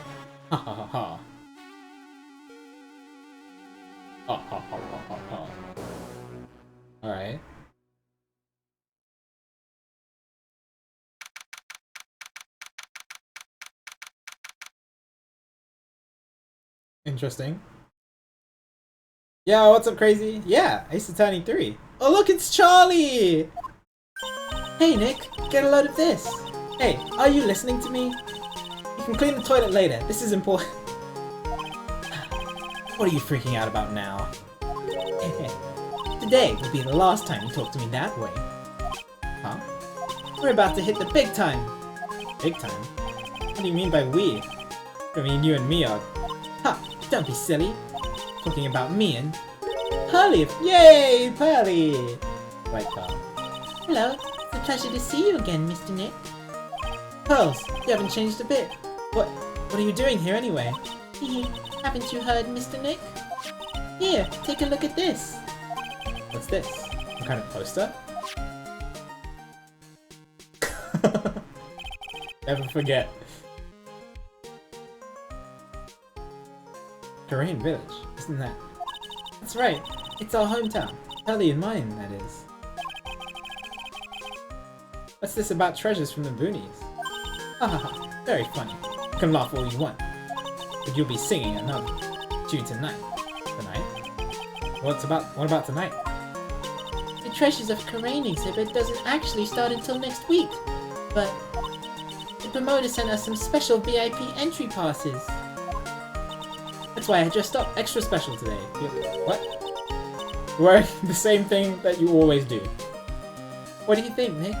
Ha ha ha ha. Ha ha ha ha ha ha. Alright. Interesting. Yo, what's up, crazy? Yeah, Ace Attorney 3. Oh, look, it's Charlie! Hey, Nick, get a load of this. Hey, are you listening to me? You can clean the toilet later. This is important. What are you freaking out about now? Today will be the last time you talk to me that way. Huh? We're about to hit the big time. Big time? What do you mean by we? I mean, you and me are... Ha! Don't be silly. Talking about me and... Pearly! Yay! Pearly! Right, Pearl. Hello. It's a pleasure to see you again, Mr. Nick. Pearls, you haven't changed a bit. What are you doing here anyway? Haven't you heard, Mr. Nick? Here, take a look at this. What's this? Some kind of poster? Never forget. Korean village, isn't that? That's right. It's our hometown. Ellie and mine, that is. What's this about treasures from the boonies? Haha, very funny. You can laugh all you want. But you'll be singing another tune tonight. Tonight? What about tonight? The Treasures of Karain exhibit doesn't actually start until next week. But the promoter sent us some special VIP entry passes. That's why I dressed up extra special today. What? Wearing the same thing that you always do. What do you think, Nick?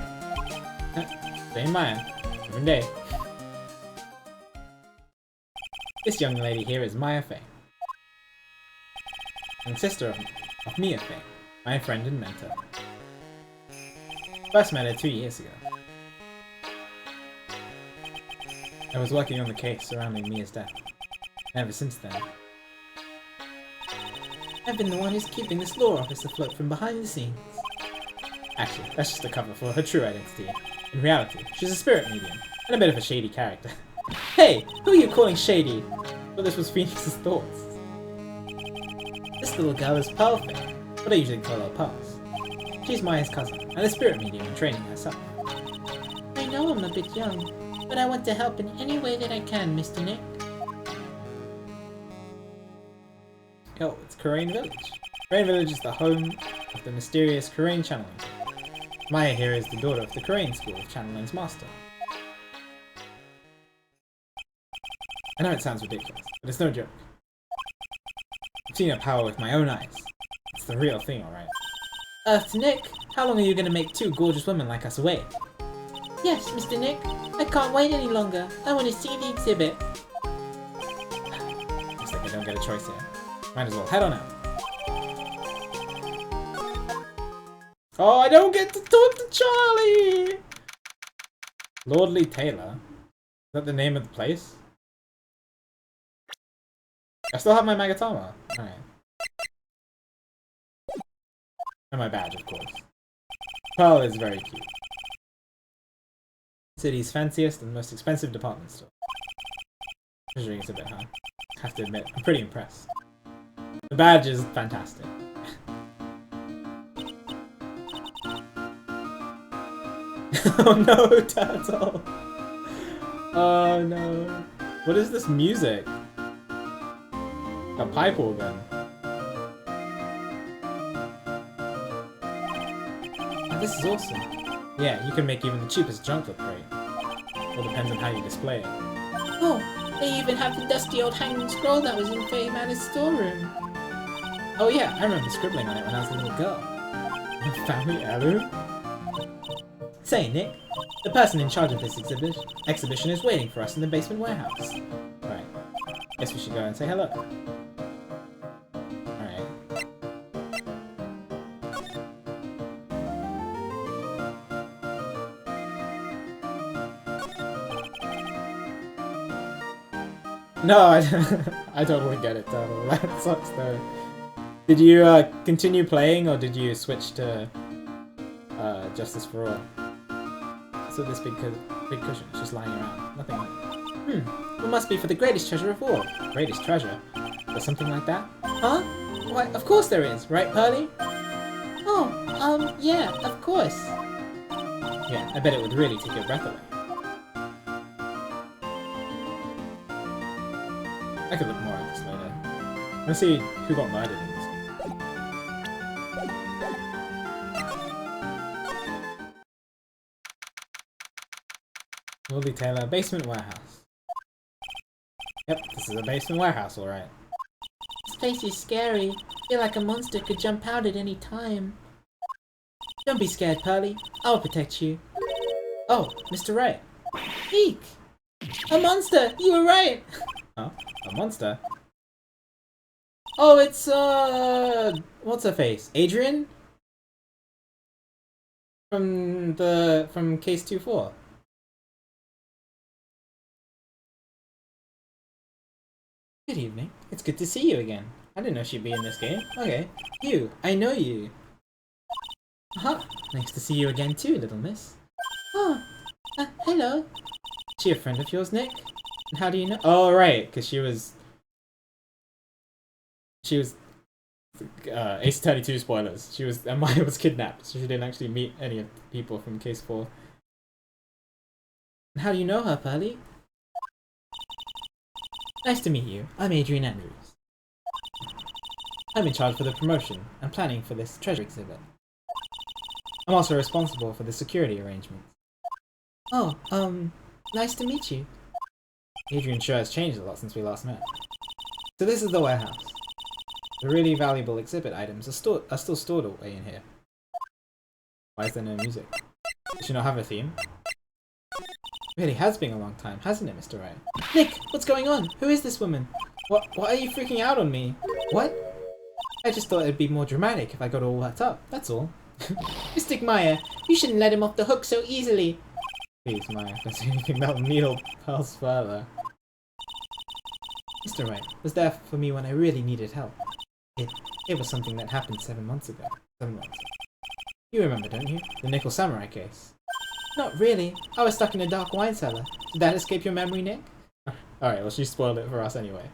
Same man. Different day. This young lady here is Maya Fey. And sister of Mia Fey, my friend and mentor. First met her 2 years ago. I was working on the case surrounding Mia's death. Ever since then, I've been the one who's keeping this lore office afloat from behind the scenes. actually, that's just a cover for her true identity. In reality, she's a spirit medium, and a bit of a shady character. Hey! Who are you calling shady? Well, this was Phoenix's thoughts. This little girl is Pearl Fey, but I usually call her Pearls. She's Maya's cousin, and a spirit medium in training herself. I know I'm a bit young, but I want to help in any way that I can, Mr. Nick. Yo, it's Karain Village. Karain Village is the home of the mysterious Karain channeling. Maya here is the daughter of the Karain School of Channeling's master. I know it sounds ridiculous, but it's no joke. I've seen her power with my own eyes. It's the real thing, alright. Nick, How long are you gonna make two gorgeous women like us wait? yes, Mr. Nick. I can't wait any longer. I want to see the exhibit. Looks like I don't get a choice here. Might as well head on out. Oh, I don't get to talk to Charlie! Lordly Taylor? Is that the name of the place? I still have my Magatama. Alright. And my badge, of course. Pearl is very cute. City's fanciest and most expensive department store. Measuring is a bit high. Have to admit, I'm pretty impressed. The badge is fantastic. Oh no, Turtle! Oh no. What is this music? A pipe organ. Oh, this is awesome. Yeah, you can make even the cheapest junk look great. All depends on how you display it. Oh, they even have the dusty old hanging scroll that was in Faye Manor's storeroom. Oh yeah, I remember scribbling on it when I was a little girl. A family heirloom? Say, Nick, the person in charge of this exhibition is waiting for us in the basement warehouse. Right. Guess we should go and say hello. Alright. No, I totally get it, Turtle. That sucks though. Did you continue playing, or did you switch to Justice for All? So this big cushion is just lying around. Nothing. It must be for the greatest treasure of all. Greatest treasure? Or something like that? Huh? Why, of course there is, right, Pearly? Oh, yeah, of course. Yeah, I bet it would really take your breath away. I could look more at this later. Let's see who got murdered in this game. Lordly Taylor, basement warehouse. Yep, this is a basement warehouse, alright. This place is scary. I feel like a monster could jump out at any time. Don't be scared, Pearly. I'll protect you. Oh, Mr. Wright. Eek! A monster! You were right! Huh? A monster? Oh, it's, what's her face? Adrian? From Case 2-4. Good evening. It's good to see you again. I didn't know she'd be in this game. Okay. You, I know you. Huh. Nice to see you again too, little miss. Oh, hello. She a friend of yours, Nick? And how do you know? Oh, right, because she was Ace 32 spoilers. Maya was kidnapped, so she didn't actually meet any of the people from Case 4. And how do you know her, Pearly? Nice to meet you. I'm Adrian Andrews. I'm in charge for the promotion and planning for this treasure exhibit. I'm also responsible for the security arrangements. Oh, nice to meet you. Adrian sure has changed a lot since we last met. So this is the warehouse. The really valuable exhibit items are still stored away in here. Why is there no music? Does she not have a theme? It really has been a long time, hasn't it, Mr. Wright? Nick, what's going on? Who is this woman? Why are you freaking out on me? What? I just thought it'd be more dramatic if I got all worked up, that's all. Mystic Maya, you shouldn't let him off the hook so easily. Please, Maya, if there's anything that'll needle pulse further. Mr. Wright was there for me when I really needed help. It was something that happened 7 months ago. 7 months. You remember, don't you? The Nickel Samurai case. Not really. I was stuck in a dark wine cellar. Did that escape your memory, Nick? Alright, well she spoiled it for us anyway.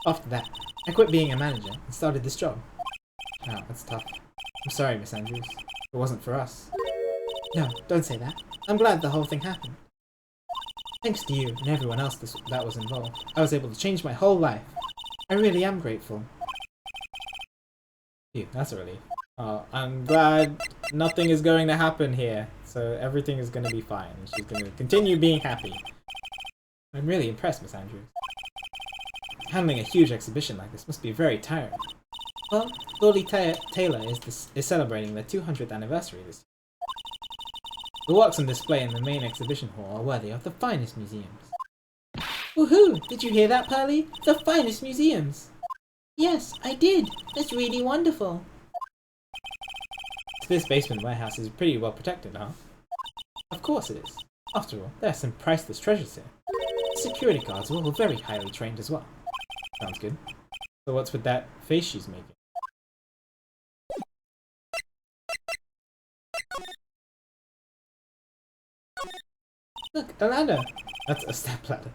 After that, I quit being a manager and started this job. Wow, that's tough. I'm sorry, Miss Andrews. It wasn't for us. No, don't say that. I'm glad the whole thing happened. Thanks to you and everyone else that was involved, I was able to change my whole life. I really am grateful. Phew, that's a relief. I'm glad nothing is going to happen here, so everything is going to be fine. She's going to continue being happy. I'm really impressed, Miss Andrews. Handling a huge exhibition like this must be very tiring. Well, Lolly Taylor is celebrating their 200th anniversary this year. The works on display in the main exhibition hall are worthy of the finest museums. Woohoo! Did you hear that, Pearly? The finest museums! Yes, I did. That's really wonderful. So this basement warehouse is pretty well protected, huh? Of course it is. After all, there are some priceless treasures here. The security guards are all very highly trained as well. Sounds good. So what's with that face she's making? Look, a ladder. That's a step ladder.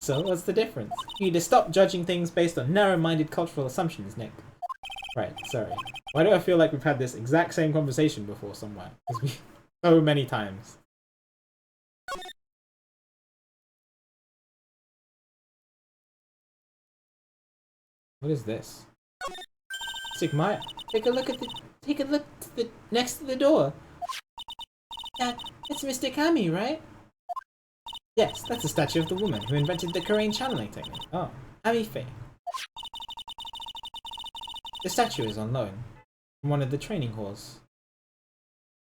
So what's the difference? You need to stop judging things based on narrow-minded cultural assumptions, Nick. Right, sorry. Why do I feel like we've had this exact same conversation before somewhere? Because so many times. What is this? Mystic Maya, take a look to the next to the door. That's Mr. Kami, right? Yes, that's a statue of the woman who invented the Korean channeling technique. Oh, Ami Faye. The statue is on loan from one of the training halls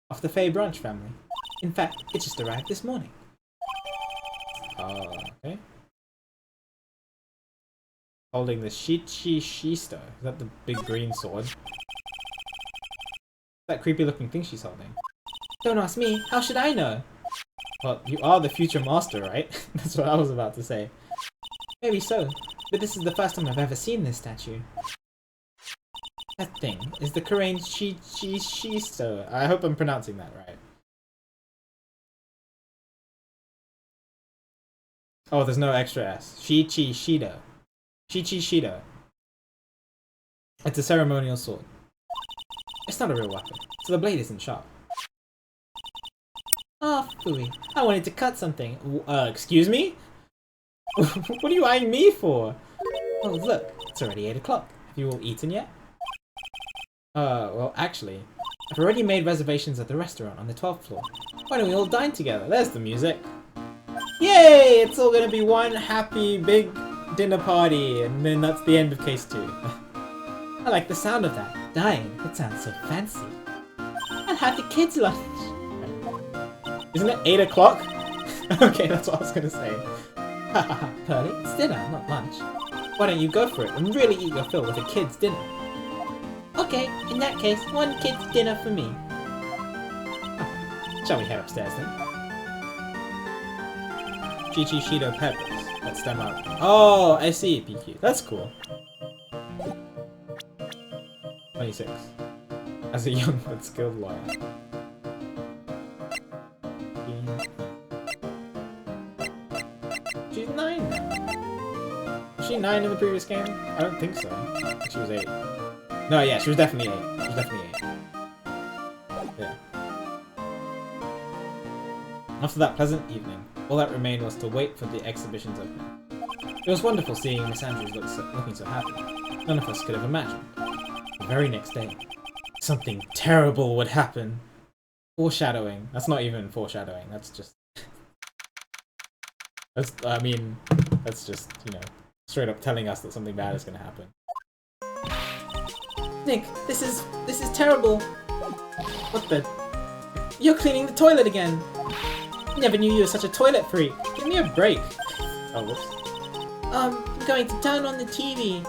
of the Faye branch family. In fact, it just arrived this morning. Okay. Holding the Shichisto. Is that the big green sword? That creepy looking thing she's holding. Don't ask me. How should I know? Well, you are the future master, right? That's what I was about to say. Maybe so, but this is the first time I've ever seen this statue. That thing is the Korean Shichisto. I hope I'm pronouncing that right. Oh, there's no extra S. Shichido. Shichido. It's a ceremonial sword. It's not a real weapon, so the blade isn't sharp. Ah, phooey. I wanted to cut something. Excuse me? What are you eyeing me for? Oh, look. It's already 8 o'clock. Have you all eaten yet? Well, actually, I've already made reservations at the restaurant on the 12th floor. Why don't we all dine together? There's the music. Yay! It's all gonna be one happy, big dinner party, and then that's the end of case 2. I like the sound of that. Dine. It sounds so fancy. I'll have the kids' lunch. Isn't it 8 o'clock? Okay, that's what I was gonna say. Hahaha, Pearly, it's dinner, not lunch. Why don't you go for it and really eat your fill with a kid's dinner? Okay, in that case, one kid's dinner for me. Shall we head upstairs then? Shichido peppers. Let's them out. Oh, I see, PQ. That's cool. 26. As a young but skilled lawyer. She's 9 now. Was she 9 in the previous game? I don't think so. I think she was 8. No, yeah, she was definitely 8. She was definitely 8. Yeah. After that pleasant evening, all that remained was to wait for the exhibition's opening. It was wonderful seeing Miss Andrews looking so happy. None of us could have imagined. The very next day, something terrible would happen. Foreshadowing. That's not even foreshadowing. That's just... that's just, you know, straight up telling us that something bad is gonna happen. Nick, this is terrible. What the... You're cleaning the toilet again. Never knew you were such a toilet freak. Give me a break. Oh, whoops. I'm going to turn on the TV.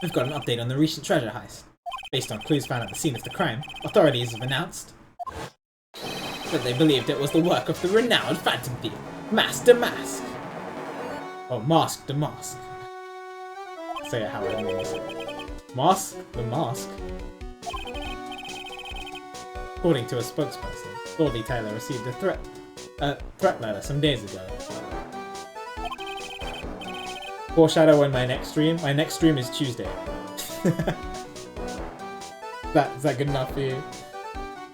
We've got an update on the recent treasure heist. Based on clues found at the scene of the crime, authorities have announced that they believed it was the work of the renowned phantom thief, Master Mask. Oh, Mask the Mask. Say it how it means. Mask the Mask. According to a spokesperson, Lordy Taylor received a threat letter some days ago. Foreshadow in my next stream. My next stream is Tuesday. Is that good enough for you?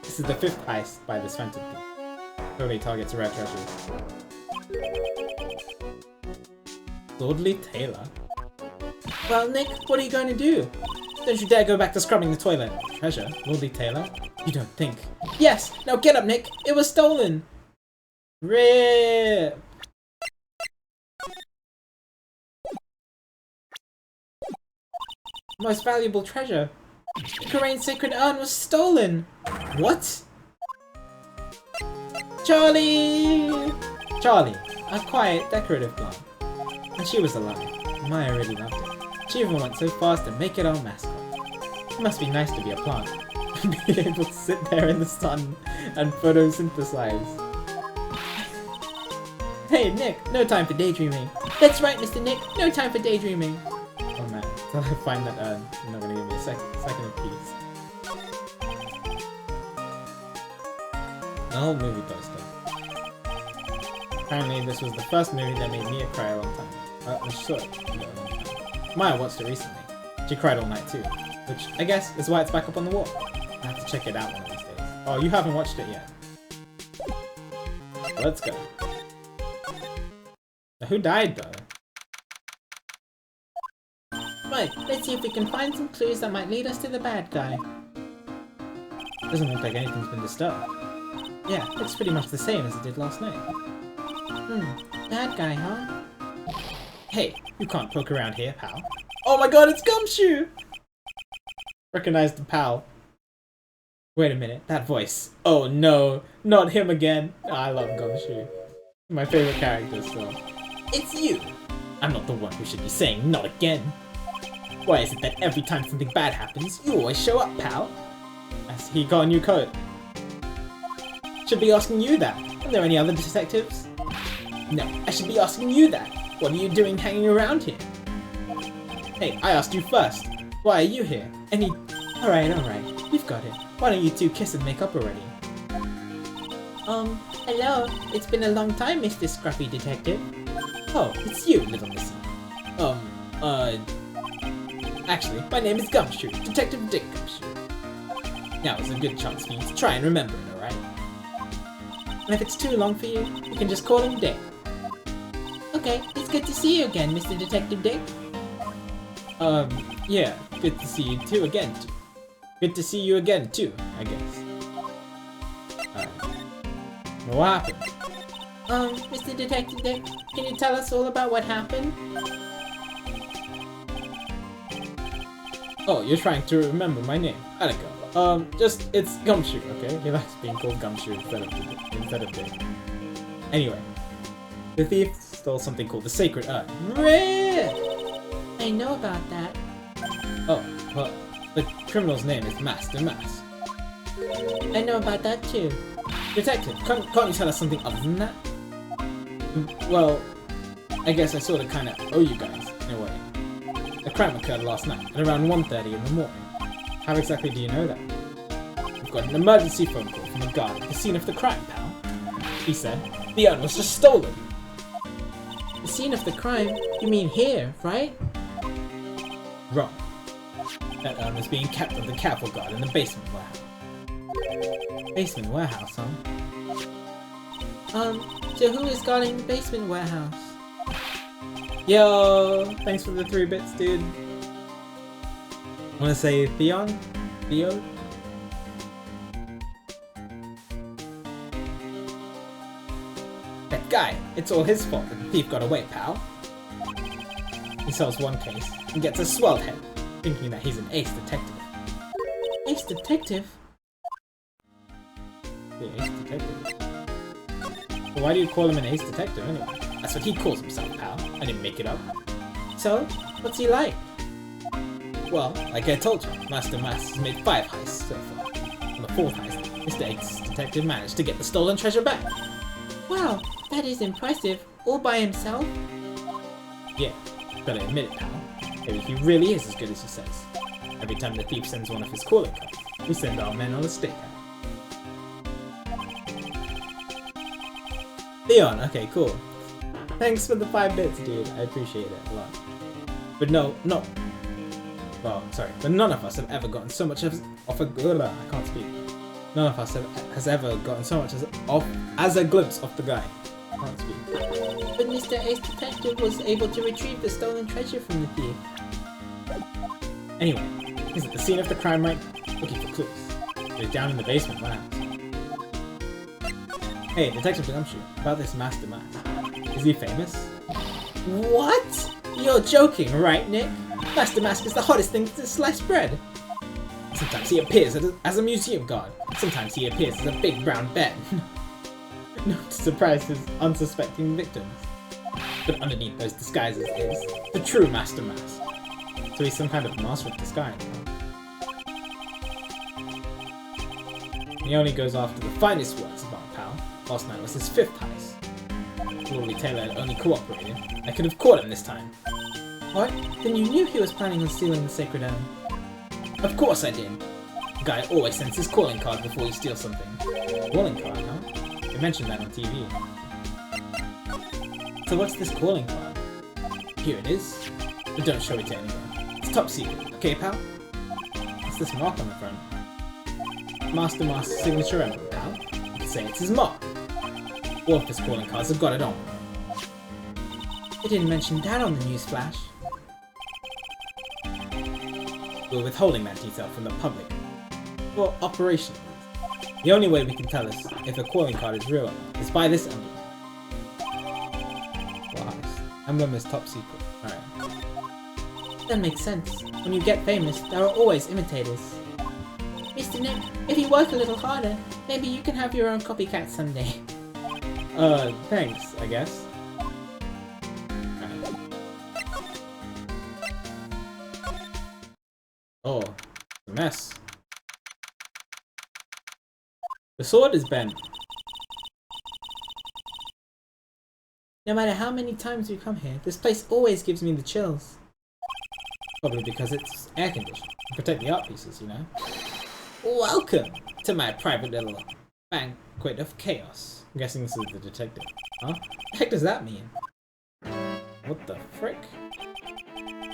This is the 5th heist by this phantom thief. Totally targets rare treasures. Lordly Taylor? Well, Nick, what are you going to do? Don't you dare go back to scrubbing the toilet. Treasure? Lordly Taylor? You don't think. Yes! Now get up, Nick! It was stolen! RIP! Most valuable treasure. Karain's sacred urn was stolen! What? Charlie! Charlie, a quiet, decorative plant. When she was alive, Maya really loved it. She even went so far as to make it our mascot. It must be nice to be a plant. Be able to sit there in the sun and photosynthesize. Hey Nick, no time for daydreaming. That's right, Mr. Nick. No time for daydreaming. Oh man, until I find that urn, you're not gonna give me a second of peace. An old movie poster. Apparently this was the first movie that made Mia cry a long time. I saw it a long time. Maya watched it recently. She cried all night too. Which, I guess, is why it's back up on the wall. I have to check it out one of these days. Oh, you haven't watched it yet. Let's go. Now, who died, though? Right, let's see if we can find some clues that might lead us to the bad guy. Doesn't look like anything's been disturbed. Yeah, looks pretty much the same as it did last night. Bad guy, huh? Hey, you can't poke around here, pal. Oh my god, it's Gumshoe! Recognize the pal. Wait a minute, that voice. Oh no, not him again. I love Gumshoe. My favorite character, so. It's you! I'm not the one who should be saying not again. Why is it that every time something bad happens, you always show up, pal? As he got a new coat. Should be asking you that. Are there any other detectives? No, I should be asking you that. What are you doing hanging around here? Hey, I asked you first. Why are you here? Alright, we've got it. Why don't you two kiss and make up already? Hello. It's been a long time, Mr. Scruffy Detective. Oh, it's you, little missy. Actually, my name is Gumshoe, Detective Dick Gumshoe. Now is a good chance for you to try and remember it, alright? And if it's too long for you, you can just call him Dick. Okay, it's good to see you again, Mr. Detective Dick. Yeah, good to see you too again. Good to see you again too, I guess. Alright. Well, what happened? Mr. Detective Dick, can you tell us all about what happened? Oh, you're trying to remember my name. I don't go. It's Gumshoe, okay? He likes being called Gumshoe instead of Dick. Anyway, the thief stole something called the Sacred Urn. I know about that. Oh, well, the criminal's name is Master Mask. I know about that too. Detective, can't you tell us something other than that? Well, I guess I sort of kind of owe you guys, in a way. A crime occurred last night at around 1:30 in the morning. How exactly do you know that? We've got an emergency phone call from a guard at the scene of the crime, pal. He said the urn was just stolen. The scene of the crime? You mean here, right? Wrong. That urn was being kept under careful guard in the basement warehouse. Basement warehouse, huh? So who is guarding the basement warehouse? Yo, thanks for the 3 bits, dude. Wanna say Theon? Theo? That guy, it's all his fault that the thief got away, pal. He solves one case and gets a swelled head, thinking that he's an ace detective. Ace detective? The ace detective? But why do you call him an ace detective anyway? That's what he calls himself, pal. I didn't make it up. So, what's he like? Well, like I told you, Master Mass has made 5 heists so far. On the 4th heist, Mr. Ace Detective managed to get the stolen treasure back. Wow, that is impressive. All by himself? Yeah, gotta admit it, pal. Maybe he really is as good as he says. Every time the thief sends one of his calling cards, we send our men on a stakeout. Theon, okay, cool. Thanks for the 5 bits, dude. I appreciate it a lot. But but none of us have ever gotten so much as I can't speak. None of us has ever gotten so much as a glimpse of the guy. I can't speak. But Mr. Ace Detective was able to retrieve the stolen treasure from the thief. Anyway, he's at the scene of the crime right looking for clues. He's down in the basement warehouse. Hey, Detective Gumshoe, about this Master Mass. Is he famous? What? You're joking, right, Nick? Master Mask is the hottest thing since sliced bread. Sometimes he appears as a museum guard. Sometimes he appears as a big brown bear. Not to surprise his unsuspecting victims. But underneath those disguises is the true Master Mask. So he's some kind of master of disguise. He only goes after the finest works of art, pal. Last night was his 5th heist. Lordy Taylor had only cooperated. I could have caught him this time. What? Then you knew he was planning on stealing the sacred urn. Of course I did. The guy always sends his calling card before he steals something. Calling card, huh? They mentioned that on TV. So what's this calling card? Here it is. But don't show it to anyone. It's top secret, okay, pal? What's this mark on the front? Master Master's signature emblem, pal. You could say it's his mark. All of his calling cards have got it on. They didn't mention that on the news flash. We're withholding that detail from the public. For operational reasons. The only way we can tell us if a calling card is real or not is by this emblem. Wow, this emblem is top secret. Alright. That makes sense. When you get famous, there are always imitators. Mr. Nick, if you work a little harder, maybe you can have your own copycat someday. Thanks, I guess. Oh, it's a mess. The sword is bent. No matter how many times we come here, this place always gives me the chills. Probably because it's air conditioned. To protect the art pieces, you know? Welcome to my private little banquet of chaos. I'm guessing this is the detective. Huh? What the heck does that mean? What the frick?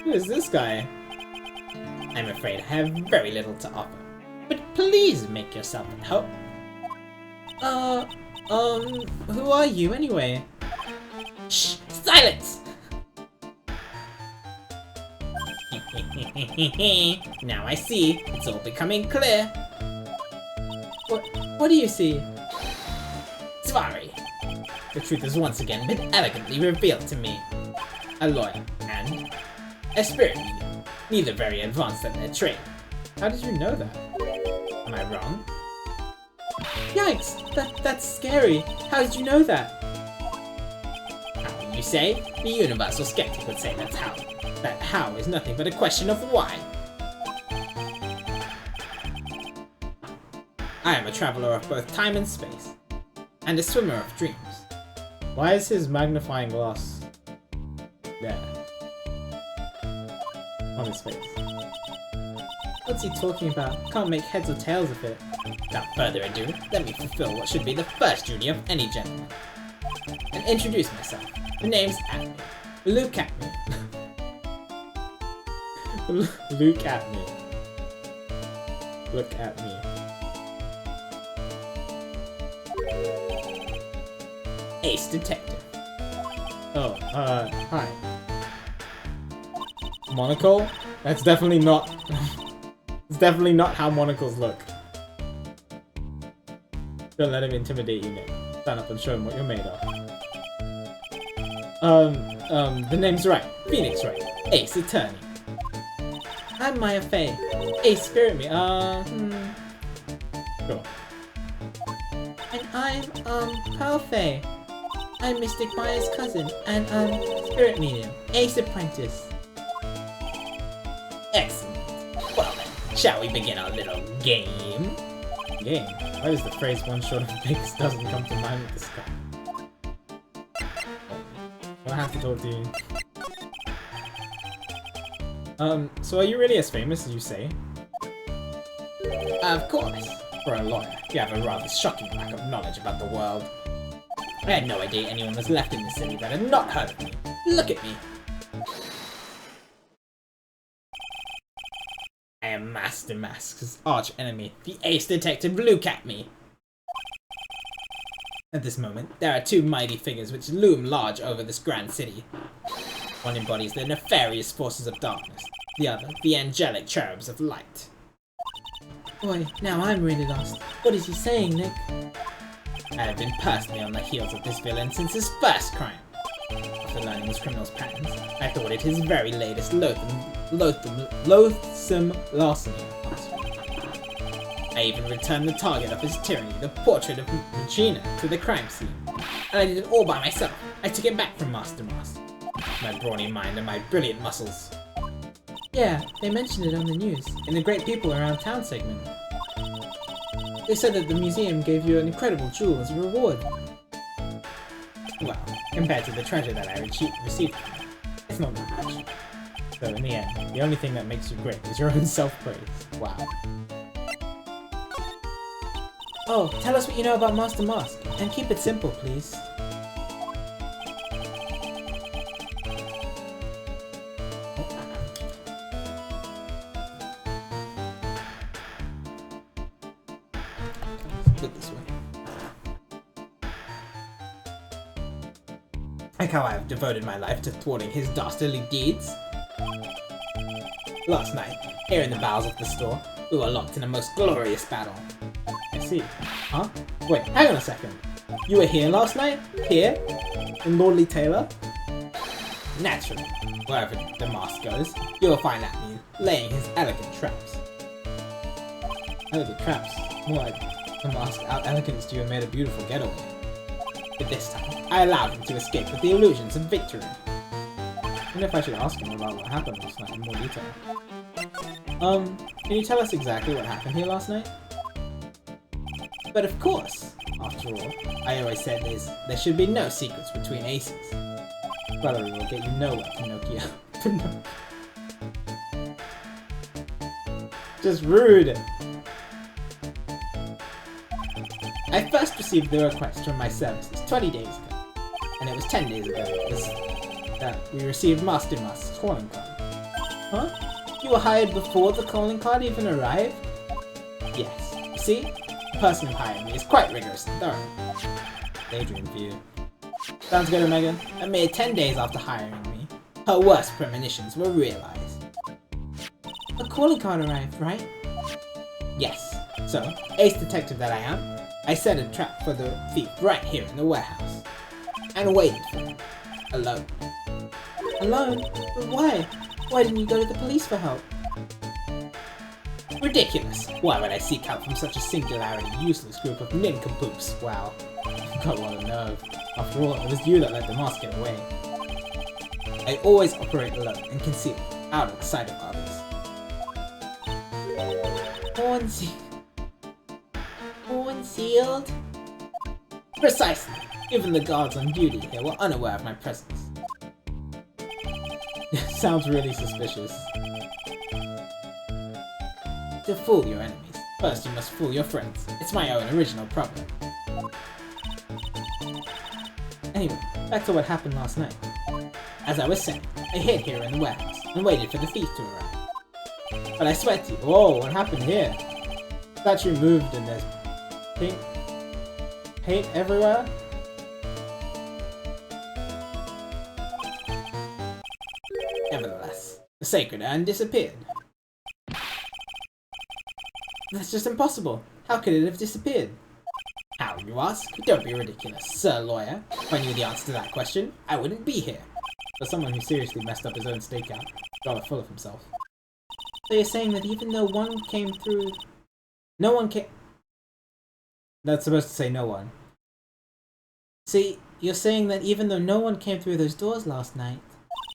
Who is this guy? I'm afraid I have very little to offer. But please make yourself at home. Who are you anyway? Shh! Silence! Now I see. It's all becoming clear. What do you see? Sorry. The truth has once again been elegantly revealed to me. A lawyer and a spirit medium. Neither very advanced at their trade. How did you know that? Am I wrong? Yikes! That's scary. How did you know that? How you say? The universal skeptic would say that's how. That how is nothing but a question of why. I am a traveler of both time and space, and a swimmer of dreams. Why is his magnifying glass there? his face. What's he talking about? Can't make heads or tails of it. Without further ado, let me fulfill what should be the first duty of any gentleman. And introduce myself. The name's Atme. Look at me. Look at me. Look at me. Ace Detective. Oh, hi. Monocle? That's definitely not... It's definitely not how monocles look. Don't let him intimidate you, Nick. Stand up and show him what you're made of. The name's Wright. Phoenix Wright. Ace Attorney. I'm Maya Fey. Ace Spirit Me. Sure. And I'm, Pearl Fey. I'm Mystic Maya's cousin, and, Spirit Medium. Ace Apprentice. Excellent. Well then, shall we begin our little game? Game? Why is the phrase one shot of pigs doesn't come to mind with this guy? I have to talk to you. So are you really as famous as you say? Of course. For a lawyer, you have a rather shocking lack of knowledge about the world. I had no idea anyone was left in the city that had not heard of me. Look at me. I am Master Mask's arch enemy, the Ace Detective. Look at me. At this moment, there are two mighty figures which loom large over this grand city. One embodies the nefarious forces of darkness, the other, the angelic cherubs of light. Boy, now I'm really lost. What is he saying, Nick? I have been personally on the heels of this villain since his first crime. After learning this criminal's patterns, I thought it his very latest loathsome larceny last week. I even returned the target of his tyranny, the portrait of Regina, to the crime scene. And I did it all by myself. I took it back from Master Mask. My brawny mind and my brilliant muscles. Yeah, they mentioned it on the news, in the Great People Around Town segment. They said that the museum gave you an incredible jewel as a reward. Well, compared to the treasure that I received, it's not that much. So in the end, the only thing that makes you great is your own self-praise. Wow. Oh, tell us what you know about Master Mask, and keep it simple, please. Look this way. Like how I have devoted my life to thwarting his dastardly deeds. Last night, here in the bowels of the store, we were locked in a most glorious battle. I see. Huh? Wait, hang on a second. You were here last night? Here? In Lordly Taylor? Naturally, wherever the mask goes, you will find Atme laying his elegant traps. Elegant traps? More like the mask out-eleganced you and made a beautiful getaway. But this time, I allowed him to escape with the illusions of victory. I wonder if I should ask him about what happened last night in more detail. Can you tell us exactly what happened here last night? But of course, after all, I always said there should be no secrets between aces. Brother, will get you nowhere, Pinocchio. Just rude! I first received the request from my services 20 days ago, and it was 10 days ago that we received Master Mask's calling card. Huh? You were hired before the calling card even arrived? Yes. You see, the person who hired me is quite rigorous and thorough. Daydream view. Sounds good, Omega. A mere 10 days after hiring me, her worst premonitions were realized. A calling card arrived, right? Yes. So, ace detective that I am, I set a trap for the thief right here in the warehouse. And waited for him. Alone. Alone? But why? Why didn't you go to the police for help? Ridiculous. Why would I seek help from such a singularly useless group of nincompoops? Wow. You've got a lot of nerve. After all, it was you that let the mask get away. I always operate alone and concealed, out of the sight of others. Concealed? Precisely. Even the guards on duty here were unaware of my presence. Sounds really suspicious. To fool your enemies, first you must fool your friends. It's my own original problem. Anyway, back to what happened last night. As I was saying, I hid here in the warehouse and waited for the thief to arrive. But I swear to you, Whoa, what happened here? Statue moved and there's paint everywhere? nevertheless, the sacred urn disappeared. That's just impossible. How could it have disappeared? How, you ask? Don't be ridiculous, Sir Lawyer. If I knew the answer to that question, I wouldn't be here. For someone who seriously messed up his own stakeout, rather full of himself. So you're saying that even though one came through... No one came... That's supposed to say no one. See, you're saying that even though no one came through those doors last night,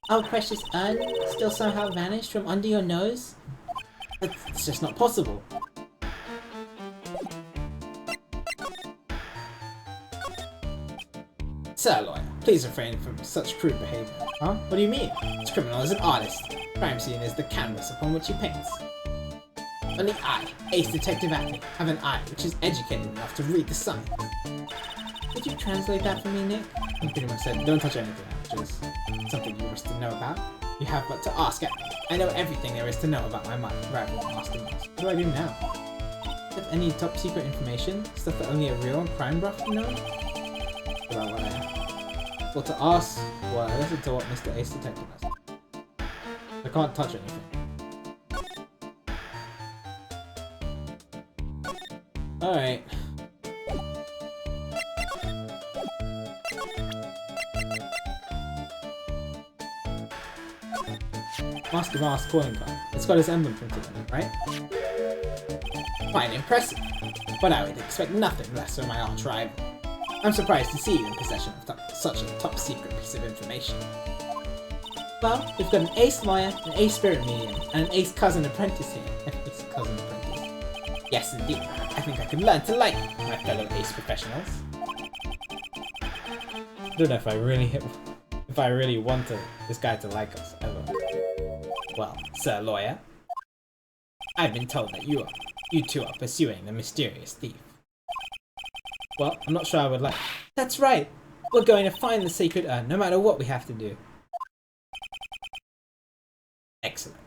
our precious urn still somehow vanished from under your nose? It's just not possible. Sir Lawyer, please refrain from such crude behavior. Huh? What do you mean? This criminal is an artist. Crime scene is the canvas upon which he paints. Only I, Ace Detective Acme, have an eye which is educated enough to read the signs. Could you translate that for me, Nick? He pretty much said, don't touch anything, which is something you wish to know about. You have but to ask Acme. I know everything there is to know about my rival, Master Mouse. What do I do now? Have any top secret information? Stuff that only a real crime buff would know? About what I have. Well, to ask, well, I listen to what Mr. Ace Detective has. I can't touch anything. Alright. Master Mask calling card. It's got his emblem printed on it, right? Quite impressive, but I would expect nothing less from my arch rival. I'm surprised to see you in possession of such a top secret piece of information. Well, we've got an ace lawyer, an ace spirit medium, and an ace cousin apprentice here. An ace cousin apprentice. Yes, indeed. I think I could learn to like my fellow ace professionals. I don't know if I really want this guy to like us ever. Well, Sir Lawyer, I've been told that you two are pursuing the mysterious thief. Well, I'm not sure I would like. That's right! We're going to find the sacred urn, no matter what we have to do. Excellent.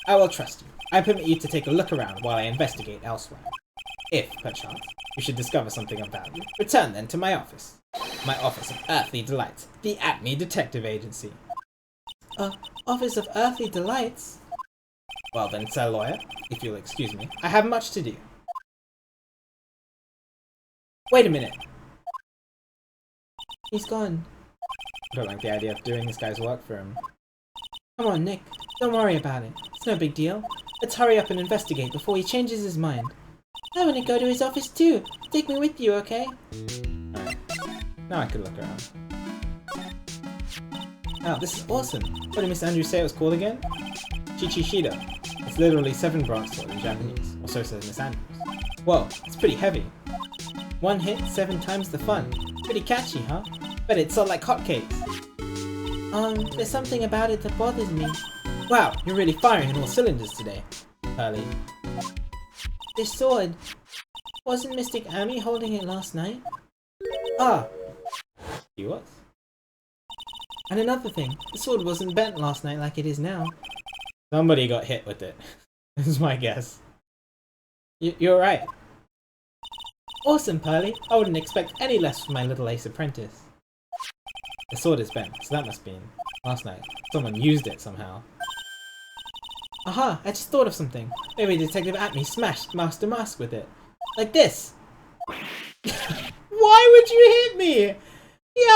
I will trust you. I permit you to take a look around while I investigate elsewhere. If, perchance, you should discover something of value, return then to my office. My Office of Earthly Delights, the Acme Detective Agency. Office of Earthly Delights? Well then, Sir Lawyer, if you'll excuse me, I have much to do. Wait a minute. He's gone. I don't like the idea of doing this guy's work for him. Come on, Nick. Don't worry about it. It's no big deal. Let's hurry up and investigate before he changes his mind. I want to go to his office too. Take me with you, okay? Alright. Now I can look around. Oh, this is awesome. What did Miss Andrews say it was called again? Chichishida. It's literally 7 branch sword in Japanese, or so says Miss Andrews. Whoa, it's pretty heavy. One hit, 7 times the fun. Pretty catchy, huh? But it's all like hotcakes. There's something about it that bothers me. Wow, you're really firing on all cylinders today, Pearly. This sword. Wasn't Mystic Amy holding it last night? Ah! He was. And another thing, the sword wasn't bent last night like it is now. Somebody got hit with it. This is my guess. You're right. Awesome, Pearly. I wouldn't expect any less from my little ace apprentice. The sword is bent, so that must be last night. Someone used it somehow. Aha! I just thought of something. Maybe Detective Acme smashed Master Mask with it. Like this! Why would you hit me?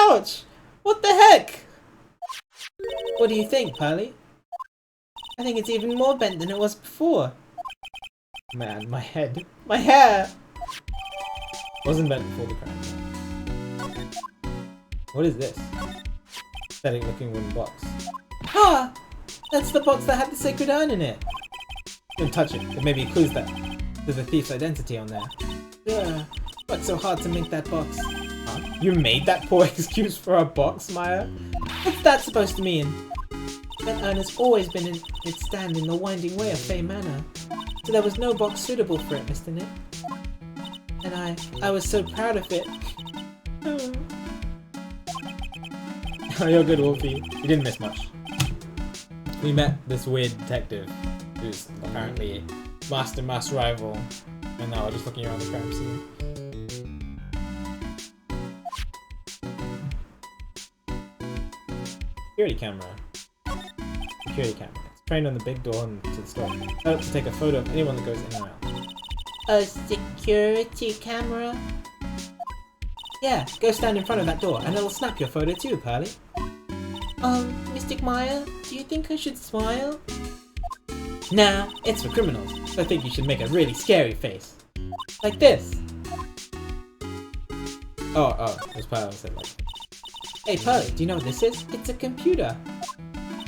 Ouch! What the heck? What do you think, Pearly? I think it's even more bent than it was before. Man, my head. My hair! Wasn't bent before the crime. What is this? Pathetic looking wooden box. Ah! That's the box that had the sacred urn in it! Don't touch it. There may be clues that there's a thief's identity on there. Ugh. What's so hard to make that box? Huh? You made that poor excuse for a box, Maya? What's that supposed to mean? That urn has always been in its stand in the winding way of Fey Manor. So there was no box suitable for it, Mr. Nick. And I was so proud of it. Oh, you're good, Wolfie. You didn't miss much. We met this weird detective who's apparently master rival. And now we're just looking around the crime scene. Security camera. Security camera. It's trained on the big door to the store. Set up to take a photo of anyone that goes in and out. A security camera? Yeah, go stand in front of that door and it'll snap your photo too, Pearly. Mystic Maya, do you think I should smile? Nah, it's for criminals, so I think you should make a really scary face. Like this. Oh, that's probably what I said. Like. Hey Pearly, do you know what this is? It's a computer.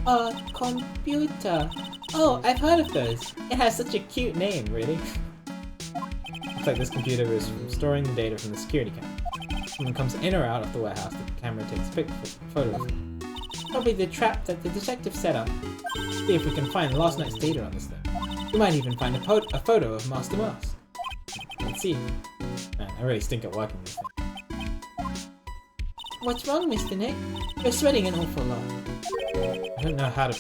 A computer. Oh, I've heard of those. It has such a cute name, really. Looks like this computer is storing the data from the security camera. Someone comes in or out of the warehouse, the camera takes a photo of them. Probably the trap that the detective set up. See if we can find last night's data on this thing. We might even find a photo of Master Mask. Let's see. Man, I really stink at working this thing. What's wrong, Mr. Nick? You're sweating an awful lot. I don't know how to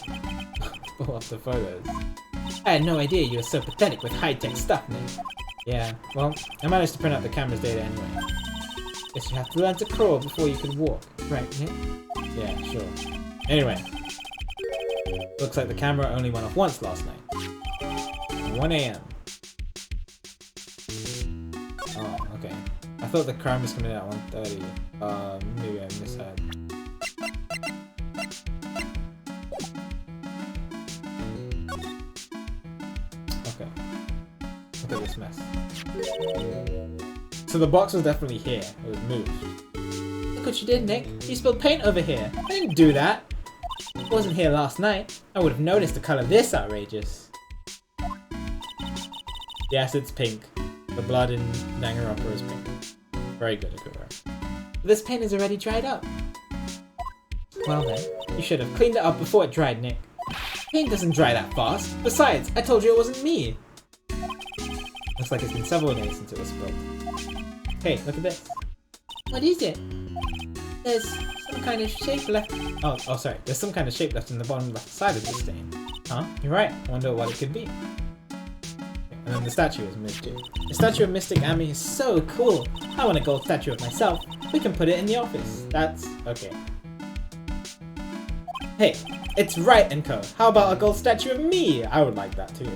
pull up the photos. I had no idea you were so pathetic with high-tech stuff, Nick. Yeah, well, I managed to print out the camera's data anyway. Guess you have to learn to crawl before you can walk, right, Nick? Yeah, sure. Anyway. Looks like the camera only went off once last night. 1 AM. Oh, okay. I thought the crime was committed at 1:30. Maybe I misheard. Okay. Look at this mess. So the box was definitely here. It was moved. Look what you did, Nick. You spilled paint over here. I didn't do that. It wasn't here last night. I would have noticed the color this outrageous. Yes, it's pink. The blood in Danganronpa is pink. Very good, Akura. This paint is already dried up. Well then, you should have cleaned it up before it dried, Nick. Paint doesn't dry that fast. Besides, I told you it wasn't me. Looks like it's been several days since it was spilled. Hey, look at this. What is it? There's some kind of shape left. Oh, sorry. There's some kind of shape left in the bottom left side of this stain. Huh? You're right. I wonder what it could be. And then the statue is moved too. The statue of Mystic Ami is so cool. I want a gold statue of myself. We can put it in the office. That's okay. Hey, it's Wright and Co. How about a gold statue of me? I would like that too.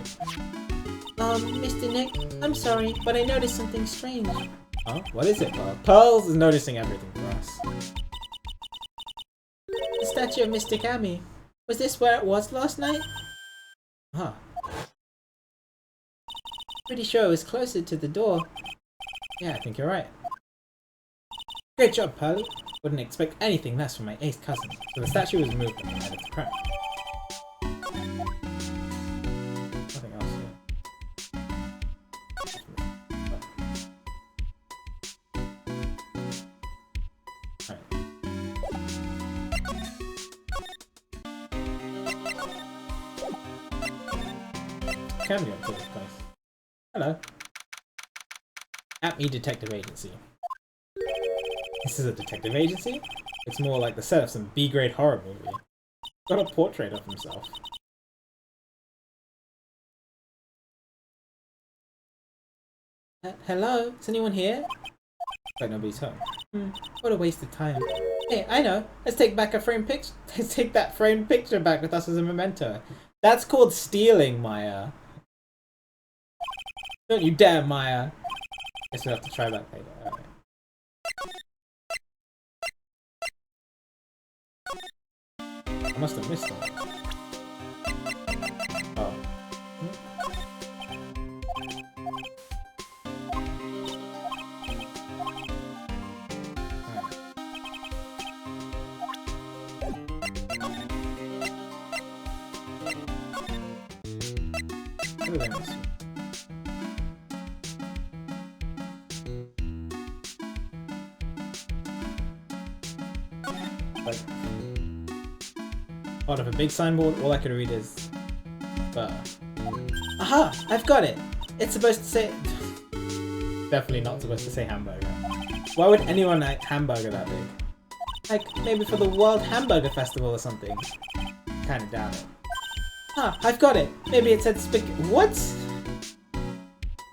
Mr. Nick, I'm sorry, but I noticed something strange. Oh, what is it, Pearl? Pearls is noticing everything for us. The statue of Mystic Ami. Was this where it was last night? Huh. Pretty sure it was closer to the door. Yeah, I think you're right. Great job, Pearly. Wouldn't expect anything less from my ace cousin. So the statue was moved on the night of the crime. Nothing else here. Can we go to this place? Hello. At me Detective Agency. This is a detective agency? It's more like the set of some B-grade horror movie. Got a portrait of himself. Hello? Is anyone here? Like nobody's home. What a waste of time. Hey, I know. Let's take back a framed picture. Let's take that framed picture back with us as a memento. That's called stealing, Maya. Don't you dare, Maya. Guess we'll have to try that later. Alright. I must have missed it. Oh. What did I miss? Like, part of a big signboard, all I could read is Aha! I've got it! It's supposed to say... Definitely not supposed to say hamburger. Why would anyone like hamburger that big? Like, maybe for the World Hamburger Festival or something. Kinda doubt it. Ah, I've got it! Maybe it said what?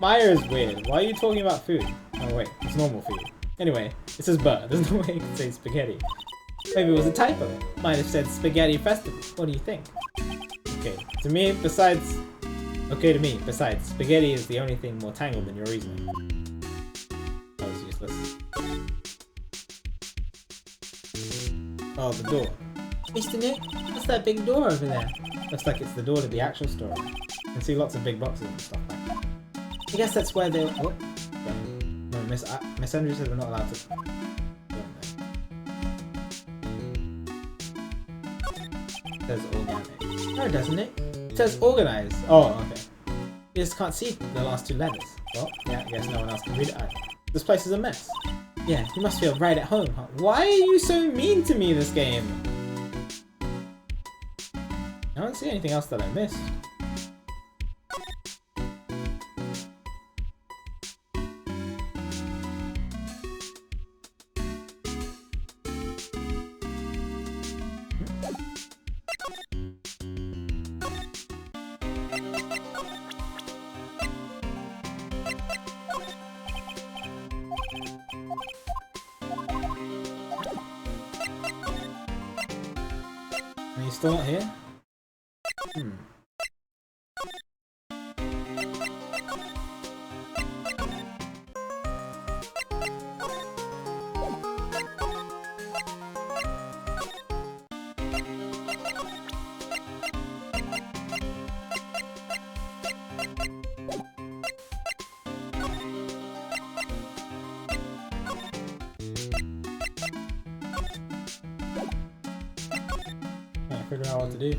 Maya is weird. Why are you talking about food? Oh wait, it's normal food. Anyway, it says burr. There's no way you can say spaghetti. Maybe it was a typo. Might have said spaghetti festival. What do you think? Okay, to me, besides... Okay to me, besides, spaghetti is the only thing more tangled than your reasoning. That was useless. Oh, the door. Mr. Nick, what's that big door over there? Looks like it's the door to the actual store. You can see lots of big boxes and stuff like that. I guess that's where they... Oh, no, Miss Andrews said we're not allowed to... It says organic. no, doesn't it? It says organized. Oh, okay. You just can't see the last two letters. Well, yeah, I guess no one else can read it either. This place is a mess. Yeah, you must feel right at home, huh? Why are you so mean to me this game? I don't see anything else that I missed. Are you still not here? Can't figure out what to do.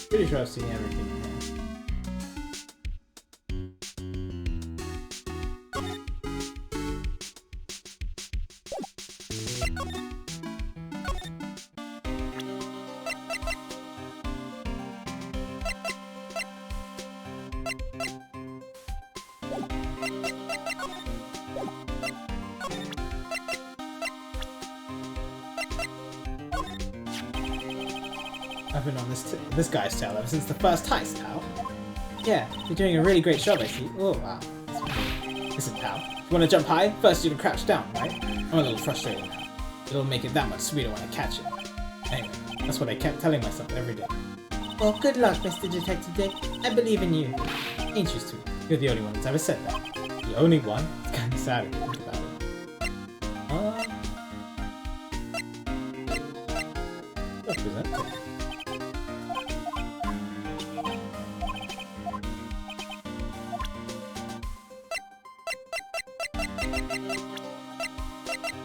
Pretty sure I've seen everything in here. I've been on this guy's tail ever since the first heist, pal. Yeah, you're doing a really great job, I see. Oh, wow. Listen, pal. If you want to jump high, first you need to crouch down, right? I'm a little frustrated now. It'll make it that much sweeter when I catch it. Anyway, that's what I kept telling myself every day. Well, good luck, Mr. Detective Dick. I believe in you. Ain't you sweet? You're the only one that's ever said that. The only one? It's kind of sad if you think about it. Represent it.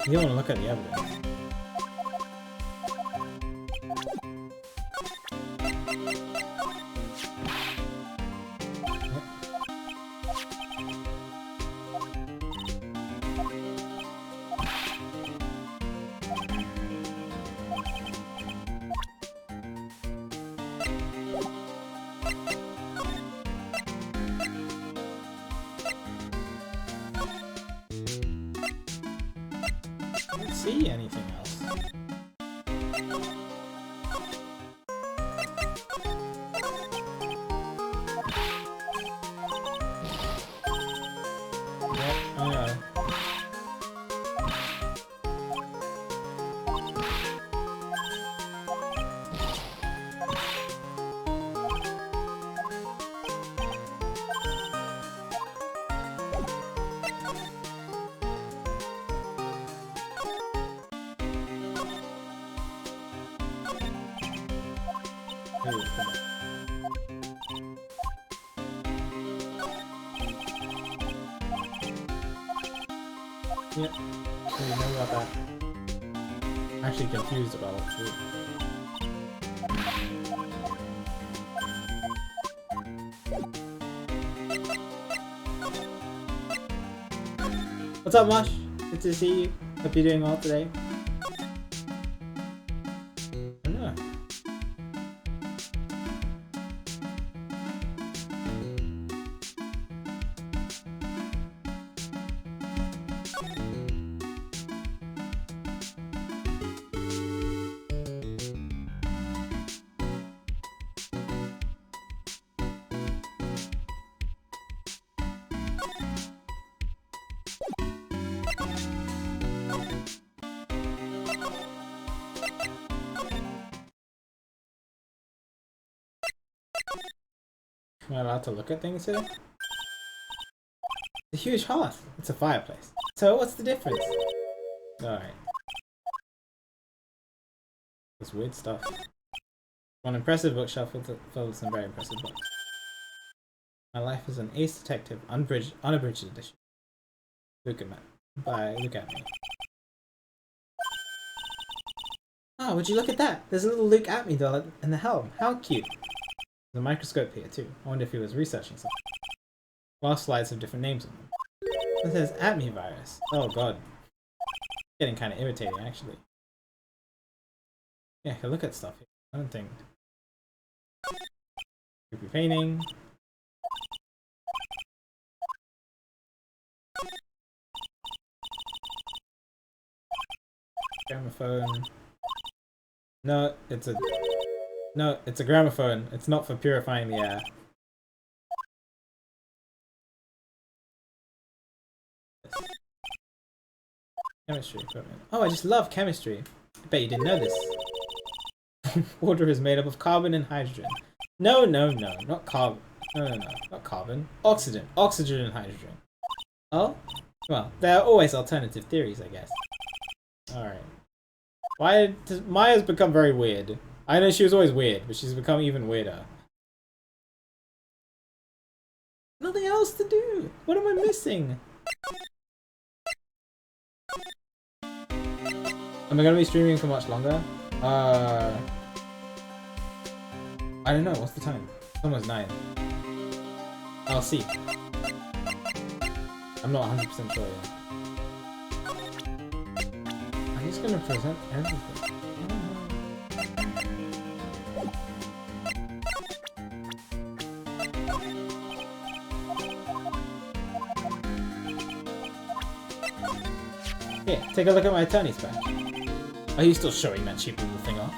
You don't want to look at the evidence. I don't see anything else. Yeah, I know. Ooh, yep. So you know about that. I'm actually confused about what to do. What's up, Mosh? Good to see you. Hope you're doing well today. I don't know. Am I allowed to look at things here? It's a huge hearth. It's a fireplace. So what's the difference? Alright. It's weird stuff. One impressive bookshelf filled with some very impressive books. My life as an ace detective, unabridged edition. Look at me. Look at me. Oh, would you look at that? There's a little Look at me doll in the helm. How cute. There's a microscope here too. I wonder if he was researching something. Glass slides have different names on them. It says at me virus. Oh god. Getting kind of irritating actually. Yeah, I can look at stuff here. I don't think. Creepy painting. Gramophone. No, it's a gramophone. It's not for purifying the air. Chemistry equipment. Oh, I just love chemistry. I bet you didn't know this. Water is made up of carbon and hydrogen. No, not carbon. No, not carbon. Oxygen and hydrogen. Oh? Well, there are always alternative theories, I guess. Alright. Why does Maya's become very weird? I know she was always weird, but she's become even weirder. Nothing else to do! What am I missing? Am I gonna be streaming for much longer? I don't know, what's the time? It's almost 9. I'll see. I'm not 100% sure yet. I'm just gonna present everything. Here, take a look at my attorney's badge. Are you still showing that cheap little thing off?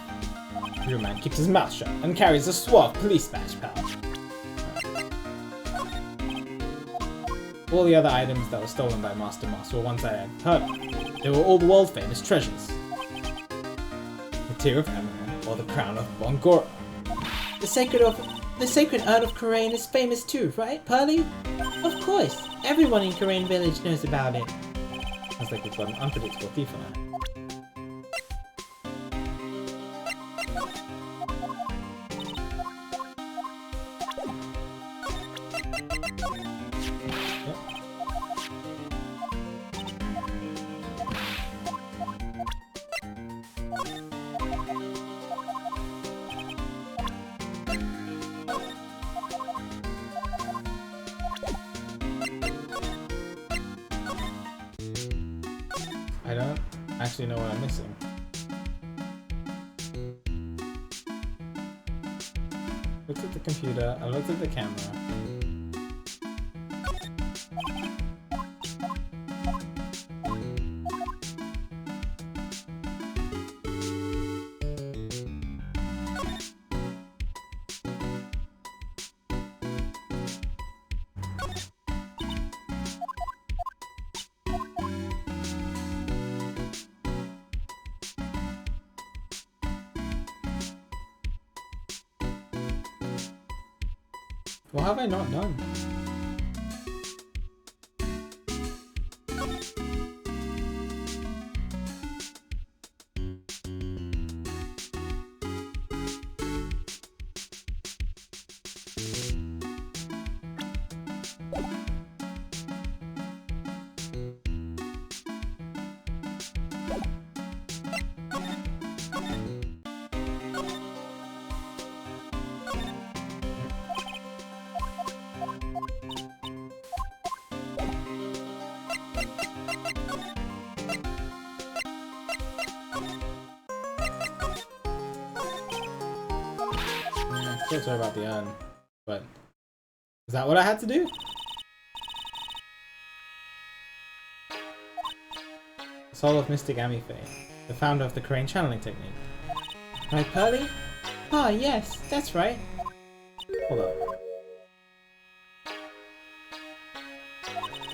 Your man keeps his mouth shut and carries a suave police badge, pal. All the other items that were stolen by Master Moss were ones I had heard of. They were all the world-famous treasures. The Tear of Emerald, or the Crown of Bongora. The sacred Urn of Karain is famous too, right, Pearly? Of course! Everyone in Karain Village knows about it. Sounds like we've got an unpredictable thief on our hands. I don't actually know what I'm missing. Looked at the computer, I looked at the camera. What have I not done? Still sorry about the urn, but is that what I had to do? Soul of Mystic Amifae, the founder of the Crane channeling technique. Right, Pearly? Ah, yes, that's right. Hold up.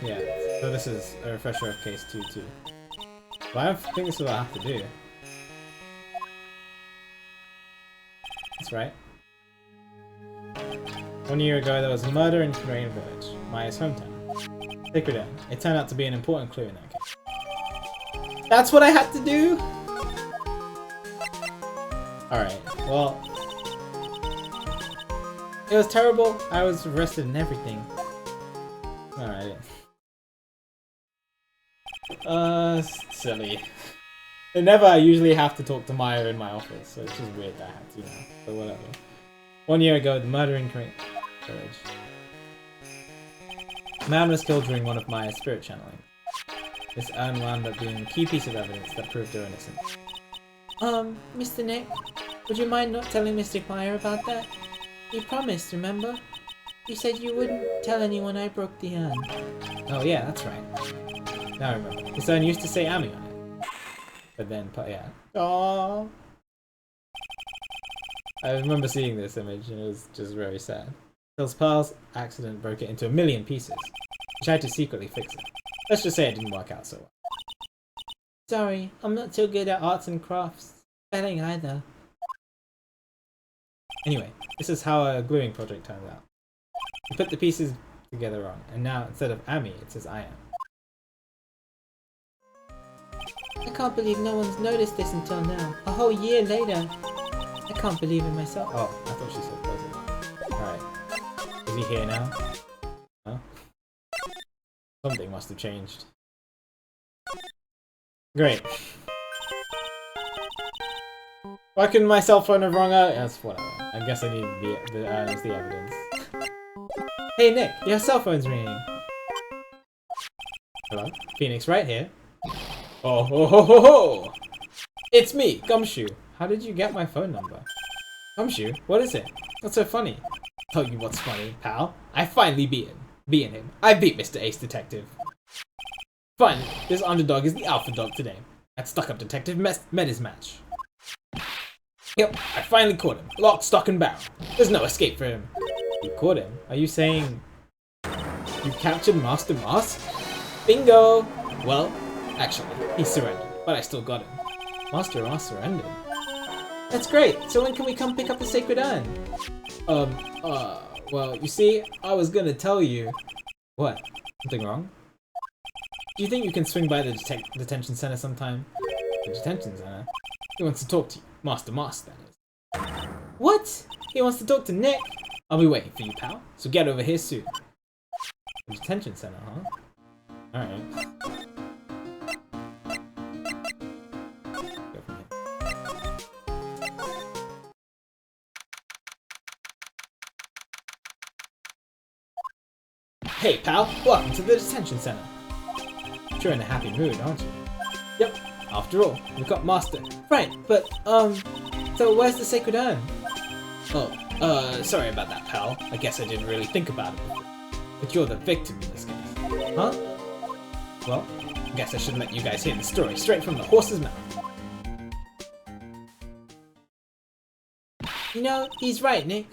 Yeah, so this is a refresher of case 2-2. But I don't think this is what I have to do. That's right. 1 year ago, there was a murder in Crane Village, Maya's hometown. Sacred Urn. It turned out to be an important clue in that case. That's what I had to do? Alright, well... It was terrible. I was arrested and everything. Alright. Silly. I never usually have to talk to Maya in my office, so it's just weird that I had to now. But whatever. 1 year ago, the murder in Crane Village. A man was killed during one of Maya's spirit channeling. This urn wound up being a key piece of evidence that proved her innocence. Mr. Nick, would you mind not telling Mr. Meyer about that? You promised, remember? You said you wouldn't tell anyone I broke the urn. Oh yeah, that's right. Now I remember. This urn used to say Ami on it. But then, yeah. Aww. I remember seeing this image and it was just very sad. Phil's Pearl's accident broke it into a million pieces. He tried to secretly fix it. Let's just say it didn't work out so well. Sorry, I'm not too good at arts and crafts. Spelling either. Anyway, this is how a gluing project turned out. We put the pieces together wrong, and now instead of Ami, it says I am. I can't believe no one's noticed this until now. A whole year later. I can't believe it myself. Oh, I thought she said close it. Alright. Is he here now? Huh? Something must have changed. Great. Why couldn't my cell phone have rung out? That's whatever. I guess I need the as the evidence. Hey Nick, your cell phone's ringing. Hello? Phoenix Wright here. Oh ho ho ho ho! It's me, Gumshoe. How did you get my phone number? Gumshoe? What is it? What's so funny? Tell you what's funny, pal. I finally beaten him. I beat Mr. Ace Detective. Finally, this underdog is the alpha dog today. That stuck-up detective met his match. Yep, I finally caught him. Lock, stock, and barrel. There's no escape for him. You caught him? Are you saying you captured Master Mask? Bingo! Well, actually, he surrendered, but I still got him. Master Mask surrendered. That's great! So when can we come pick up the Sacred Urn? Well, you see, I was gonna tell you... What? Something wrong? Do you think you can swing by the detention center sometime? The detention center? He wants to talk to you. Master Mask, that is. What? He wants to talk to Nick? I'll be waiting for you, pal. So get over here soon. The detention center, huh? Alright. Go from here. Hey, pal. Welcome to the detention center. You're in a happy mood, aren't you? Yep. After all, we've got Master. Right, but, so where's the Sacred Urn? Oh, sorry about that, pal. I guess I didn't really think about it before. But you're the victim in this case. Huh? Well, I guess I should let you guys hear the story straight from the horse's mouth. You know, he's right, Nick.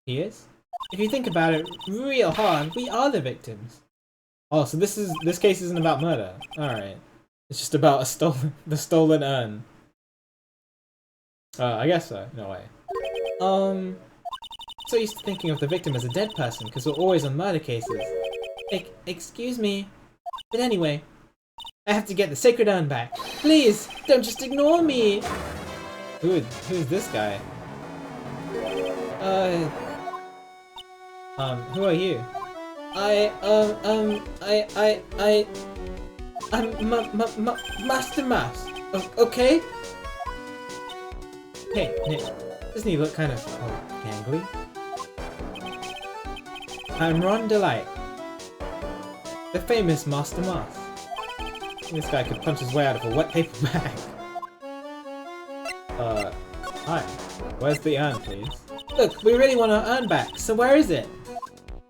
He is? If you think about it real hard, we are the victims. Oh, so this case isn't about murder. Alright. It's just about the stolen urn. I guess so. No way. So used to thinking of the victim as a dead person because we're always on murder cases. Excuse me. But anyway, I have to get the Sacred Urn back. Please, don't just ignore me. Who's this guy? Who are you? I'm Master Mouse. Okay? Hey, Nick. Doesn't he look kind of, gangly? I'm Ron Delight. The famous Master Mouse. This guy could punch his way out of a wet paper bag. Hi. Where's the urn, please? Look, we really want our urn back, so where is it?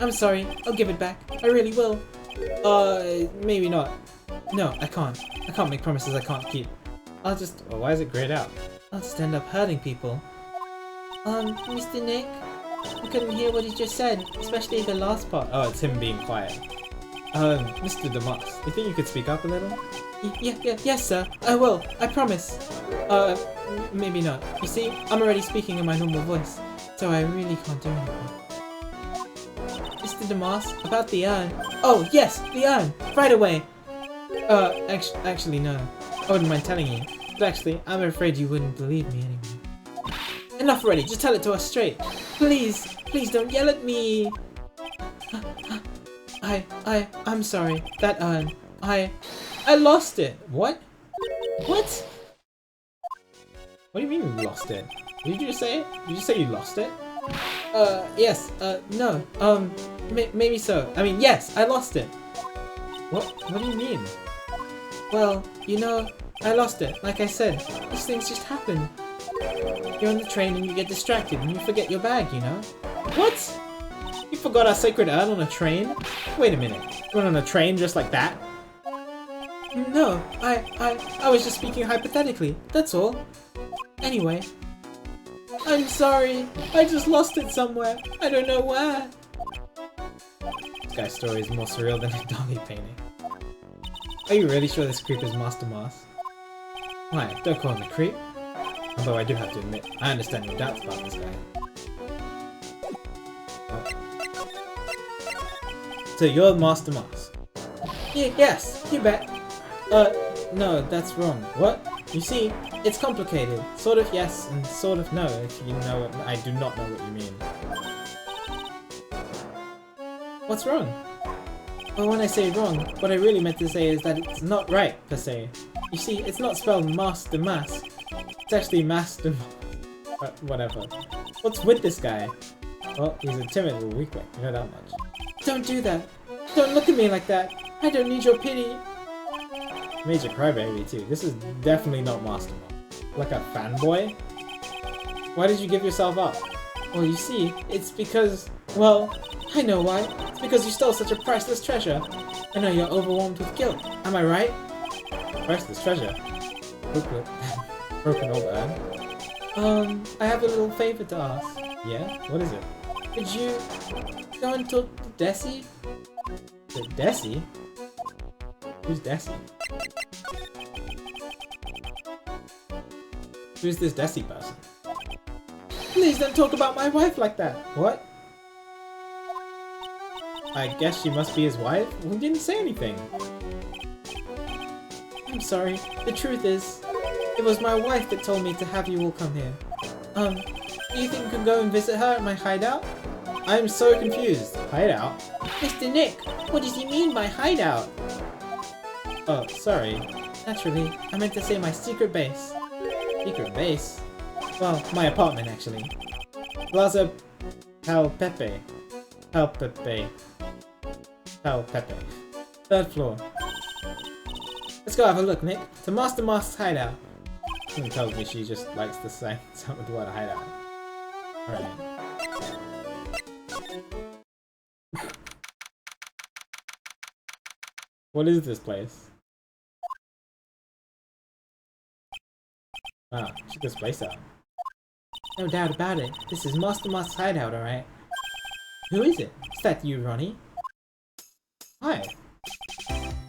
I'm sorry, I'll give it back. I really will. Maybe not. No, I can't. I can't make promises I can't keep. I'll just... Well, why is it grayed out? I'll just end up hurting people. Mr. Nick? I couldn't hear what he just said, especially the last part. Oh, it's him being quiet. Mr. Demas, you think you could speak up a little? Yes, sir. I will. I promise. Maybe not. You see, I'm already speaking in my normal voice, so I really can't do anything. Mr. Demas, about the urn. Oh, yes, the urn! Right away! Actually, no. I wouldn't mind telling you. But actually, I'm afraid you wouldn't believe me anyway. Enough already, just tell it to us straight. Please, please don't yell at me. I'm sorry. That urn. I lost it. What? What? What do you mean you lost it? Did you just say it? Did you say you lost it? Yes. No. Maybe so. I mean, yes, I lost it. What do you mean? Well, you know, I lost it. Like I said, these things just happen. You're on the train and you get distracted and you forget your bag, you know? What? You forgot our sacred urn on a train? Wait a minute. You went on a train just like that? No, I was just speaking hypothetically, that's all. Anyway. I'm sorry. I just lost it somewhere. I don't know where. This guy's story is more surreal than a Dolly painting. Are you really sure this creep is Master Moss? Why, don't call him a creep. Although I do have to admit, I understand your doubts about this guy. So you're Master Moss? Yes, you bet. No, that's wrong. What? You see, it's complicated. Sort of yes, and sort of no, if you know what I do not know what you mean. What's wrong? Well, when I say wrong, what I really meant to say is that it's not right, per se. You see, it's not spelled Master Mass. It's actually Master... whatever. What's with this guy? Well, he's a timid little weakling, you know that much. Don't do that! Don't look at me like that! I don't need your pity! Major crybaby too. This is definitely not Master Moss. Like a fanboy? Why did you give yourself up? Well, you see, it's because... Well, I know why. It's because you stole such a priceless treasure. I know you're overwhelmed with guilt. Am I right? Priceless treasure? Broken old urn? I have a little favor to ask. Yeah? What is it? Could you go and talk to Desi? To Desi? Who's Desi? Who's this Desi person? Please don't talk about my wife like that! What? I guess she must be his wife? We didn't say anything. I'm sorry. The truth is, it was my wife that told me to have you all come here. Do you think we could go and visit her at my hideout? I'm so confused. Hideout? Mr. Nick, what does he mean by hideout? Oh, sorry. Naturally, I meant to say my secret base. Secret base? Well, my apartment, actually. Plaza Palpepe. Palpepe. Palpepe. Third floor. Let's go have a look, Nick. To Master Moss's hideout. Someone tells me she just likes to say something with the word hideout. Alright. What is this place? Wow, check this place out. No doubt about it. This is Master Moss's hideout, alright? Who is it? Is that you, Ronnie? Hi.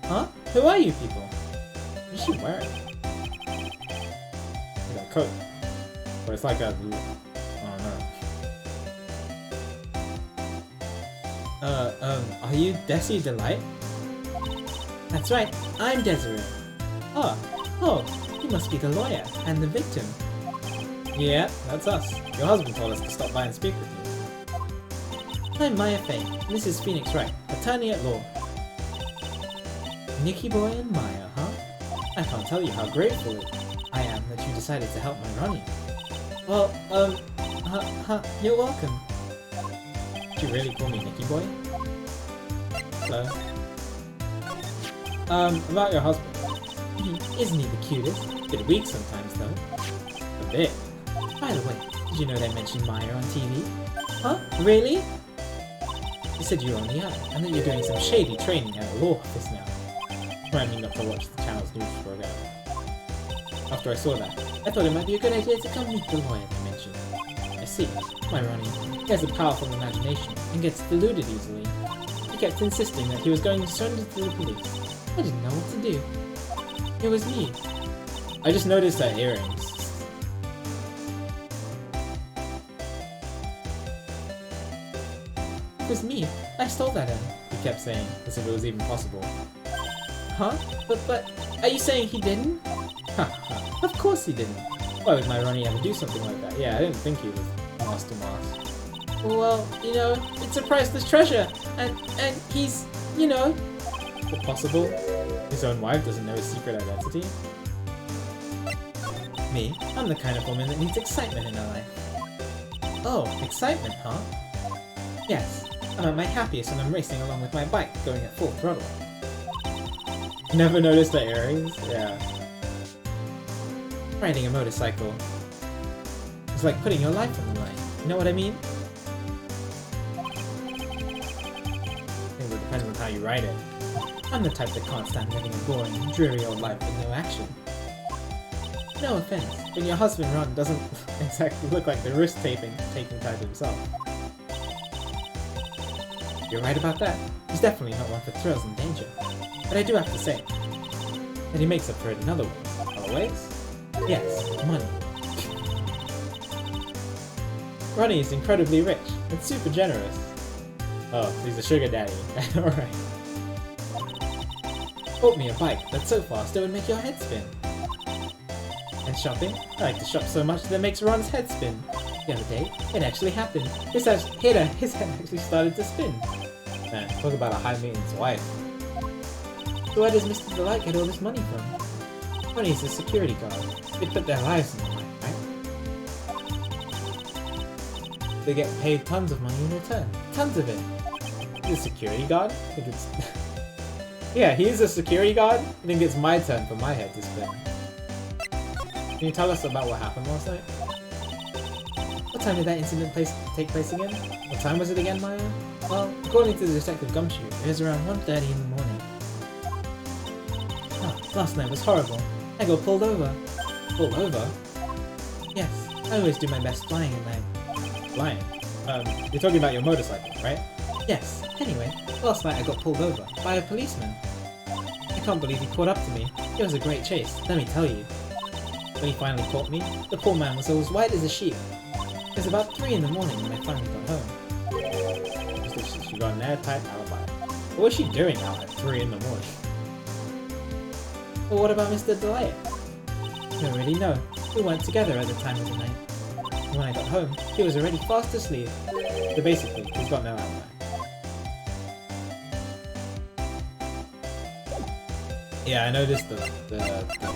Huh? Who are you people? What is she wearing? Like a coat. Or it's like a... oh no. Are you Desi Delight? That's right, I'm Desiree. Oh, you must be the lawyer and the victim. Yeah, that's us. Your husband told us to stop by and speak with you. I'm Maya Fey, and this is Phoenix Wright, attorney at law. Nicky Boy and Maya, huh? I can't tell you how grateful I am that you decided to help my Ronnie. Well, you're welcome. Did you really call me Nicky Boy? Hello? About your husband. Isn't he the cutest? Bit weak sometimes, though. A bit. By the way, did you know they mentioned Maya on TV? Huh? Really? You said you were on the air, and that you're doing some shady training at a law office now. Remind me not to watch the channel's news program. After I saw that, I thought it might be a good idea to come meet the lawyer they mentioned. I see. My Ronnie, he has a powerful imagination and gets deluded easily. He kept insisting that he was going to surrender to the police. I didn't know what to do. It was me. I just noticed her earrings. It was me. I stole that ring. He kept saying, as if it was even possible. Huh? But, are you saying he didn't? Of course he didn't. Why would my Ronnie ever do something like that? Yeah, I didn't think he was Master Mask. Well, you know, it's a priceless treasure, and he's, you know... Is it possible his own wife doesn't know his secret identity? Me? I'm the kind of woman that needs excitement in her life. Oh, excitement, huh? Yes. I'm at my happiest when I'm racing along with my bike, going at full throttle. Never noticed the earrings? Yeah. Riding a motorcycle. It's like putting your life on the line. You know what I mean? I think it depends on how you ride it. I'm the type that can't stand living a boring, dreary old life with no action. No offense, but your husband Ron doesn't exactly look like the risk-taking type himself. You're right about that. He's definitely not one for thrills and danger. But I do have to say that he makes up for it in other ways. Other ways? Yes, money. Ronnie is incredibly rich and super generous. Oh, he's a sugar daddy. Alright. Bought me a bike that's so fast it would make your head spin. And shopping? I like to shop so much that it makes Ron's head spin. The other day, it actually happened. His head actually started to spin. Man, talk about a high-maintenance wife. So where does Mr. Delight get all this money from? Ronnie's a security guard. They put their lives on the line, right? They get paid tons of money in return. Tons of it. He's a security guard? I think it's... Yeah, he's a security guard. I think it's my turn for my head to spin. Can you tell us about what happened last night? What time did that incident take place again? What time was it again, Maya? Well, according to the Detective Gumshoe, it was around 1:30 in the morning. Oh, last night was horrible. I got pulled over. Pulled over? Yes, I always do my best flying at night. Flying? You're talking about your motorcycle, right? Yes. Anyway, last night I got pulled over by a policeman. I can't believe he caught up to me. It was a great chase, let me tell you. When he finally caught me, the poor man was as white as a sheet. It was about 3 in the morning when I finally got home. She got an airtight alibi. What was she doing out at 3 in the morning? Well, what about Mr. Delight? I don't really know. We weren't together at the time of the night. And when I got home, he was already fast asleep. So basically, he's got no alibi. Yeah, I noticed the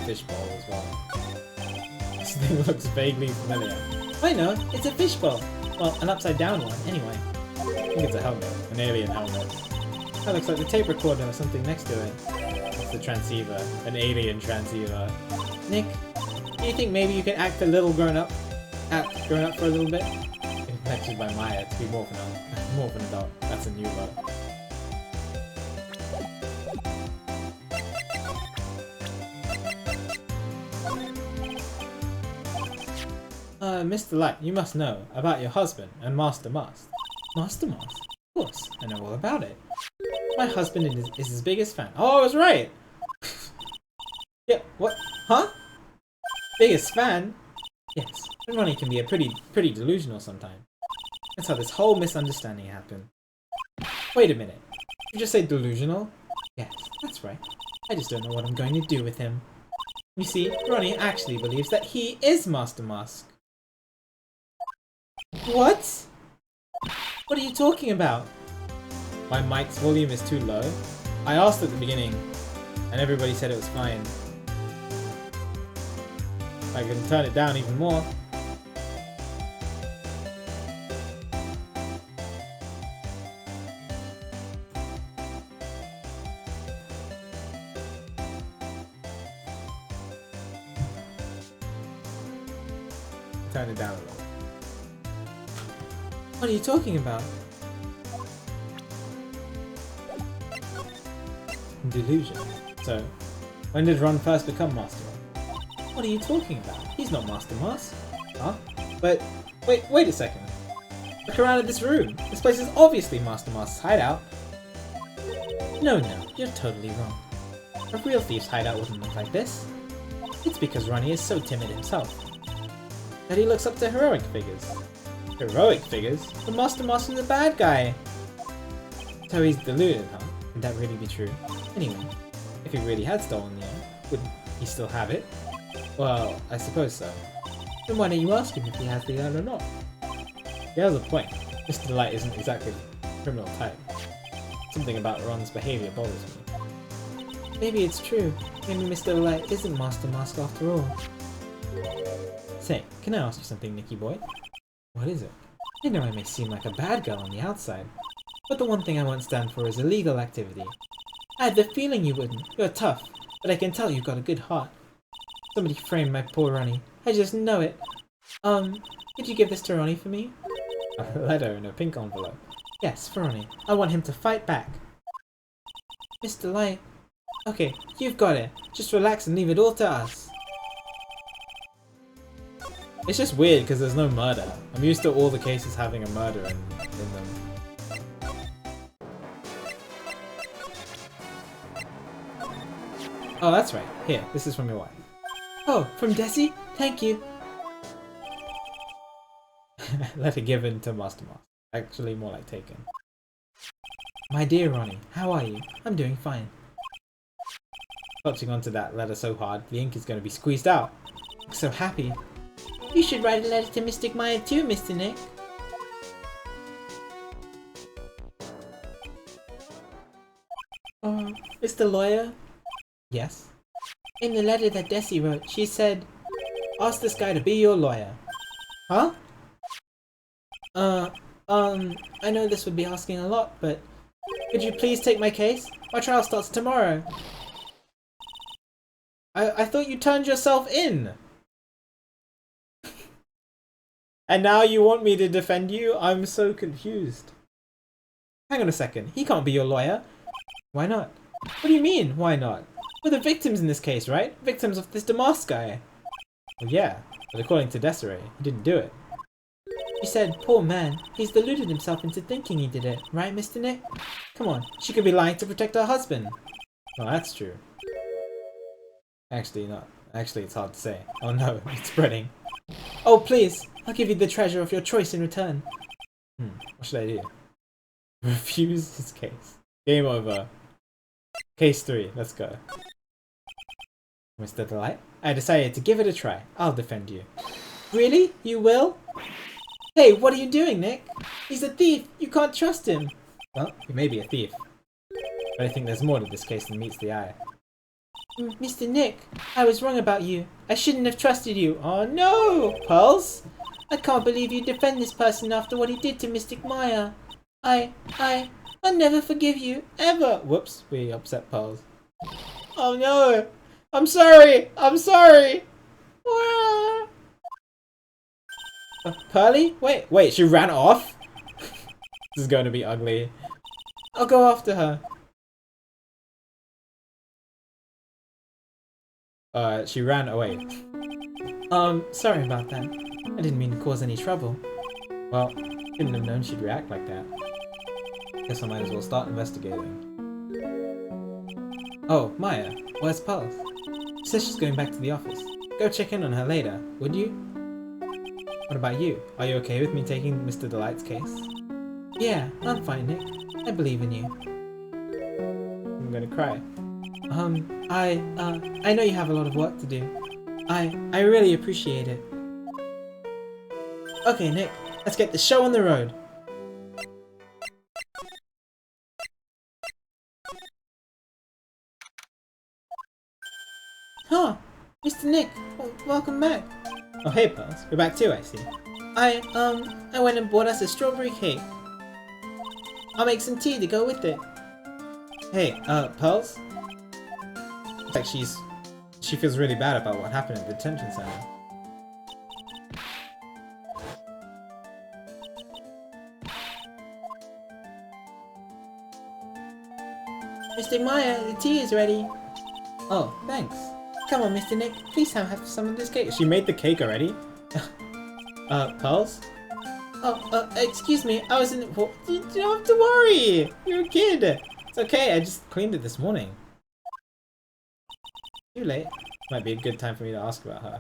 fishbowl as well. This thing looks vaguely familiar. I know, it's a fishbowl. Well, an upside down one, anyway. I think it's a helmet, an alien helmet. That looks like the tape recorder or something next to it. It's the transceiver, an alien transceiver. Nick, do you think maybe you could act a little grown up? Act grown up for a little bit? Lectured by Maya to be more of an adult. That's a new low. Mr. Light, you must know about your husband and Master Mask. Master Mask? Of course, I know all about it. My husband is his biggest fan. Oh, I was right! Yeah, what? Huh? Biggest fan? Yes, and Ronnie can be a pretty delusional sometimes. That's how this whole misunderstanding happened. Wait a minute. Did you just say delusional? Yes, that's right. I just don't know what I'm going to do with him. You see, Ronnie actually believes that he is Master Mask. What? What are you talking about? My mic's volume is too low. I asked at the beginning, and everybody said it was fine. I can turn it down even more. Turn it down a little. What are you talking about? Delusion. So, when did Ron first become Master Ron? What are you talking about? He's not Master Mas. Huh? But, wait a second. Look around at this room. This place is obviously Master Mas' hideout. No, you're totally wrong. A real thief's hideout wouldn't look like this. It's because Ronnie is so timid himself that he looks up to heroic figures. Heroic figures? The Master Mas is the bad guy! So he's deluded, huh? Would that really be true? Anyway, if he really had stolen the eye, would he still have it? Well, I suppose so. Then why don't you ask him if he has the eye or not? He has a point. Mr. Delight isn't exactly the criminal type. Something about Ron's behavior bothers me. Maybe it's true. Maybe Mr. Delight isn't Master Mask after all. Say, can I ask you something, Nicky boy? What is it? I know I may seem like a bad girl on the outside, but the one thing I won't stand for is illegal activity. I had the feeling you wouldn't. You're tough, but I can tell you've got a good heart. Somebody framed my poor Ronnie. I just know it. Could you give this to Ronnie for me? A letter in a pink envelope. Yes, for Ronnie. I want him to fight back. Mr. Light. Okay, you've got it. Just relax and leave it all to us. It's just weird because there's no murder. I'm used to all the cases having a murder in them. Oh, that's right. Here, this is from your wife. Oh, from Desi? Thank you. Letter given to Master Mas. Actually, more like taken. My dear Ronnie, how are you? I'm doing fine. Clutching onto that letter so hard, the ink is going to be squeezed out. I'm so happy. You should write a letter to Mystic Maya too, Mr. Nick. Mr. Lawyer? Yes? In the letter that Desi wrote, she said, ask this guy to be your lawyer. Huh? I know this would be asking a lot, but could you please take my case? My trial starts tomorrow. I thought you turned yourself in. And now you want me to defend you? I'm so confused. Hang on a second. He can't be your lawyer. Why not? What do you mean, why not? We're the victims in this case, right? Victims of this Damask guy. Well, yeah, but according to Desiree, he didn't do it. She said, poor man, he's deluded himself into thinking he did it, right, Mr. Nick? Come on, she could be lying to protect her husband. Well, that's true. Actually, not. Actually, it's hard to say. Oh no, it's spreading. Oh, please, I'll give you the treasure of your choice in return. What should I do? Refuse his case. Game over. Case 3, let's go. Mr. Delight, I decided to give it a try. I'll defend you. Really? You will? Hey, what are you doing, Nick? He's a thief! You can't trust him! Well, he may be a thief. But I think there's more to this case than meets the eye. Mr. Nick, I was wrong about you. I shouldn't have trusted you. Oh no! Pearls? I can't believe you defend this person after what he did to Mystic Maya. I'll never forgive you, ever! Whoops, we upset Pearls. Oh no! I'm sorry! I'm sorry! Pearly? Wait, she ran off? This is going to be ugly. I'll go after her. She ran away. Sorry about that. I didn't mean to cause any trouble. Well, couldn't have known she'd react like that. Guess I might as well start investigating. Oh, Maya, where's Pearls? She says she's going back to the office. Go check in on her later, would you? What about you? Are you okay with me taking Mr. Delight's case? Yeah, I'm fine, Nick. I believe in you. I'm gonna cry. I know you have a lot of work to do. I really appreciate it. Okay, Nick, let's get the show on the road. Nick, welcome back. Oh, hey, Pearls. You're back too, I see. I went and bought us a strawberry cake. I'll make some tea to go with it. Hey, Pearls? Looks like she feels really bad about what happened at the detention center. Mr. Maya, the tea is ready. Oh, thanks. Come on, Mr. Nick, please have some of this cake. She made the cake already? Pearls? Oh, excuse me, I was in. You don't have to worry! You're a kid! It's okay, I just cleaned it this morning. Too late. Might be a good time for me to ask about her.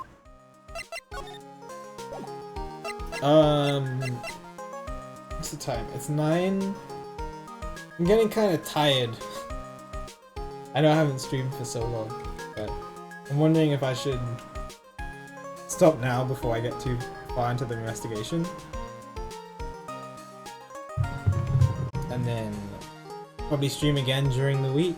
What's the time? It's 9. I'm getting kind of tired. I know I haven't streamed for so long, but I'm wondering if I should stop now before I get too far into the investigation. And then probably stream again during the week.